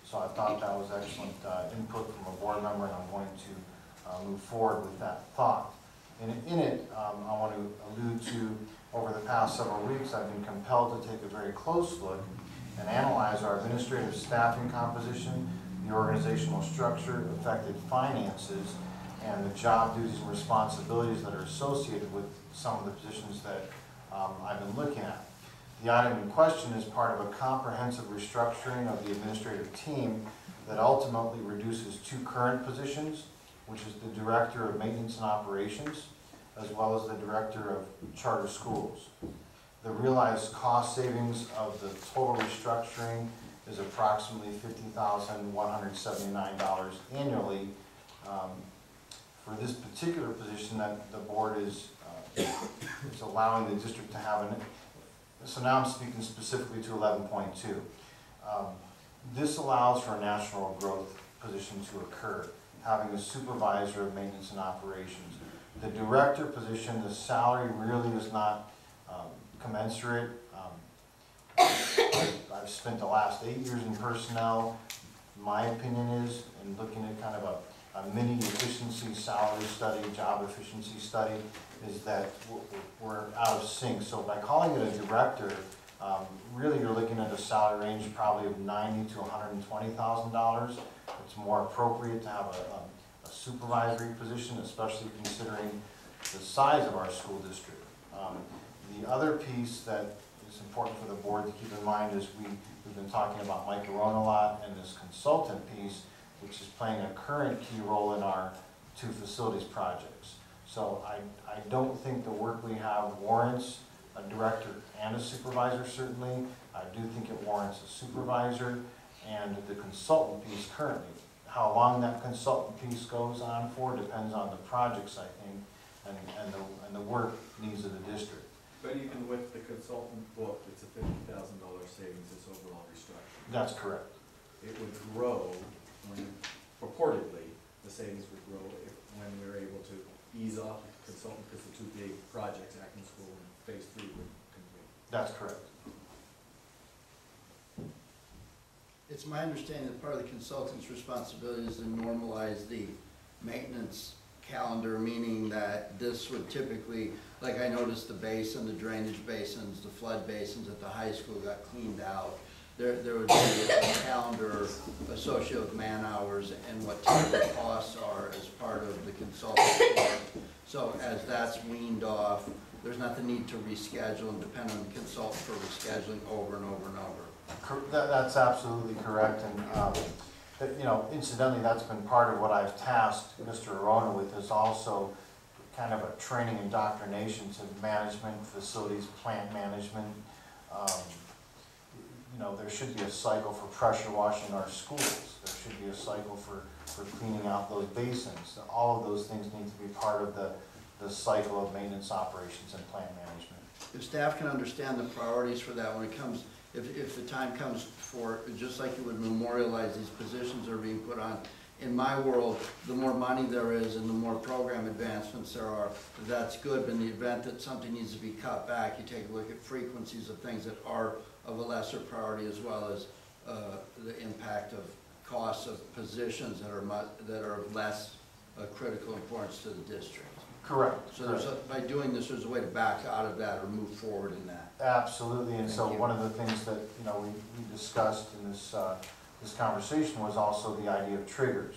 So I thought that was excellent input from a board member, and I'm going to move forward with that thought. In it, I want to allude to, over the past several weeks, I've been compelled to take a very close look and analyze our administrative staffing composition, the organizational structure, effective finances, and the job duties and responsibilities that are associated with some of the positions that I've been looking at. The item in question is part of a comprehensive restructuring of the administrative team that ultimately reduces 2 current positions, which is the Director of Maintenance and Operations, as well as the Director of Charter Schools. The realized cost savings of the total restructuring is approximately $50,179 annually. For this particular position that the board is allowing the district to have so now I'm speaking specifically to 11.2. This allows for a national growth position to occur, having a supervisor of maintenance and operations. The director position, the salary really is not commensurate. I've spent the last 8 years in personnel. My opinion is, in looking at kind of a mini efficiency salary study, job efficiency study, is that we're out of sync. So by calling it a director, really you're looking at a salary range probably of $90,000 to $120,000. It's more appropriate to have a supervisory position, especially considering the size of our school district. The other piece that is important for the board to keep in mind is we We've been talking about Mike Arone a lot and this consultant piece, which is playing a current key role in our 2 facilities projects. So I don't think the work we have warrants a director and a supervisor, certainly. I do think it warrants a supervisor and the consultant piece currently. How long that consultant piece goes on for depends on the projects, I think, and the work needs of the district. But even with the consultant book, it's a $50,000 savings, this overall restructuring. That's correct. It would grow when, purportedly, the savings would grow when we were able to ease off the consultant, because the 2 big projects, Acton School and Phase 3, would complete. That's correct. It's my understanding that part of the consultant's responsibility is to normalize the maintenance calendar, meaning that this would typically, like I noticed the basin, the drainage basins, the flood basins at the high school got cleaned out. There would be a calendar associated with man hours and what typical costs are as part of the consultant's work. So as that's weaned off, there's not the need to reschedule and depend on the consultant for rescheduling over and over and over. That's absolutely correct, and you know, incidentally, that's been part of what I've tasked Mr. Arona with, is also kind of a training indoctrination to management, facilities, plant management. You know, there should be a cycle for pressure washing our schools. There should be a cycle for cleaning out those basins. All of those things need to be part of the cycle of maintenance operations and plant management. If staff can understand the priorities for that when it comes, if the time comes for, just like you would memorialize these positions that are being put on, in my world, the more money there is and the more program advancements there are, that's good. But in the event that something needs to be cut back, you take a look at frequencies of things that are of a lesser priority, as well as the impact of costs of positions that are of less critical importance to the district. Correct. So by doing this, there's a way to back out of that or move forward in that. Absolutely, and so one of the things that we discussed in this this conversation was also the idea of triggers,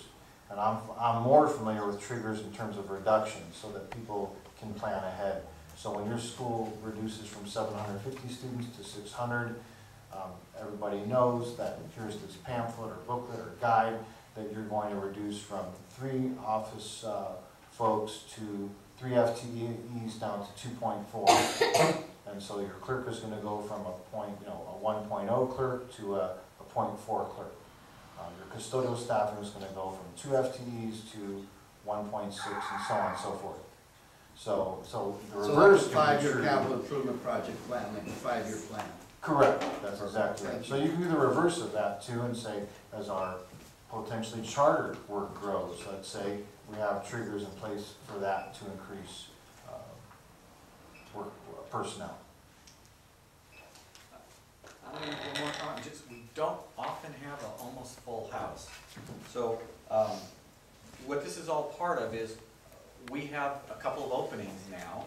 and I'm more familiar with triggers in terms of reduction, so that people can plan ahead. So when your school reduces from 750 students to 600, everybody knows that here's this pamphlet or booklet or guide that you're going to reduce from 3 office folks to 3 FTEs down to 2.4. And so your clerk is going to go from a 1.0 clerk to a 0.4 clerk. Your custodial staffing is going to go from 2 FTEs to 1.6 and so on and so forth. So the reverse So like a 5-year capital improvement project plan, like a 5-year plan. Correct, that's exactly right. So you can do the reverse of that too, and say, as our potentially charter work grows, let's say we have triggers in place for that to increase work personnel. I mean, one more comment, just, we don't often have an almost full house. So what this is all part of is we have a couple of openings now.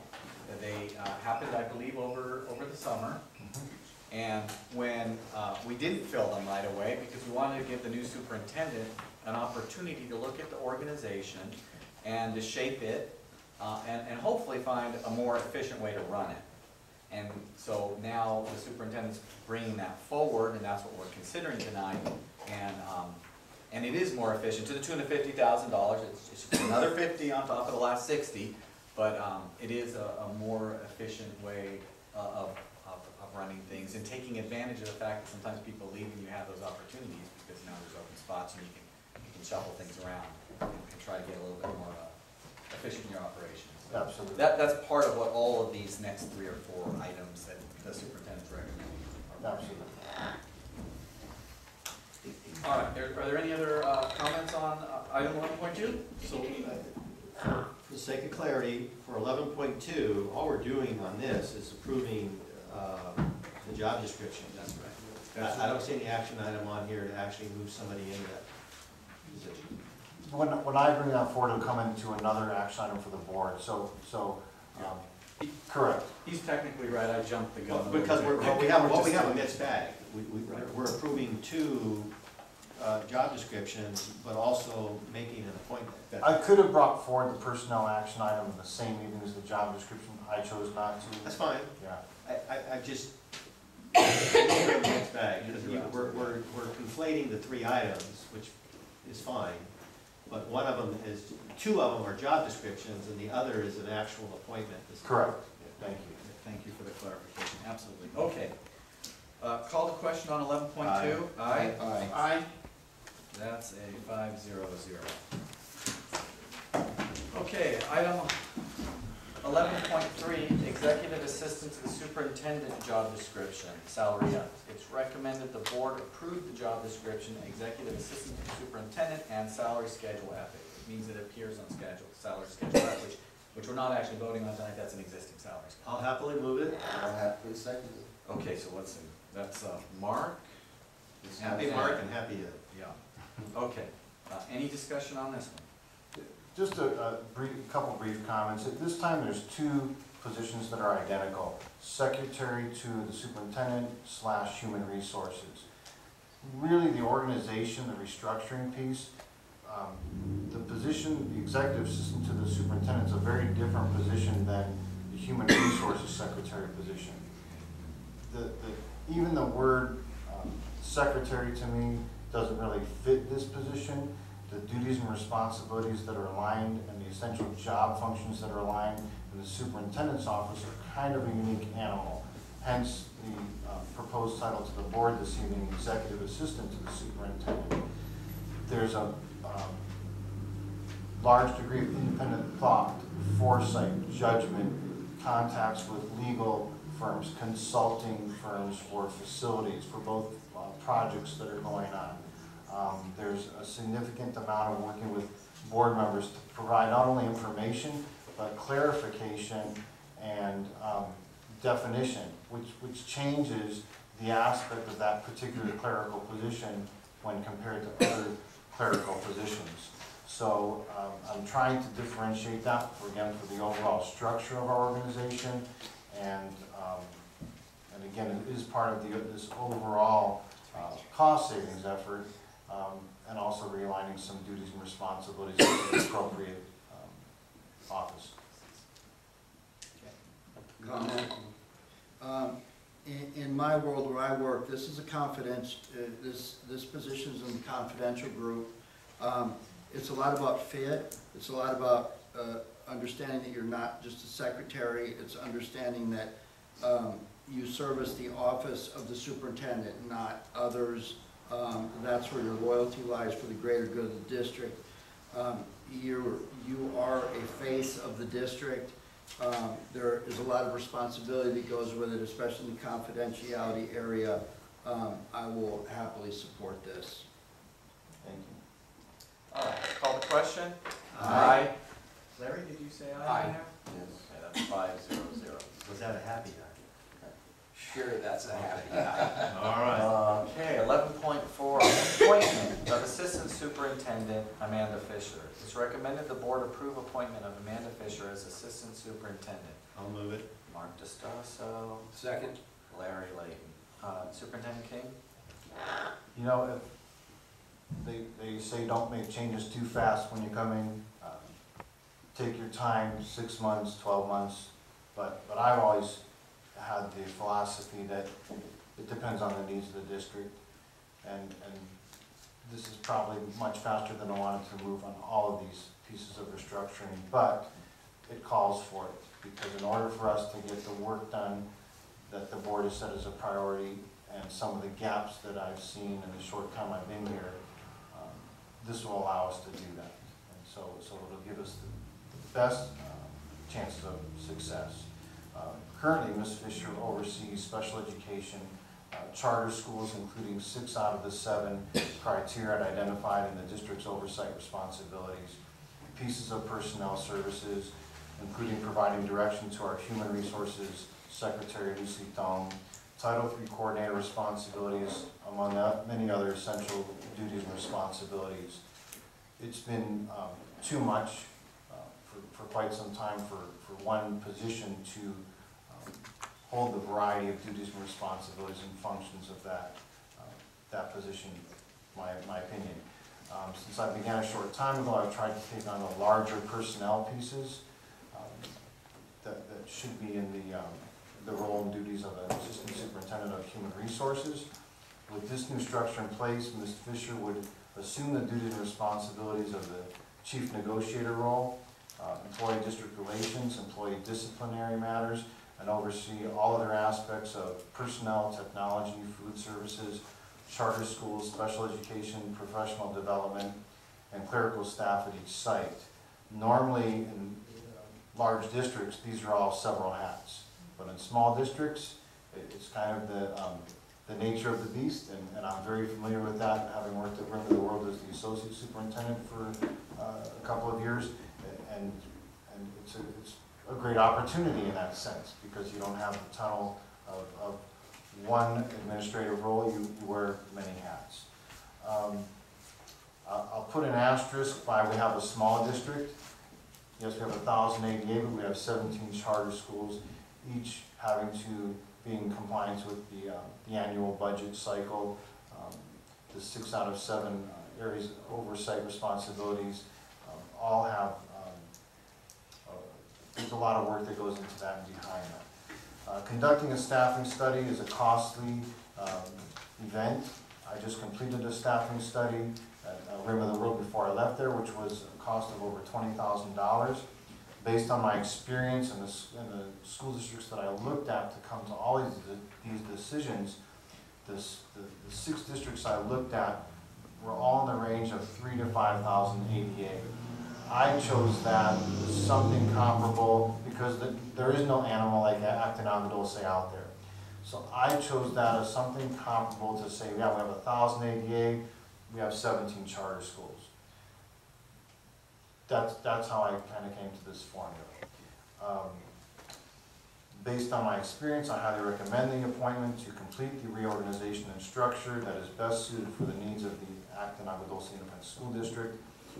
They happened, I believe, over the summer. And when we didn't fill them right away, because we wanted to give the new superintendent an opportunity to look at the organization and to shape it and hopefully find a more efficient way to run it. And so now the superintendent's bringing that forward, and that's what we're considering tonight. And it is more efficient to the tune of $50,000. It's another 50 on top of the last 60, but it is a more efficient way of running things and taking advantage of the fact that sometimes people leave and you have those opportunities because now there's open spots and you can shuffle things around and try to get a little bit more efficient in your operations. Absolutely. That's part of what all of these next 3 or 4 items that the superintendent's recommending are. Absolutely. All right, are there any other comments on item 11.2? So, for the sake of clarity, for 11.2, all we're doing on this is approving the job description. That's right. I don't see any action item on here to actually move somebody into that position. When I bring that forward, it'll come into another action item for the board. Correct. He's technically right. I jumped the gun. Because we have a mixed bag. We're approving 2 job descriptions, but also making an appointment. I could have brought forward the personnel action item in the same meeting as the job description. I chose not to. That's fine. Yeah. I just, Mixed bag, because we're conflating the three items, which is fine, but two of them are job descriptions, and the other is an actual appointment. Correct. Thank you. Thank you for the clarification, absolutely. Okay. Call the question on 11.2. Aye. Aye. That's a 5-0-0. Okay, item 11.3, executive assistant to the superintendent job description, salary up. It's recommended the board approve the job description, executive assistant to the superintendent, and salary schedule F. It means it appears on salary schedule F, which we're not actually voting on tonight. That's an existing salary schedule. I'll happily move it. I'll happily second it. Okay, so that's Mark. Happy Mark and happy Ed. Yeah. Okay. Any discussion on this one? Just a couple brief comments. At this time, there's two positions that are identical. Secretary to the superintendent / human resources. Really, the organization, the restructuring piece, the position, the executive assistant to the superintendent is a very different position than the human resources secretary position. Even the word secretary to me doesn't really fit this position. The duties and responsibilities that are aligned and the essential job functions that are aligned in the superintendent's office are kind of a unique animal. Hence the proposed title to the board this evening, executive assistant to the superintendent. There's a large degree of independent thought, foresight, judgment, contacts with legal firms, consulting firms for facilities, for both projects that are going on. There's a significant amount of working with board members to provide not only information, but clarification and definition, which changes the aspect of that particular clerical position when compared to other clerical positions. So I'm trying to differentiate that, again, for the overall structure of our organization, and again, it is part of this overall cost savings effort, and also realigning some duties and responsibilities to the appropriate office. Comment. In my world where I work, this is a confidential, this position is in the confidential group. It's a lot about fit. It's a lot about understanding that you're not just a secretary. It's understanding that you service the office of the superintendent, not others. That's where your loyalty lies for the greater good of the district. You are a face of the district. There is a lot of responsibility that goes with it, especially in the confidentiality area. I will happily support this. Thank you. All right, call the question. Aye. Larry, did you say aye? Aye. Yes. Okay, that's 5-0-0. Was that a happy eye? Sure, that's a happy guy. All right. Okay, 11.4, appointment of Assistant Superintendent Amanda Fisher. It's recommended the board approve appointment of Amanda Fisher as Assistant Superintendent. I'll move it. Mark DeStasso, Second. Larry Layton. Superintendent King? You know, they say don't make changes too fast when you come in. Take your time, 6 months, 12 months, but I've always had the philosophy that it depends on the needs of the district, and this is probably much faster than I wanted to move on all of these pieces of restructuring, but it calls for it, because in order for us to get the work done that the board has set as a priority, and some of the gaps that I've seen in the short time I've been here, this will allow us to do that, and so it'll give us the best chances of success. Currently, Ms. Fisher oversees special education, charter schools, including 6 out of the 7 criteria identified in the district's oversight responsibilities, pieces of personnel services, including providing direction to our human resources secretary, Lucy Thong, Title III coordinator responsibilities, among many other essential duties and responsibilities. It's been too much for quite some time for one position to hold the variety of duties and responsibilities and functions of that position, my opinion. Since I began a short time ago, I've tried to take on the larger personnel pieces that should be in the the role and duties of an Assistant Superintendent of Human Resources. With this new structure in place, Ms. Fisher would assume the duties and responsibilities of the Chief Negotiator role, employee district relations, employee disciplinary matters, and oversee all other aspects of personnel, technology, food services, charter schools, special education, professional development, and clerical staff at each site. Normally, in large districts, these are all several hats. But in small districts, it's kind of the nature of the beast, and I'm very familiar with that, having worked at Rim of the World as the Associate Superintendent for a couple of years, and it's a great opportunity in that sense, because you don't have the tunnel of one administrative role, you wear many hats. I'll put an asterisk by we have a small district. Yes, we have 1,000 ADA, but we have 17 charter schools, each having to be in compliance with the annual budget cycle, the 6 out of 7 areas of oversight responsibilities, all have, there's a lot of work that goes into that and behind that. Conducting a staffing study is a costly event. I just completed a staffing study at Rim of the World before I left there, which was a cost of over $20,000. Based on my experience in the school districts that I looked at to come to all these decisions, the 6 districts I looked at were all in the range of 3,000 to 5,000 ADA. I chose that something comparable because there is no animal like Acton Agudose out there. So I chose that as something comparable to say, yeah, we have 1,000 ADA, we have 17 charter schools. That's how I kind of came to this formula. Based on my experience, I highly recommend the appointment to complete the reorganization and structure that is best suited for the needs of the Acton Agudose Independent School District.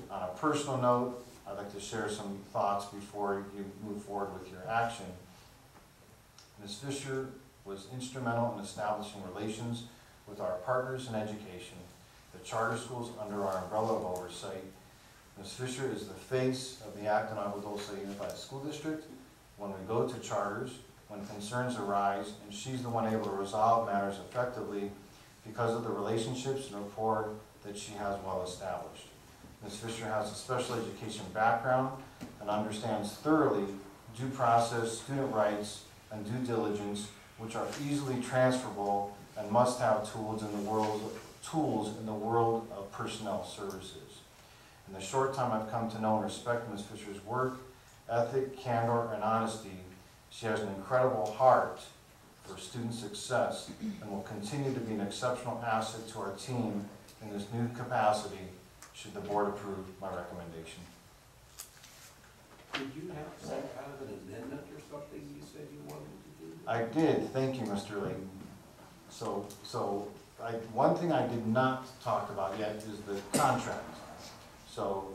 On a personal note, I'd like to share some thoughts before you move forward with your action. Ms. Fisher was instrumental in establishing relations with our partners in education, the charter schools under our umbrella of oversight. Ms. Fisher is the face of the Acton Agudose Unified School District when we go to charters, when concerns arise, and she's the one able to resolve matters effectively because of the relationships and rapport that she has well established. Ms. Fisher has a special education background and understands thoroughly due process, student rights, and due diligence, which are easily transferable and must-have tools in the world of personnel services. In the short time I've come to know and respect Ms. Fisher's work, ethic, candor, and honesty, she has an incredible heart for student success and will continue to be an exceptional asset to our team in this new capacity should the board approve my recommendation. Did you have some kind of an amendment or something you said you wanted to do? I did, thank you, Mr. Layton. One thing I did not talk about yet is the contract. So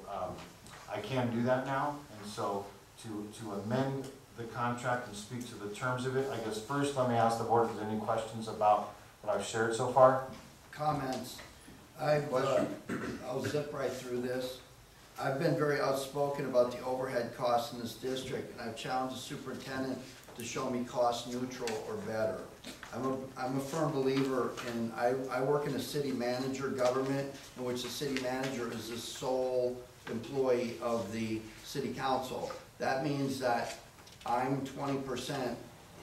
I can do that now, and so to amend the contract and speak to the terms of it, I guess first let me ask the board if there's any questions about what I've shared so far. Comments. I'll zip right through this. I've been very outspoken about the overhead costs in this district, and I've challenged the superintendent to show me cost neutral or better. I'm a firm believer in, I work in a city manager government in which the city manager is the sole employee of the city council. That means that I'm 20%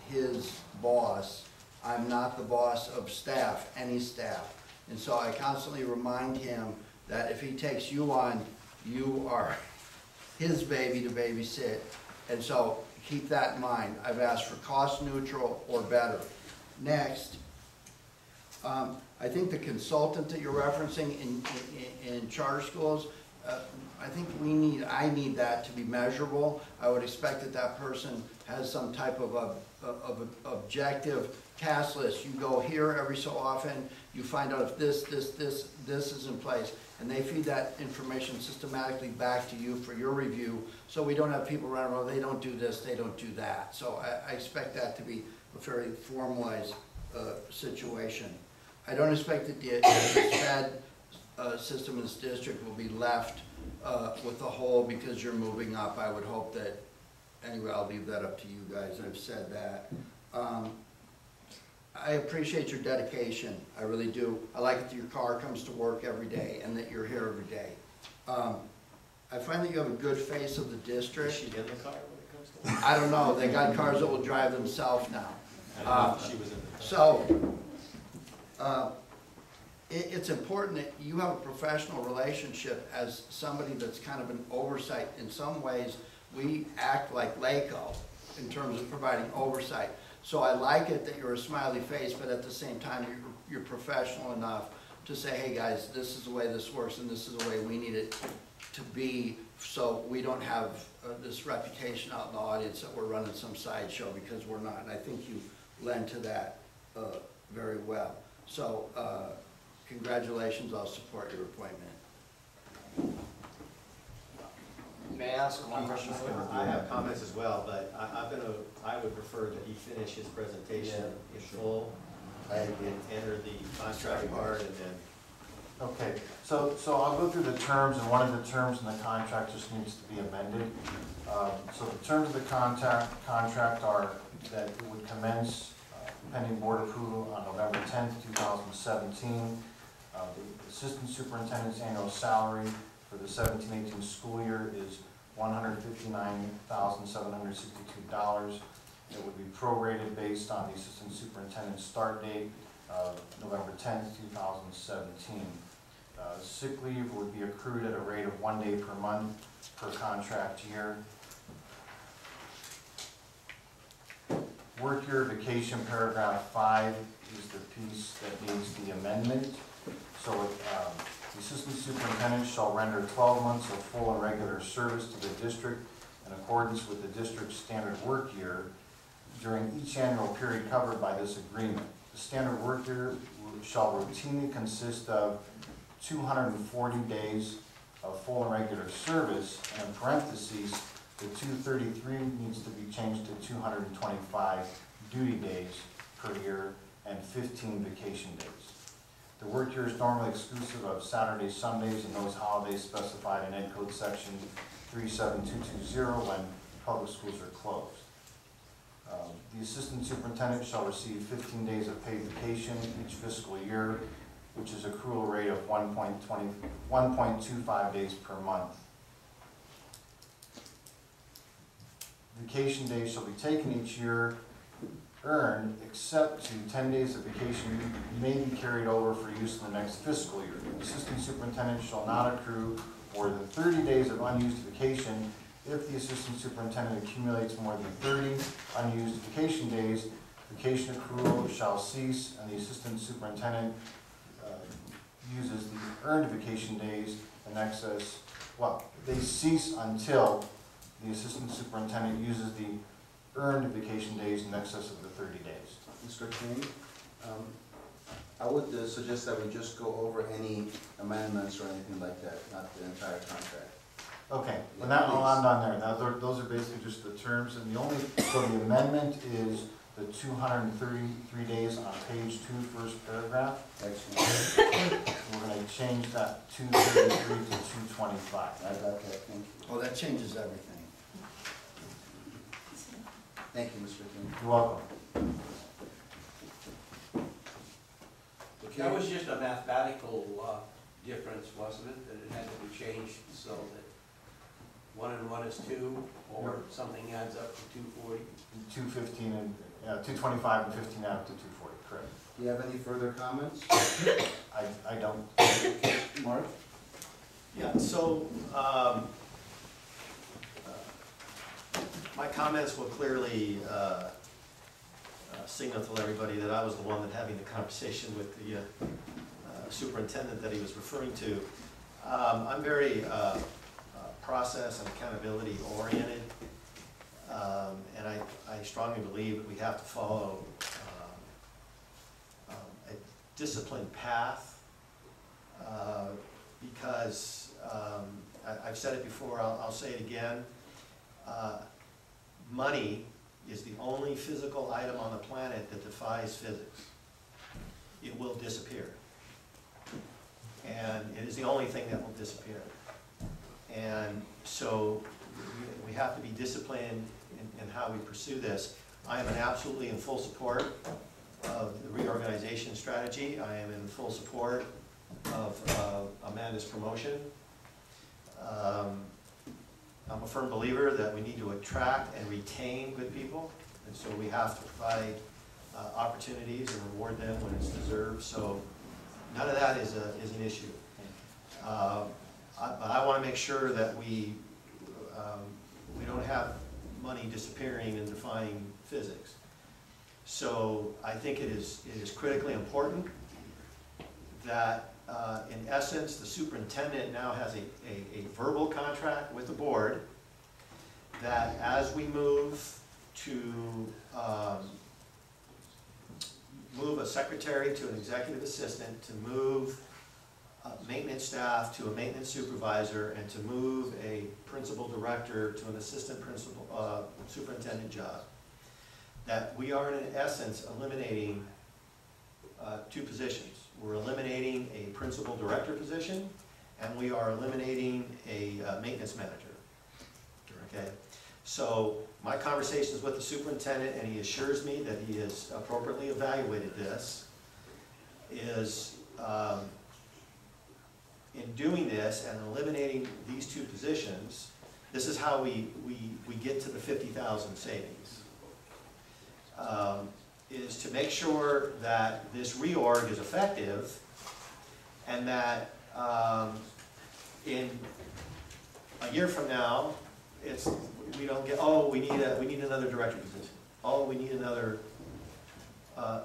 his boss. I'm not the boss of staff, any staff. And so I constantly remind him that if he takes you on, you are his baby to babysit. And so keep that in mind. I've asked for cost neutral or better. Next, I think the consultant that you're referencing in charter schools, I think I need that to be measurable. I would expect that that person has some type of objective task list. You go here every so often, you find out if this is in place, and they feed that information systematically back to you for your review, so we don't have people running around, they don't do this, they don't do that. So I expect that to be a very formalized situation. I don't expect that the SPED system in this district will be left with the whole because you're moving up. I would hope that, anyway, I'll leave that up to you guys. I've said that. I appreciate your dedication, I really do. I like it that your car comes to work every day and that you're here every day. I find that you have a good face of the district. Is she in the car when it comes to that? I don't know, they got cars that will drive themselves now. She was in the car. So, it's important that you have a professional relationship as somebody that's kind of an oversight. In some ways, we act like LACO in terms of providing oversight. So I like it that you're a smiley face, but at the same time, you're professional enough to say, hey guys, this is the way this works and this is the way we need it to be, so we don't have this reputation out in the audience that we're running some sideshow, because we're not. And I think you lend to that very well. So congratulations, I'll support your appointment. May I ask one question? I have comments as well, but I would prefer that he finish his presentation in full. I agree. And enter the contract part and then. Okay, so I'll go through the terms, and one of the terms in the contract just needs to be amended. So the terms of the contract are that it would commence pending board approval on November 10th, 2017. The assistant superintendent's annual salary for the 17-18 school year is $159,762. It would be prorated based on the assistant superintendent's start date of November 10th, 2017. Sick leave would be accrued at a rate of 1 day per month per contract year. Work year vacation paragraph 5 is the piece that needs the amendment. So the assistant superintendent shall render 12 months of full and regular service to the district in accordance with the district's standard work year during each annual period covered by this agreement. The standard work year shall routinely consist of 240 days of full and regular service, and in parentheses, the 233 needs to be changed to 225 duty days per year and 15 vacation days. The work year is normally exclusive of Saturdays, Sundays, and those holidays specified in Ed Code Section 37220 when public schools are closed. The assistant superintendent shall receive 15 days of paid vacation each fiscal year, which is accrual rate of 1.25 days per month. Vacation days shall be taken each year, earned except to 10 days of vacation may be carried over for use in the next fiscal year. The assistant superintendent shall not accrue more than 30 days of unused vacation. If the assistant superintendent accumulates more than 30 unused vacation days, vacation accrual shall cease, and the assistant superintendent uses the earned vacation days in excess, well, they cease until the assistant superintendent uses the earned vacation days in excess of the 30 days. Mr. King, I would suggest that we just go over any amendments or anything like that, not the entire contract. Okay, well, I'm done there. Now, those are basically just the terms, and so the amendment is the 233 days on page 2, first paragraph. Excellent. We're going to change that 233 to 225. I got that, thank you. Oh, that changes everything. Thank you, Mr. King. You're welcome. That was just a mathematical difference, wasn't it? That it had to be changed so that 1 and 1 is 2, or something adds up to 240? 215 and 225 and 15 out to 240, correct. Do you have any further comments? I don't. Mark? Yeah, so my comments will clearly signal to everybody that I was the one that having the conversation with the superintendent that he was referring to. I'm very process and accountability oriented, and I strongly believe that we have to follow a disciplined path because I've said it before, I'll say it again, money is the only physical item on the planet that defies physics. It will disappear. And it is the only thing that will disappear. And so we have to be disciplined in how we pursue this. I am absolutely in full support of the reorganization strategy. I am in full support of Amanda's promotion. I'm a firm believer that we need to attract and retain good people, and so we have to provide opportunities and reward them when it's deserved. So none of that is an issue. But I want to make sure that we don't have money disappearing in defying physics. So I think it is critically important that in essence, the superintendent now has a verbal contract with the board that as we move to move a secretary to an executive assistant, to move maintenance staff to a maintenance supervisor, and to move a principal director to an assistant principal superintendent job, that we are in essence eliminating two positions. We're eliminating a principal director position, and we are eliminating a maintenance manager. Okay, so my conversations with the superintendent, and he assures me that he has appropriately evaluated this, is in doing this and eliminating these two positions, this is how we get to the 50,000 savings. Is to make sure that this reorg is effective, and that in a year from now, we don't get, oh, we need another director position. Oh, we need another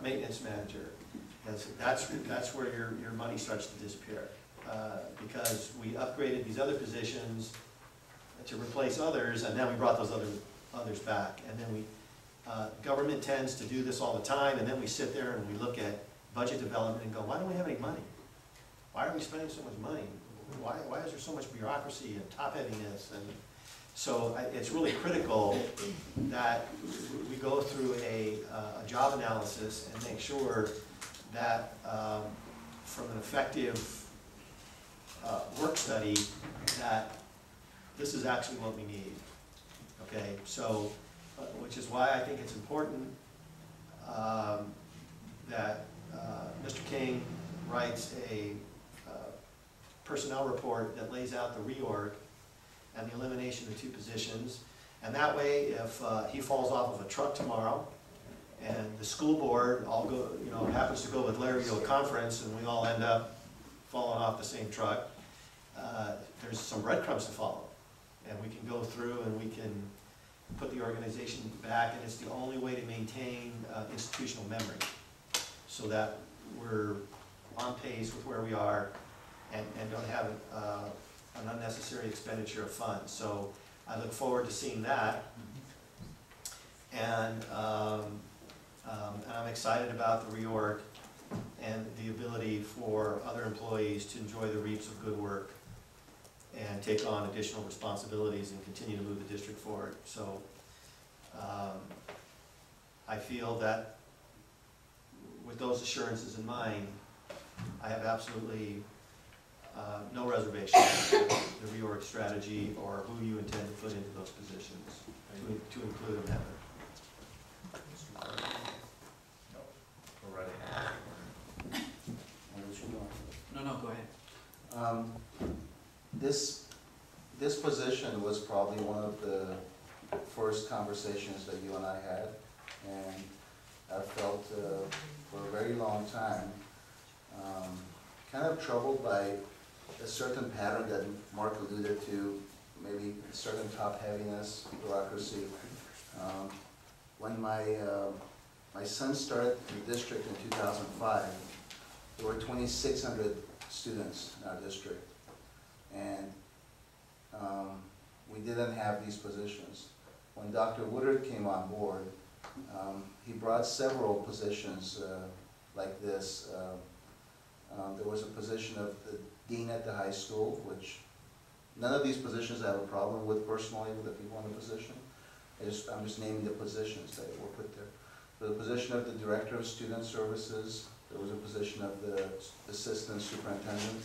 maintenance manager. That's where your money starts to disappear, because we upgraded these other positions to replace others, and then we brought those others back, and then we. Government tends to do this all the time, and then we sit there and we look at budget development and go, why don't we have any money? Why are we spending so much money? Why is there so much bureaucracy and top-heaviness? And so it's really critical that we go through a job analysis and make sure that from an effective work study, that this is actually what we need. Okay, so. Which is why I think it's important that Mr. King writes a personnel report that lays out the reorg and the elimination of two positions. And that way, if he falls off of a truck tomorrow, and the school board happens to go with Larry to a conference, and we all end up falling off the same truck, there's some breadcrumbs to follow, and we can go through and we can put the organization back, and it's the only way to maintain institutional memory, so that we're on pace with where we are and don't have an unnecessary expenditure of funds. So I look forward to seeing that, and I'm excited about the reorg and the ability for other employees to enjoy the reaps of good work and take on additional responsibilities and continue to move the district forward. So I feel that with those assurances in mind, I have absolutely no reservation with the reorg strategy or who you intend to put into those positions, to include Amanda. No, go ahead. This position was probably one of the first conversations that you and I had, and I felt for a very long time kind of troubled by a certain pattern that Mark alluded to, maybe a certain top-heaviness, bureaucracy. When my son started in the district in 2005, there were 2,600 students in our district, and we didn't have these positions. When Dr. Woodard came on board, he brought several positions like this. There was a position of the dean at the high school, which none of these positions I have a problem with personally, with the people in the position. I'm just naming the positions that were put there. The position of the director of student services, there was a position of the assistant superintendent,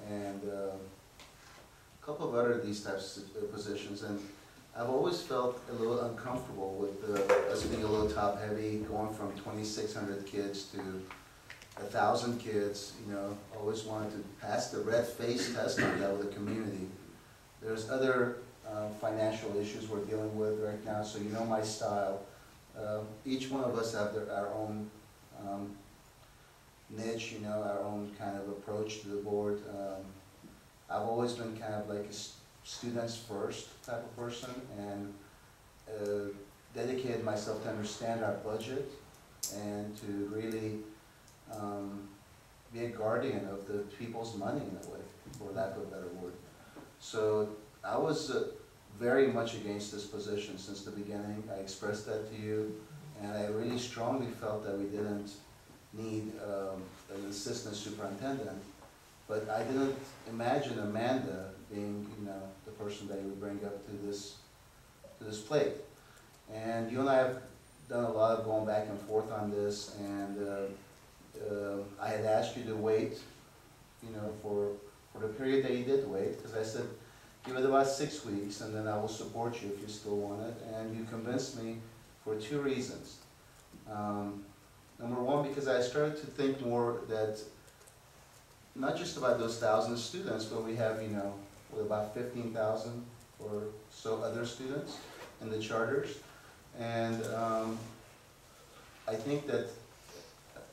and a couple of other these types of positions. And I've always felt a little uncomfortable with us being a little top-heavy, going from 2,600 kids to 1,000 kids, you know, always wanted to pass the red face test on that with the community. There's other financial issues we're dealing with right now, so you know my style. Each one of us have our own niche, you know, our own kind of approach to the board. I've always been kind of like a students first type of person, and dedicated myself to understand our budget and to really be a guardian of the people's money in a way, for lack of a better word. So I was very much against this position since the beginning. I expressed that to you, and I really strongly felt that we didn't need an assistant superintendent, but I didn't imagine Amanda being, you know, the person that you would bring up to this plate. And you and I have done a lot of going back and forth on this, and I had asked you to wait, you know, for the period that you did wait, because I said, give it about 6 weeks, and then I will support you if you still want it. And you convinced me for 2 reasons. Number one, because I started to think more that, not just about those 1,000 students, but we have, you know, about 15,000 or so other students in the charters. And I think that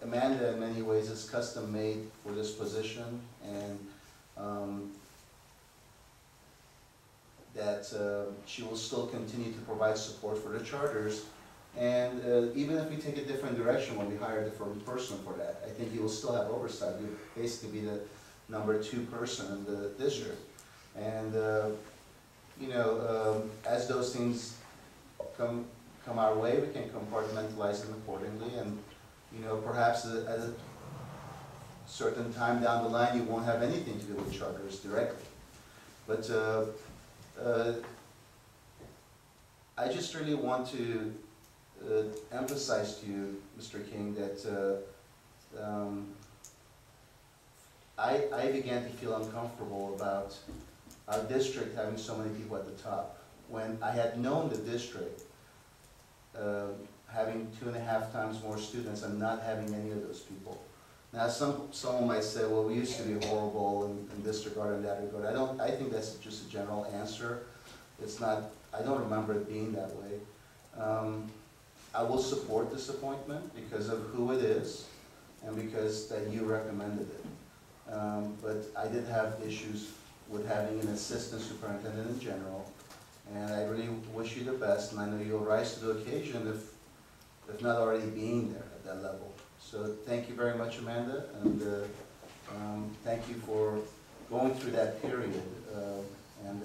Amanda, in many ways, is custom made for this position, and that she will still continue to provide support for the charters. And even if we take a different direction when we hire a different person for that, I think you will still have oversight. You'll basically be the number 2 person in the district. And you know, as those things come our way, we can compartmentalize them accordingly. And you know, perhaps at a certain time down the line, you won't have anything to do with charters directly. But I just really want to emphasize to you, Mr. King, that I began to feel uncomfortable about our district having so many people at the top. When I had known the district having 2.5 times more students and not having any of those people. Now, someone might say, well, we used to be horrible in this regard and that regard. I think that's just a general answer. It's not, I don't remember it being that way. I will support this appointment because of who it is and because that you recommended it. But I did have issues with having an assistant superintendent in general, and I really wish you the best, and I know you'll rise to the occasion if not already being there at that level. So thank you very much, Amanda, and thank you for going through that period and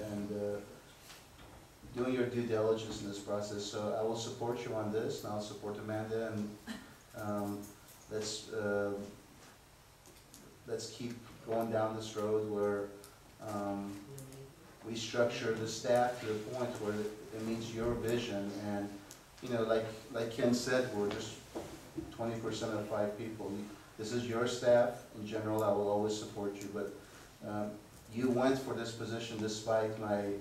doing your due diligence in this process. So I will support you on this, and I'll support Amanda, and let's keep going down this road where we structure the staff to the point where it meets your vision. And you know, like Ken said, we're just 20% of 5 people. This is your staff. In general, I will always support you, but you went for this position despite my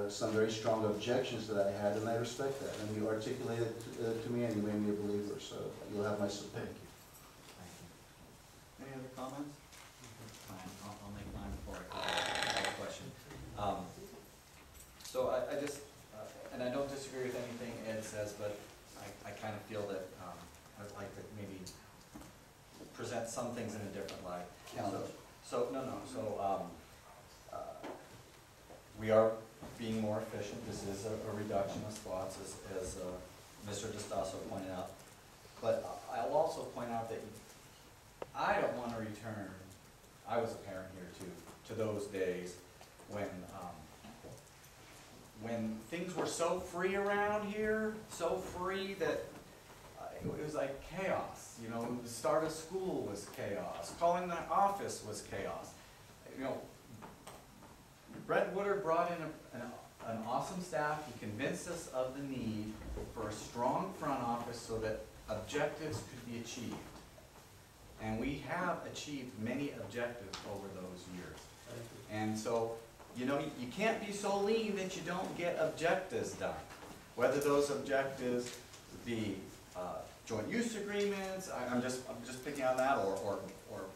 some very strong objections that I had, and I respect that. And you articulated to me, and you made me a believer. So you'll have my support. Thank you. Any other comments? Fine, I'll make mine before I call the question. So I just, and I don't disagree with anything Ed says, but I kind of feel that I'd like to maybe present some things in a different light. So we are being more efficient. This is a reduction of spots, as Mr. DeStasso pointed out. But I'll also point out that I don't want to return, I was a parent here too, to those days when things were so free around here, so free that it was like chaos. You know, the start of school was chaos. Calling the office was chaos. You know, Brett Woodard brought in an awesome staff. He convinced us of the need for a strong front office so that objectives could be achieved. And we have achieved many objectives over those years. And so you know, you can't be so lean that you don't get objectives done. Whether those objectives be joint use agreements, I'm just picking on that, or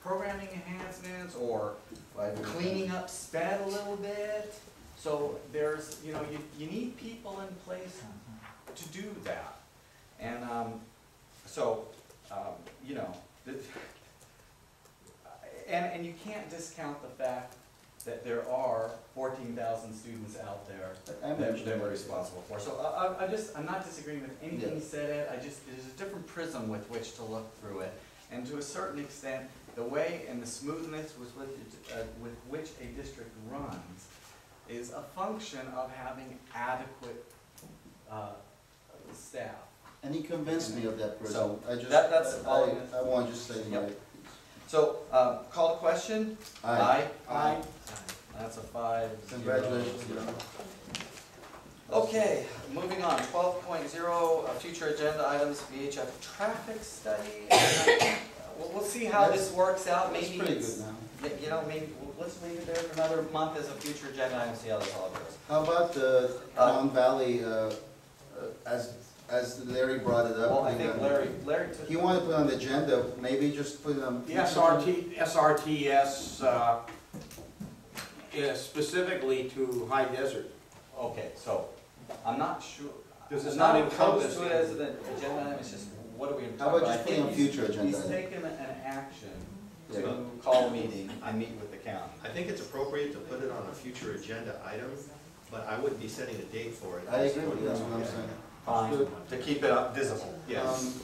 programming enhancements, or cleaning up sped a little bit. So there's, you know, you need people in place to do that. And you know, and you can't discount the fact that there are 14,000 students out there that we're responsible for. So I'm not disagreeing with anything you said, Ed. There's a different prism with which to look through it. And to a certain extent, the way and the smoothness with which a district runs is a function of having adequate staff. And he convinced me of that person. So that's all. I want to just say my piece. So, call to question? Aye. Aye. That's a 5. Congratulations. Okay, moving on, 12.0, future agenda items, VHF traffic study. We'll see how this works out. Maybe it's pretty good now. You know, maybe let's leave it there for another month as a future agenda item, see how this all goes. How about the Mountain Valley, as Larry brought it up? Well, I think Larry took. He wanted to put on the agenda, maybe just put it on. The SRTS, specifically to High Desert. Okay, so, I'm not sure. Does this I'm not opposed encompass to it as an agenda item, it's just, what are we going to How talk about about? just putting on future agenda? He's taken an action to call a meeting and meet with the county. I think it's appropriate to put it on a future agenda item, but I wouldn't be setting a date for it. I agree with you, that's what I'm saying. Fine, to keep it up visible, yes.